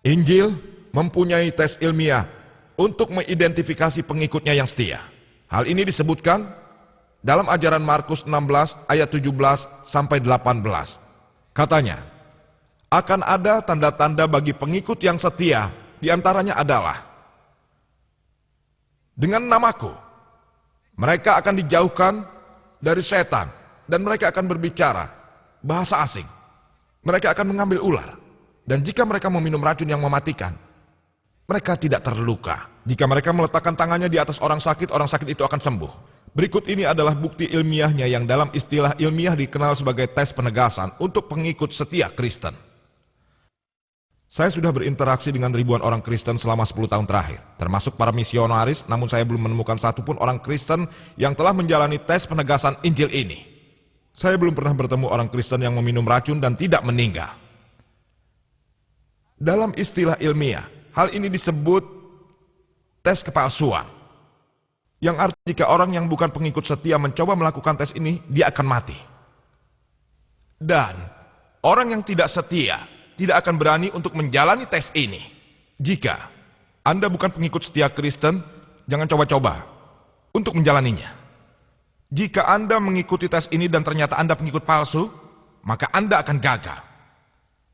Injil mempunyai tes ilmiah untuk mengidentifikasi pengikutnya yang setia. Hal ini disebutkan dalam ajaran Markus 16 ayat 17 sampai 18. Katanya, akan ada tanda-tanda bagi pengikut yang setia, di antaranya adalah dengan namaku, mereka akan dijauhkan dari setan dan mereka akan berbicara bahasa asing. Mereka akan mengambil ular, dan jika mereka meminum racun yang mematikan, mereka tidak terluka. Jika mereka meletakkan tangannya di atas orang sakit itu akan sembuh. Berikut ini adalah bukti ilmiahnya yang dalam istilah ilmiah dikenal sebagai tes penegasan untuk pengikut setia Kristen. Saya sudah berinteraksi dengan ribuan orang Kristen selama 10 tahun terakhir, termasuk para misionaris, namun saya belum menemukan satupun orang Kristen yang telah menjalani tes penegasan Injil ini. Saya belum pernah bertemu orang Kristen yang meminum racun dan tidak meninggal. Dalam istilah ilmiah, hal ini disebut tes kepalsuan. Yang artinya jika orang yang bukan pengikut setia mencoba melakukan tes ini, dia akan mati. Dan orang yang tidak setia tidak akan berani untuk menjalani tes ini. Jika Anda bukan pengikut setia Kristen, jangan coba-coba untuk menjalaninya. Jika Anda mengikuti tes ini dan ternyata Anda pengikut palsu, maka Anda akan gagal.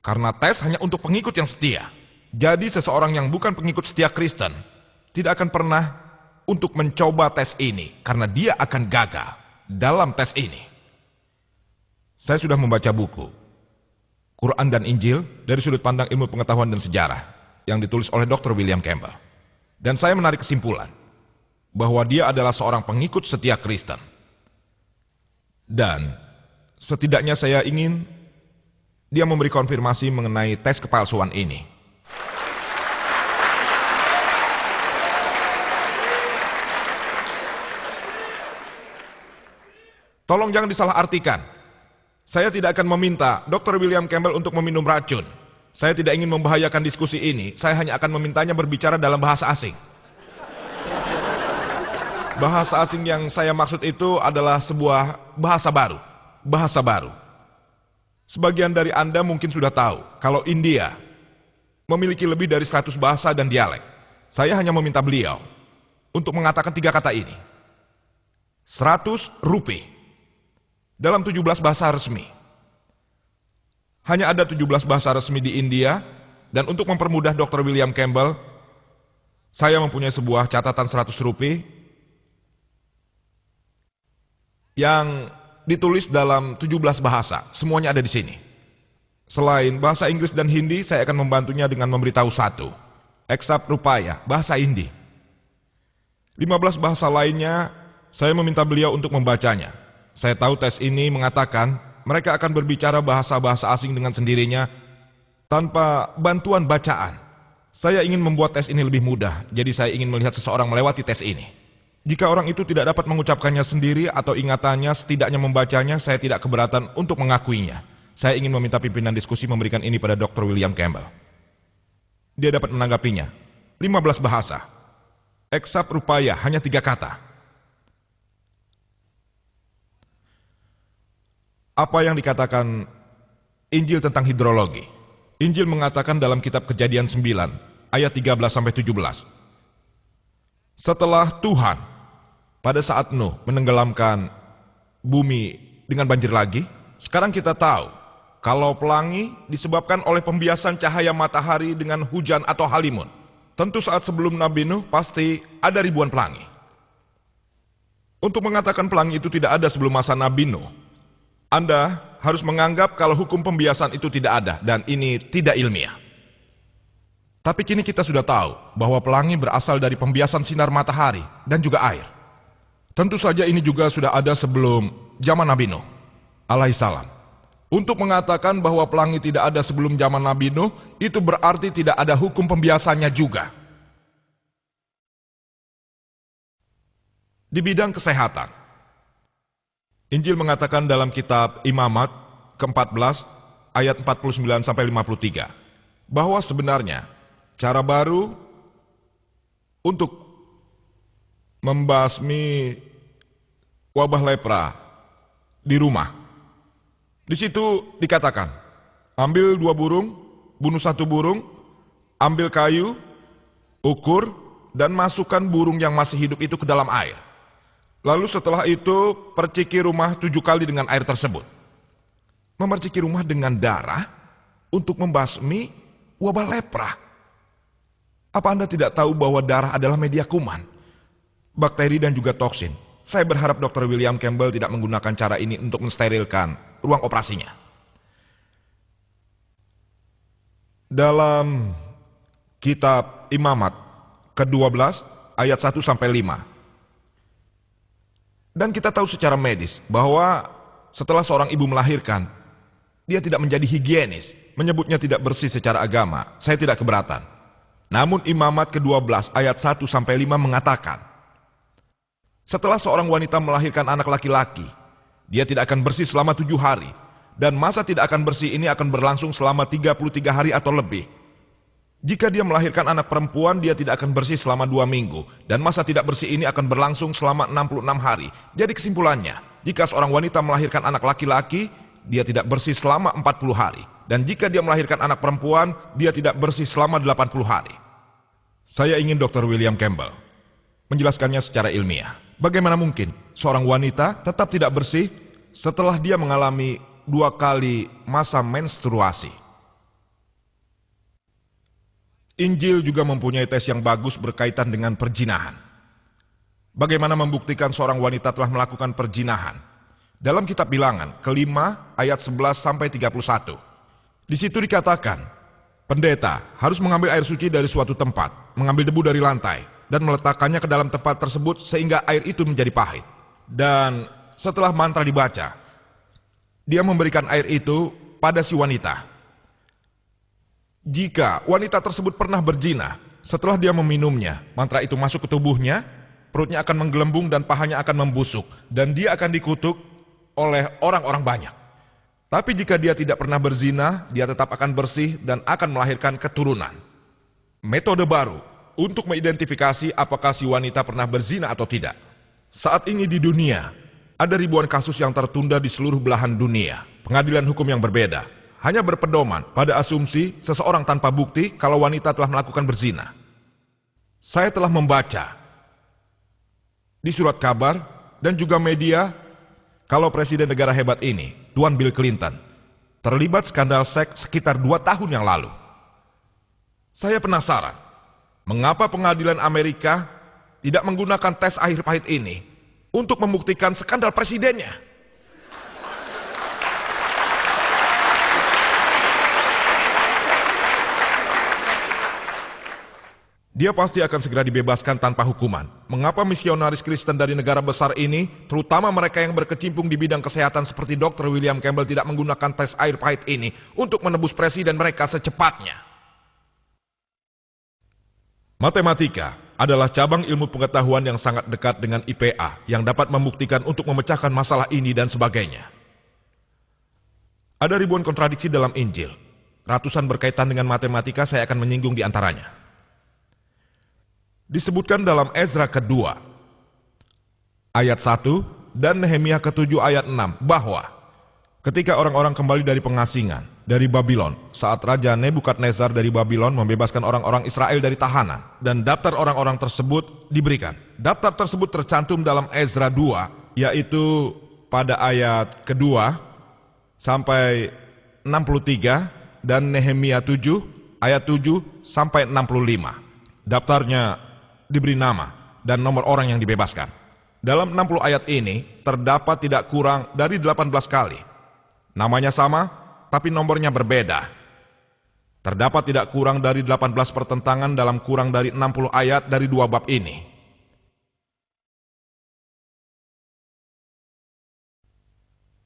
Karena tes hanya untuk pengikut yang setia. Jadi seseorang yang bukan pengikut setia Kristen tidak akan pernah untuk mencoba tes ini, karena dia akan gagal dalam tes ini. Saya sudah membaca buku Quran dan Injil dari sudut pandang ilmu pengetahuan dan sejarah yang ditulis oleh Dr. William Campbell. Dan saya menarik kesimpulan bahwa dia adalah seorang pengikut setia Kristen. Dan setidaknya saya ingin dia memberi konfirmasi mengenai tes kepalsuan ini. Tolong jangan disalahartikan. Saya tidak akan meminta Dr. William Campbell untuk meminum racun. Saya tidak ingin membahayakan diskusi ini. Saya hanya akan memintanya berbicara dalam bahasa asing. Bahasa asing yang saya maksud itu adalah sebuah bahasa baru. Bahasa baru. Sebagian dari Anda mungkin sudah tahu kalau India memiliki lebih dari 100 bahasa dan dialek. Saya hanya meminta beliau untuk mengatakan 3 kata ini. 100 rupiah. Dalam 17 bahasa resmi. Hanya ada 17 bahasa resmi di India, dan untuk mempermudah Dr. William Campbell, saya mempunyai sebuah catatan 100 rupiah yang ditulis dalam 17 bahasa, semuanya ada di sini. Selain bahasa Inggris dan Hindi, saya akan membantunya dengan memberitahu satu, Eksap Rupaya, bahasa Hindi. 15 bahasa lainnya, saya meminta beliau untuk membacanya. Saya tahu tes ini mengatakan mereka akan berbicara bahasa-bahasa asing dengan sendirinya tanpa bantuan bacaan. Saya ingin membuat tes ini lebih mudah, jadi saya ingin melihat seseorang melewati tes ini. Jika orang itu tidak dapat mengucapkannya sendiri atau ingatannya setidaknya membacanya, saya tidak keberatan untuk mengakuinya. Saya ingin meminta pimpinan diskusi memberikan ini pada Dr. William Campbell. Dia dapat menanggapinya. 15 bahasa. Eksap Rupaya hanya 3 kata. Apa yang dikatakan Injil tentang hidrologi? Injil mengatakan dalam kitab Kejadian 9 ayat 13-17. Setelah Tuhan pada saat Nuh menenggelamkan bumi dengan banjir lagi, sekarang kita tahu kalau pelangi disebabkan oleh pembiasan cahaya matahari dengan hujan atau halimun. Tentu saat sebelum Nabi Nuh pasti ada ribuan pelangi. Untuk mengatakan pelangi itu tidak ada sebelum masa Nabi Nuh, Anda harus menganggap kalau hukum pembiasan itu tidak ada dan ini tidak ilmiah. Tapi kini kita sudah tahu bahwa pelangi berasal dari pembiasan sinar matahari dan juga air. Tentu saja ini juga sudah ada sebelum zaman Nabi Nuh alaihissalam. Untuk mengatakan bahwa pelangi tidak ada sebelum zaman Nabi Nuh, itu berarti tidak ada hukum pembiasannya juga. Di bidang kesehatan, Injil mengatakan dalam kitab Imamat ke-14 ayat 49-53 bahwa sebenarnya cara baru untuk membasmi wabah lepra di rumah. Di situ dikatakan, ambil 2 burung, bunuh 1 burung, ambil kayu, ukur, dan masukkan burung yang masih hidup itu ke dalam air. Lalu setelah itu perciki rumah 7 kali dengan air tersebut. Memerciki rumah dengan darah untuk membasmi wabah lepra. Apa Anda tidak tahu bahwa darah adalah media kuman, bakteri dan juga toksin? Saya berharap Dr. William Campbell tidak menggunakan cara ini untuk mensterilkan ruang operasinya. Dalam kitab Imamat ke-12 ayat 1-5. Dan kita tahu secara medis bahwa setelah seorang ibu melahirkan, dia tidak menjadi higienis, menyebutnya tidak bersih secara agama. Saya tidak keberatan. Namun Imamat ke-12 ayat 1-5 mengatakan, setelah seorang wanita melahirkan anak laki-laki, dia tidak akan bersih selama 7 hari, dan masa tidak akan bersih ini akan berlangsung selama 33 hari atau lebih. Jika dia melahirkan anak perempuan, dia tidak akan bersih selama 2 minggu, dan masa tidak bersih ini akan berlangsung selama 66 hari. Jadi kesimpulannya, jika seorang wanita melahirkan anak laki-laki, dia tidak bersih selama 40 hari. Dan jika dia melahirkan anak perempuan, dia tidak bersih selama 80 hari. Saya ingin Dr. William Campbell menjelaskannya secara ilmiah. Bagaimana mungkin seorang wanita tetap tidak bersih setelah dia mengalami 2 kali masa menstruasi? Injil juga mempunyai tes yang bagus berkaitan dengan perzinahan. Bagaimana membuktikan seorang wanita telah melakukan perzinahan? Dalam kitab Bilangan ke-5 ayat 11-31. Di situ dikatakan, pendeta harus mengambil air suci dari suatu tempat, mengambil debu dari lantai, dan meletakkannya ke dalam tempat tersebut sehingga air itu menjadi pahit. Dan setelah mantra dibaca, dia memberikan air itu pada si wanita. Jika wanita tersebut pernah berzina, setelah dia meminumnya, mantra itu masuk ke tubuhnya, perutnya akan menggelembung dan pahanya akan membusuk, dan dia akan dikutuk oleh orang-orang banyak. Tapi jika dia tidak pernah berzina, dia tetap akan bersih dan akan melahirkan keturunan. Metode baru untuk mengidentifikasi apakah si wanita pernah berzina atau tidak. Saat ini di dunia, ada ribuan kasus yang tertunda di seluruh belahan dunia. Pengadilan hukum yang berbeda hanya berpedoman pada asumsi seseorang tanpa bukti kalau wanita telah melakukan berzina. Saya telah membaca di surat kabar dan juga media kalau presiden negara hebat ini, Tuan Bill Clinton, terlibat skandal seks sekitar 2 tahun yang lalu. Saya penasaran, mengapa pengadilan Amerika tidak menggunakan tes air pahit ini untuk membuktikan skandal presidennya? Dia pasti akan segera dibebaskan tanpa hukuman. Mengapa misionaris Kristen dari negara besar ini, terutama mereka yang berkecimpung di bidang kesehatan seperti Dr. William Campbell, tidak menggunakan tes air pahit ini untuk menebus presiden mereka secepatnya? Matematika adalah cabang ilmu pengetahuan yang sangat dekat dengan IPA yang dapat membuktikan untuk memecahkan masalah ini dan sebagainya. Ada ribuan kontradiksi dalam Injil. Ratusan berkaitan dengan matematika, saya akan menyinggung di antaranya. Disebutkan dalam Ezra kedua ayat 1 dan Nehemia ke-7 ayat 6 bahwa ketika orang-orang kembali dari pengasingan dari Babylon, saat Raja Nebukadnezar dari Babylon membebaskan orang-orang Israel dari tahanan, dan daftar orang-orang tersebut diberikan. Daftar tersebut tercantum dalam Ezra 2, yaitu pada ayat kedua sampai 63, dan Nehemia 7 ayat 7 sampai 65. Daftarnya diberi nama dan nomor orang yang dibebaskan. Dalam 60 ayat ini terdapat tidak kurang dari 18 kali. Namanya sama, tapi nomornya berbeda. Terdapat tidak kurang dari 18 pertentangan dalam kurang dari 60 ayat dari 2 bab ini.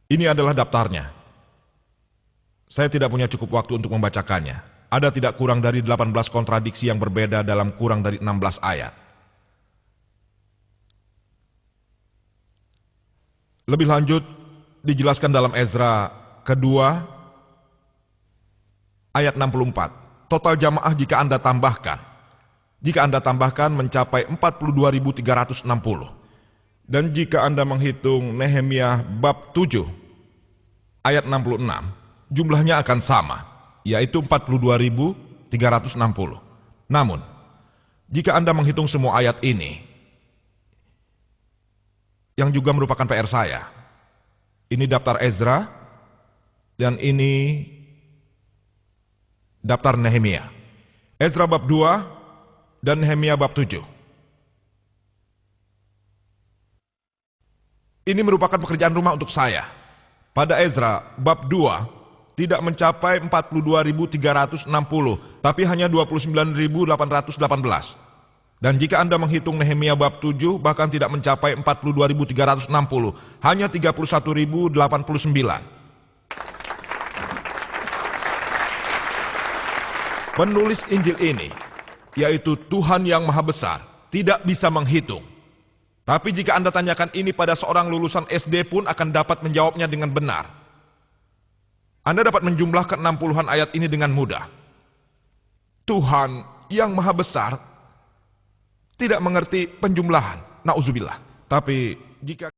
Ini adalah daftarnya. Saya tidak punya cukup waktu untuk membacakannya. Ada tidak kurang dari 18 kontradiksi yang berbeda dalam kurang dari 16 ayat. Lebih lanjut, dijelaskan dalam Ezra kedua ayat 64. Total jamaah jika Anda tambahkan mencapai 42.360. Dan jika Anda menghitung Nehemia bab 7 ayat 66, jumlahnya akan sama, yaitu 42.360. Namun, jika Anda menghitung semua ayat ini, yang juga merupakan PR saya. Ini daftar Ezra, dan ini daftar Nehemia. Ezra bab 2 dan Nehemia bab 7. Ini merupakan pekerjaan rumah untuk saya. Pada Ezra bab 2 tidak mencapai 42.360, tapi hanya 29.818. Dan jika Anda menghitung Nehemia bab 7 bahkan tidak mencapai 42.360, hanya 31.089. Penulis Injil ini, yaitu Tuhan yang Maha Besar, tidak bisa menghitung. Tapi jika Anda tanyakan ini pada seorang lulusan SD pun akan dapat menjawabnya dengan benar. Anda dapat menjumlahkan 60-an ayat ini dengan mudah. Tuhan yang Maha Besar tidak mengerti penjumlahan, na'udzubillah. Tapi jika